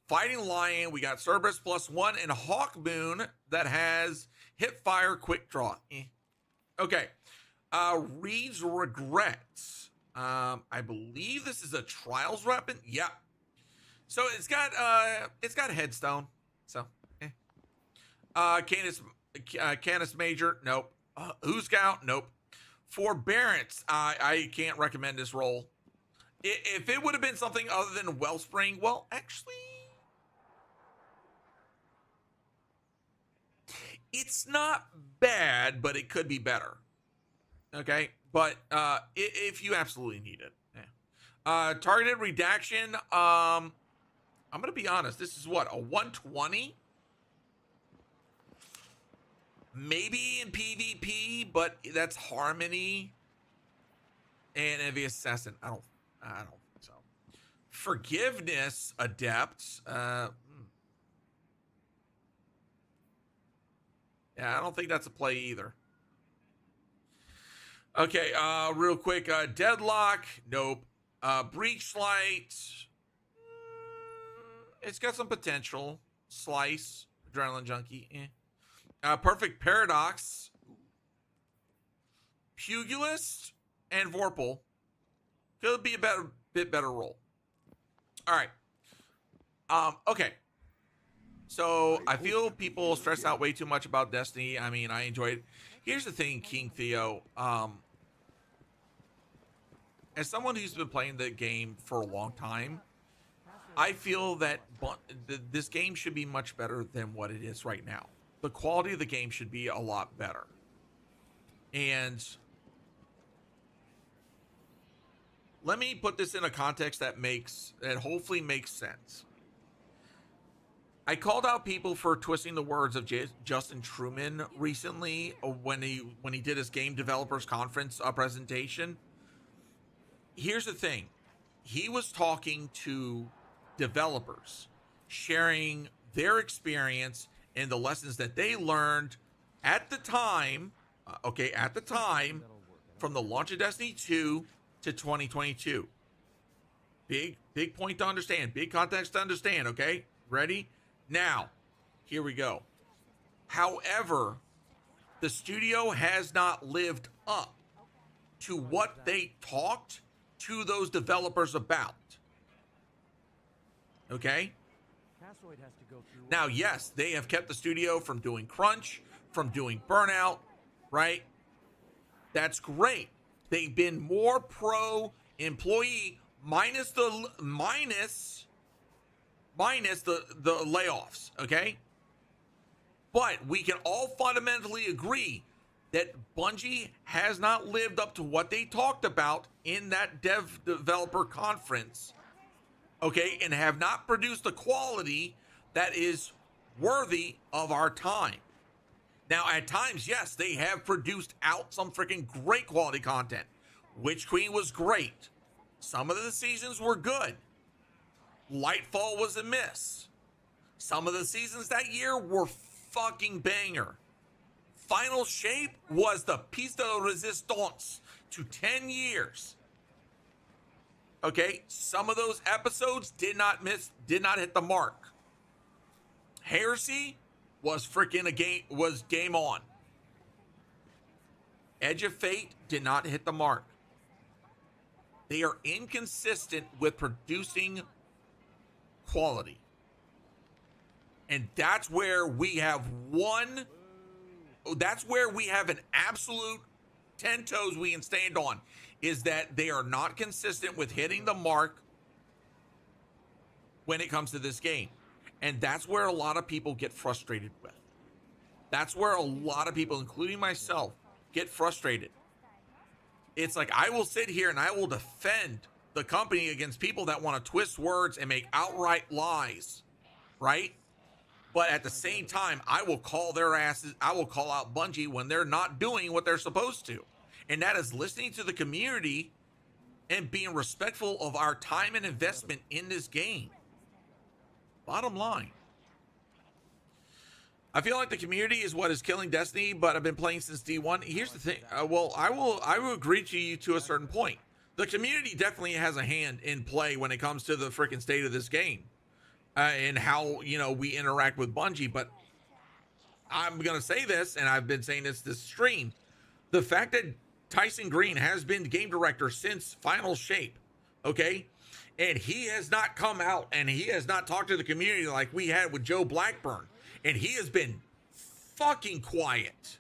Fighting Lion, we got Cerberus +1 and Hawk Moon that has hip fire quick draw. Okay. Reed's Regrets. I believe this is a Trials weapon. Yeah. So it's got Headstone. So Canis Major, nope. Who's Scout, nope. Forbearance, I can't recommend this role. If it would have been something other than Wellspring, well, actually, it's not bad, but it could be better. Okay, but if you absolutely need it, yeah. Targeted redaction. I'm gonna be honest. This is what, a 120? Maybe in PvP, but that's Harmony and Envious Assassin. I don't think so. Forgiveness Adepts. Yeah, I don't think that's a play either. Okay, real quick, Deadlock, nope. Breachlight, it's got some potential. Slice, Adrenaline Junkie, Perfect Paradox, Pugilist, and Vorpal. Could be a bit better roll. All right. Okay. So I feel people stress out way too much about Destiny. I mean, I enjoy it. Here's the thing, King Theo. As someone who's been playing the game for a long time, I feel that this game should be much better than what it is right now. The quality of the game should be a lot better. And let me put this in a context that hopefully makes sense. I called out people for twisting the words of Justin Truman recently when he did his Game Developers Conference presentation. Here's the thing. He was talking to developers, sharing their experience and the lessons that they learned at the time, from the launch of Destiny 2 to 2022. Big point to understand, big context to understand, okay? Ready? Now, here we go. However, the studio has not lived up to what they talked to those developers about. Okay? Now, yes, they have kept the studio from doing crunch, from doing burnout, right? That's great. They've been more pro employee minus the layoffs, okay? But we can all fundamentally agree that Bungie has not lived up to what they talked about in that developer conference, okay, and have not produced the quality that is worthy of our time. Now, at times, yes, they have produced out some freaking great quality content. Witch Queen was great. Some of the seasons were good. Lightfall was a miss. Some of the seasons that year were fucking banger. Final Shape was the piece de resistance to 10 years. Okay, some of those episodes did not hit the mark. Heresy was game on. Edge of Fate did not hit the mark. They are inconsistent with producing quality. And that's where we have an absolute 10 toes we can stand on, is that they are not consistent with hitting the mark when it comes to this game. And that's where a lot of people get frustrated with. That's where a lot of people, including myself, get frustrated. It's like, I will sit here and I will defend the company against people that want to twist words and make outright lies, right? But at the same time, I will call their asses, I will call out Bungie when they're not doing what they're supposed to. And that is listening to the community and being respectful of our time and investment in this game. Bottom line. I feel like the community is what is killing Destiny, but I've been playing since D1. Here's the thing. I will agree to you to a certain point. The community definitely has a hand in play when it comes to the freaking state of this game. And how, we interact with Bungie. But I'm going to say this, and I've been saying this stream. The fact that Tyson Green has been game director since Final Shape, okay? And he has not come out and he has not talked to the community like we had with Joe Blackburn. And he has been fucking quiet.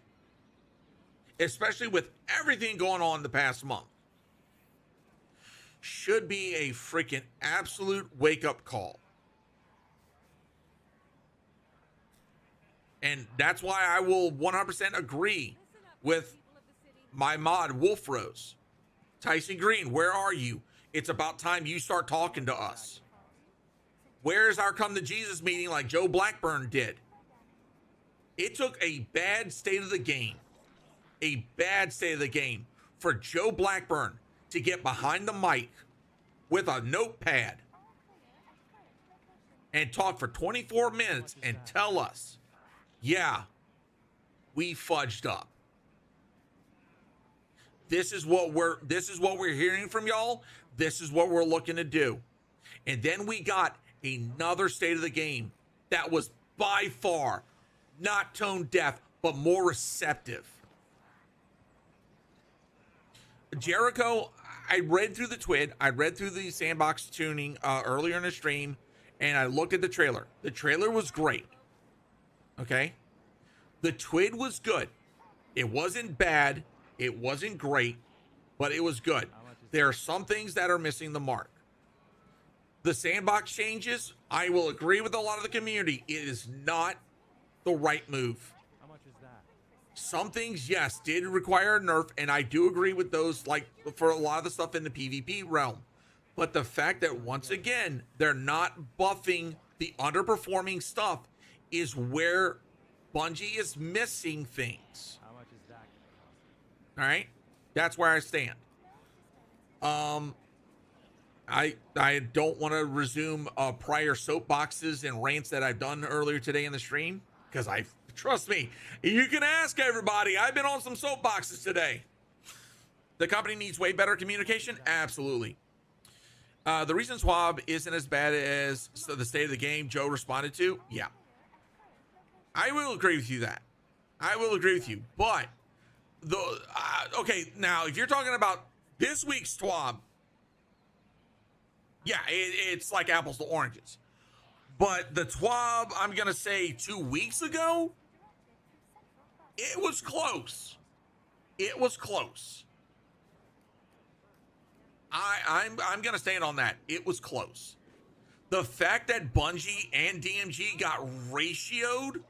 Especially with everything going on the past month. Should be a freaking absolute wake-up call. And that's why I will 100% agree with my mod, Wolf Rose. Tyson Green, where are you? It's about time you start talking to us. Where's our come to Jesus meeting like Joe Blackburn did? It took a bad state of the game for Joe Blackburn to get behind the mic with a notepad and talk for 24 minutes and tell us, yeah, we fudged up. this is what we're hearing from y'all. This is what we're looking to do. And then we got another state of the game that was by far not tone deaf, but more receptive. Jericho, I read through the TWID, I read through the sandbox tuning earlier in the stream, and I looked at the trailer. The trailer was great. Okay? The TWID was good. It wasn't bad. It wasn't great, but it was good. There are some things that are missing the mark. The sandbox changes, I will agree with a lot of the community. It is not the right move. How much is that? Some things, yes, did require a nerf, and I do agree with those, like for a lot of the stuff in the PvP realm. But the fact that, once again, they're not buffing the underperforming stuff is where Bungie is missing things. How much is that? All right? That's where I stand. I don't want to resume prior soapboxes and rants that I've done earlier today in the stream, because trust me, you can ask everybody. I've been on some soapboxes today. The company needs way better communication? Absolutely. The reason TWAB isn't as bad as the state of the game Joe responded to, yeah. I will agree with you that. I will agree with you. But, okay, now, if you're talking about this week's TWAB, yeah, it's like apples to oranges. But the TWAB, I'm going to say 2 weeks ago, it was close. It was close. I'm going to stand on that. It was close. The fact that Bungie and DMG got ratioed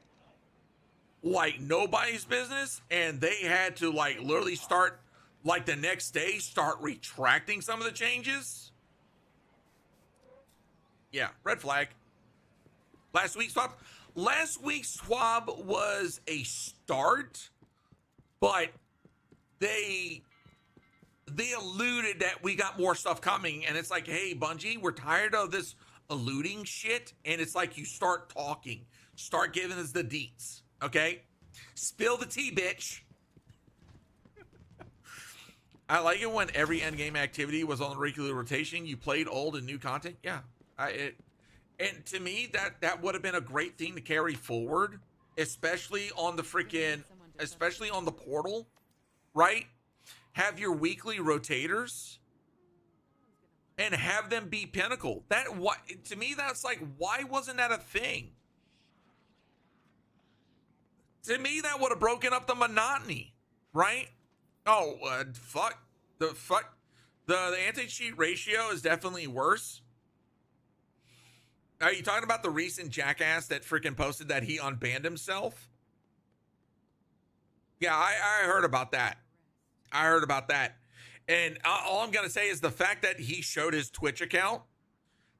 like nobody's business, and they had to like literally start, like the next day, start retracting some of the changes. Yeah, red flag. Last week's TWAB was a start, but they alluded that we got more stuff coming, and it's like, hey, Bungie, we're tired of this alluding shit, and it's like you start talking, start giving us the deets, okay? Spill the tea, bitch. I like it when every endgame activity was on the regular rotation. You played old and new content. Yeah, and to me, that would have been a great thing to carry forward, especially on the portal, right? Have your weekly rotators and have them be pinnacle. To me, that's like, why wasn't that a thing? To me, that would have broken up the monotony, right? Oh, the anti-cheat ratio is definitely worse. Are you talking about the recent jackass that freaking posted that he unbanned himself? Yeah, I heard about that. And all I'm going to say is the fact that he showed his Twitch account,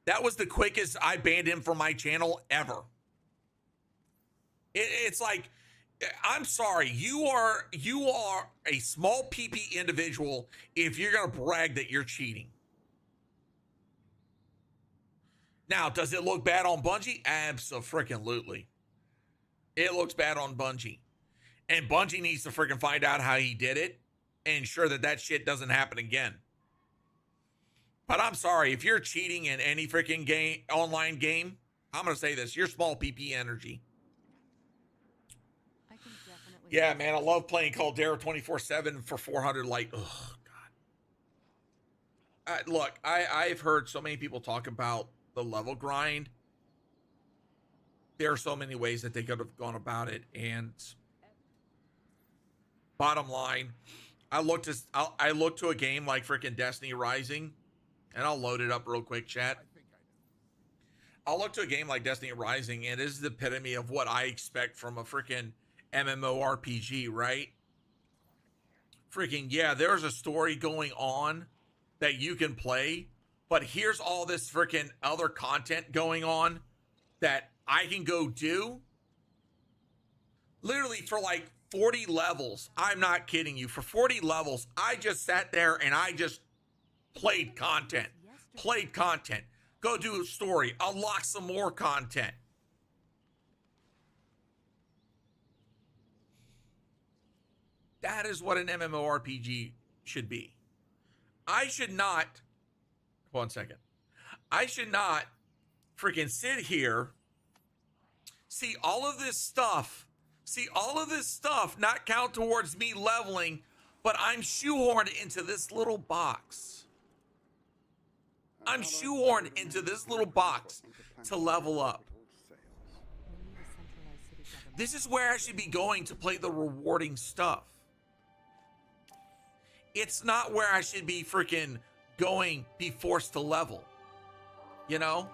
that was the quickest I banned him from my channel ever. It's like, I'm sorry, you are a small PP individual if you're going to brag that you're cheating. Now, does it look bad on Bungie? Abso-freaking-lutely. It looks bad on Bungie. And Bungie needs to freaking find out how he did it and ensure that shit doesn't happen again. But I'm sorry, if you're cheating in any freaking online game, I'm going to say this, you're small PP energy. Yeah, man, I love playing Caldera 24/7 for 400 light. Oh, God. Look, I've heard so many people talk about the level grind. There are so many ways that they could have gone about it, and bottom line, I look to a game like freaking Destiny Rising, and I'll load it up real quick, chat. I'll look to a game like Destiny Rising, and it is the epitome of what I expect from a freaking MMORPG, right? Freaking, yeah, there's a story going on that you can play, but here's all this freaking other content going on that I can go do. Literally for like 40 levels. I'm not kidding you. For 40 levels, I just sat there and I just played content. Go do a story. Unlock some more content. That is what an MMORPG should be. I should not, 1 second. I should not freaking sit here, see all of this stuff not count towards me leveling, but I'm shoehorned into this little box. I'm shoehorned into this little box to level up. This is where I should be going to play the rewarding stuff. It's not where I should be freaking be forced to level. You know?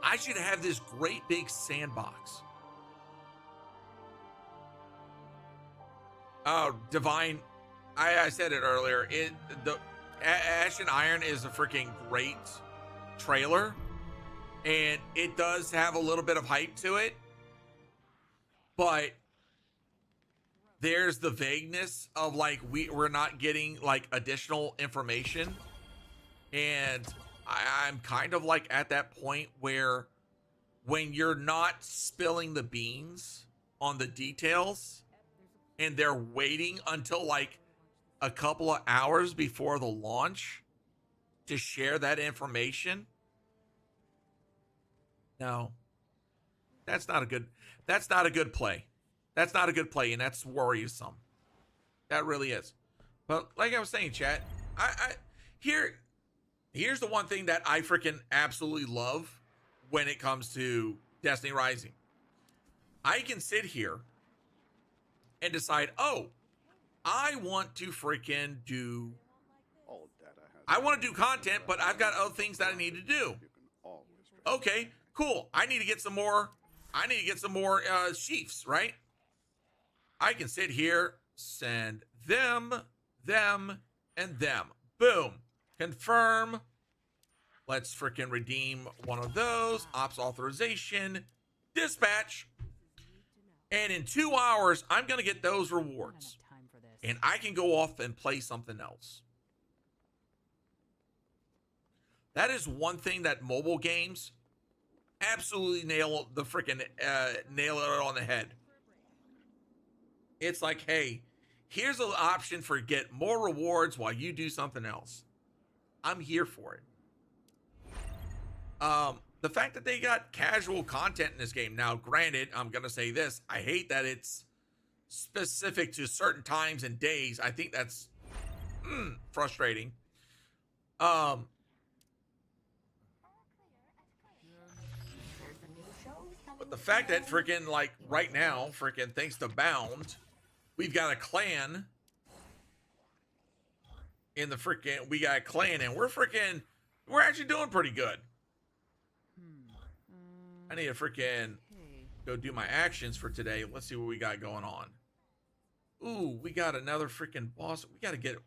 I should have this great big sandbox. Oh, Divine. I said it earlier. The Ash and Iron is a freaking great trailer. And it does have a little bit of hype to it. But there's the vagueness of like we're not getting like additional information. And I'm kind of like at that point where when you're not spilling the beans on the details and they're waiting until like a couple of hours before the launch to share that information. No, that's not a good play. That's not a good play, and that's worrisome. That really is. But like I was saying, chat, here's the one thing that I freaking absolutely love when it comes to Destiny Rising. I can sit here and decide, oh, I want to freaking do, I want to do content, but I've got other things that I need to do. Okay, cool. I need to get some more sheaths, right? I can sit here, send them, and them. Boom. Confirm. Let's freaking redeem one of those. Ops authorization. Dispatch. And in 2 hours, I'm going to get those rewards. And I can go off and play something else. That is one thing that mobile games absolutely nail it on the head. It's like, hey, here's an option for get more rewards while you do something else. I'm here for it. The fact that they got casual content in this game. Now, granted, I'm going to say this. I hate that it's specific to certain times and days. I think that's frustrating. But the fact that freaking like right now, freaking thanks to Bound, we've got a clan in the freaking, we got a clan and we're actually doing pretty good. I need to freaking go do my actions for today. Let's see what we got going on. Ooh, we got another freaking boss. We gotta get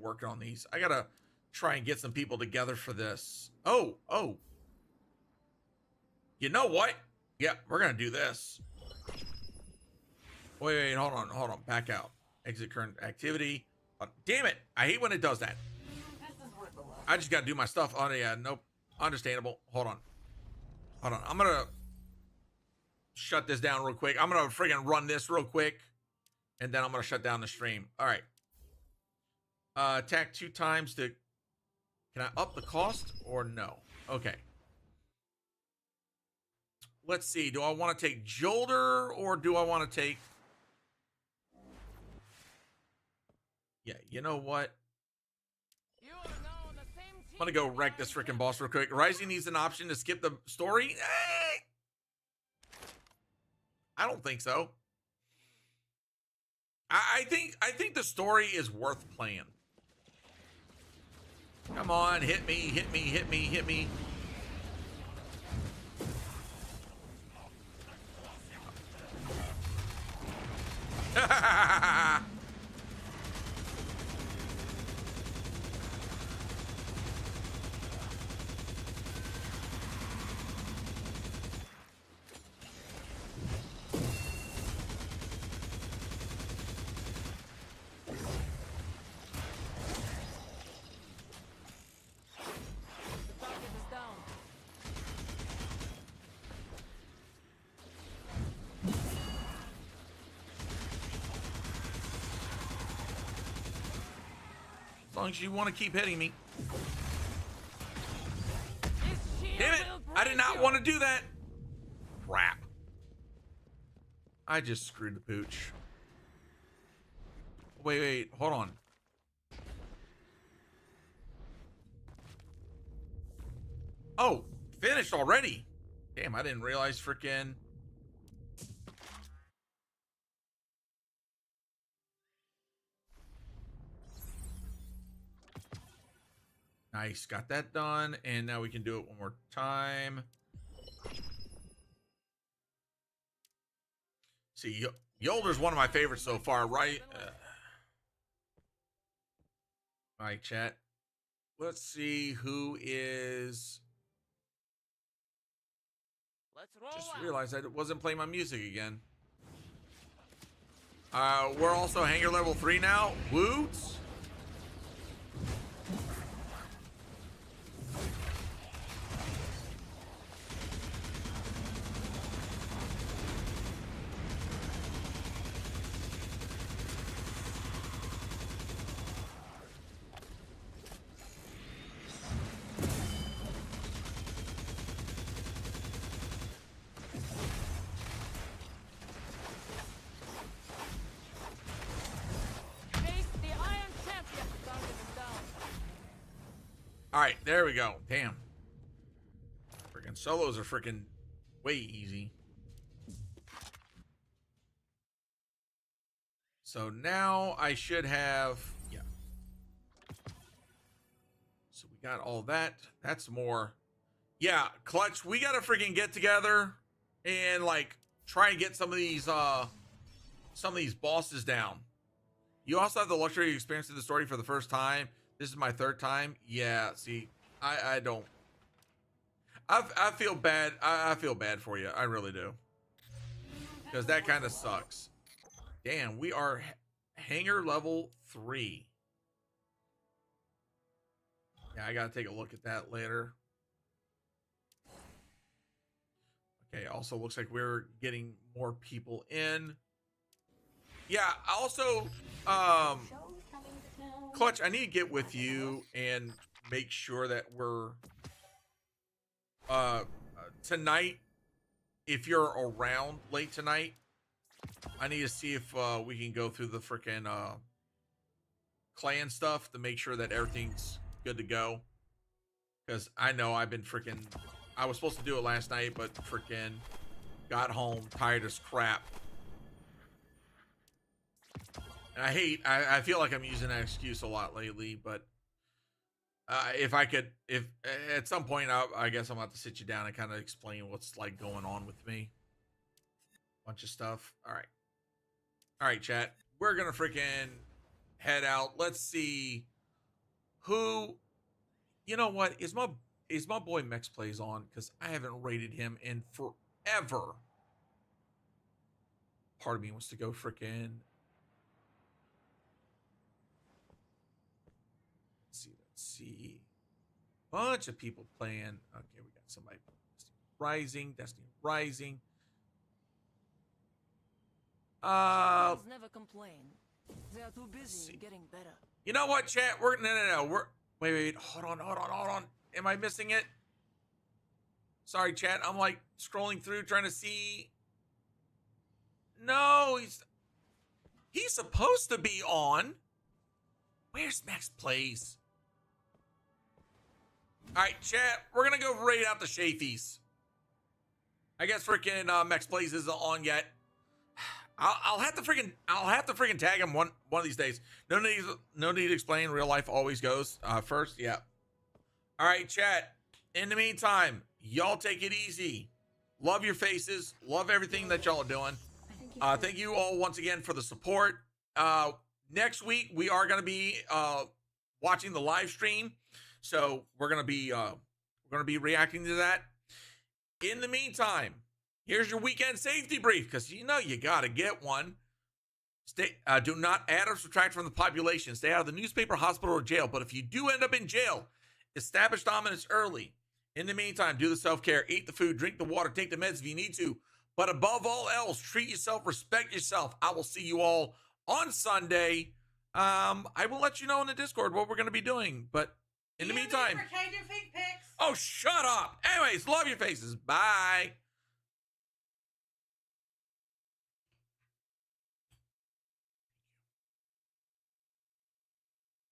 working on these. I gotta try and get some people together for this. Oh. You know what? Yeah, we're gonna do this. Wait, hold on. Back out. Exit current activity. Damn it. I hate when it does that. I just gotta do my stuff. Oh yeah, nope. Understandable. Hold on. I'm gonna shut this down real quick. I'm gonna friggin' run this real quick. And then I'm gonna shut down the stream. All right. Attack 2 times to... Can I up the cost or no? Okay. Let's see. Do I want to take Jolder or do I want to take... Yeah, you know what? I'm gonna go wreck this freaking boss real quick. Rising needs an option to skip the story? I don't think so. I think the story is worth playing. Come on, hit me. As long as you want to keep hitting me. Damn it! I did not want to do that. Crap. I just screwed the pooch. Wait, hold on. Oh, finished already. Damn, I didn't realize freaking. Nice, got that done, and now we can do it one more time. See, Yolder's one of my favorites so far, right? All right, chat. Let's see who is. Just realized I wasn't playing my music again. We're also hangar level 3 now. Woots. All right, there we go. Damn. Freaking solos are freaking way easy. So now I should have, yeah. So we got all that. That's more. Yeah, Clutch, we got to freaking get together and like try and get some of these bosses down. You also have the luxury of experiencing the story for the first time. This is my third time. Yeah, see, I don't. I feel bad. I feel bad for you. I really do. Because that kind of sucks. Damn, we are hangar level 3. Yeah, I gotta take a look at that later. Okay, also looks like we're getting more people in. Yeah, also, Clutch, I need to get with you and make sure that we're tonight, if you're around late tonight, I need to see if we can go through the freaking clan stuff to make sure that everything's good to go. Because I know I've been freaking, I was supposed to do it last night, but freaking got home tired as crap. And I feel like I'm using that excuse a lot lately, but if at some point, I guess I'm going to have to sit you down and kind of explain what's like going on with me. Bunch of stuff. All right, chat. We're going to freaking head out. Let's see who, you know what, is my boy Mex Plays on? Because I haven't rated him in forever. Part of me wants to go freaking. Let's see. Bunch of people playing. Okay, we got somebody. Destiny Rising. Never complain. They are too busy getting better. You know what, chat? No. Wait. Hold on. Am I missing it? Sorry, chat. I'm like scrolling through trying to see. No, he's supposed to be on. Where's Max Plays? All right, chat. We're gonna go raid out the Shafies. I guess freaking Max Plays isn't on yet. I'll have to freaking tag him one of these days. No need to explain. Real life always goes first. Yeah. All right, chat. In the meantime, y'all take it easy. Love your faces. Love everything that y'all are doing. Thank you all once again for the support. Next week we are going to be watching the live stream, so we're going to be reacting to that. In the meantime, here's your weekend safety brief, because you know you got to get one. Do not add or subtract from the population. Stay out of the newspaper, hospital, or jail. But if you do end up in jail, establish dominance early. In the meantime, do the self-care, eat the food, drink the water, take the meds if you need to. But above all else, treat yourself, respect yourself. I will see you all on Sunday. I will let you know in the Discord what we're going to be doing. But in the meantime, for Cajun Fake Pics. oh, shut up. Anyways, love your faces. Bye.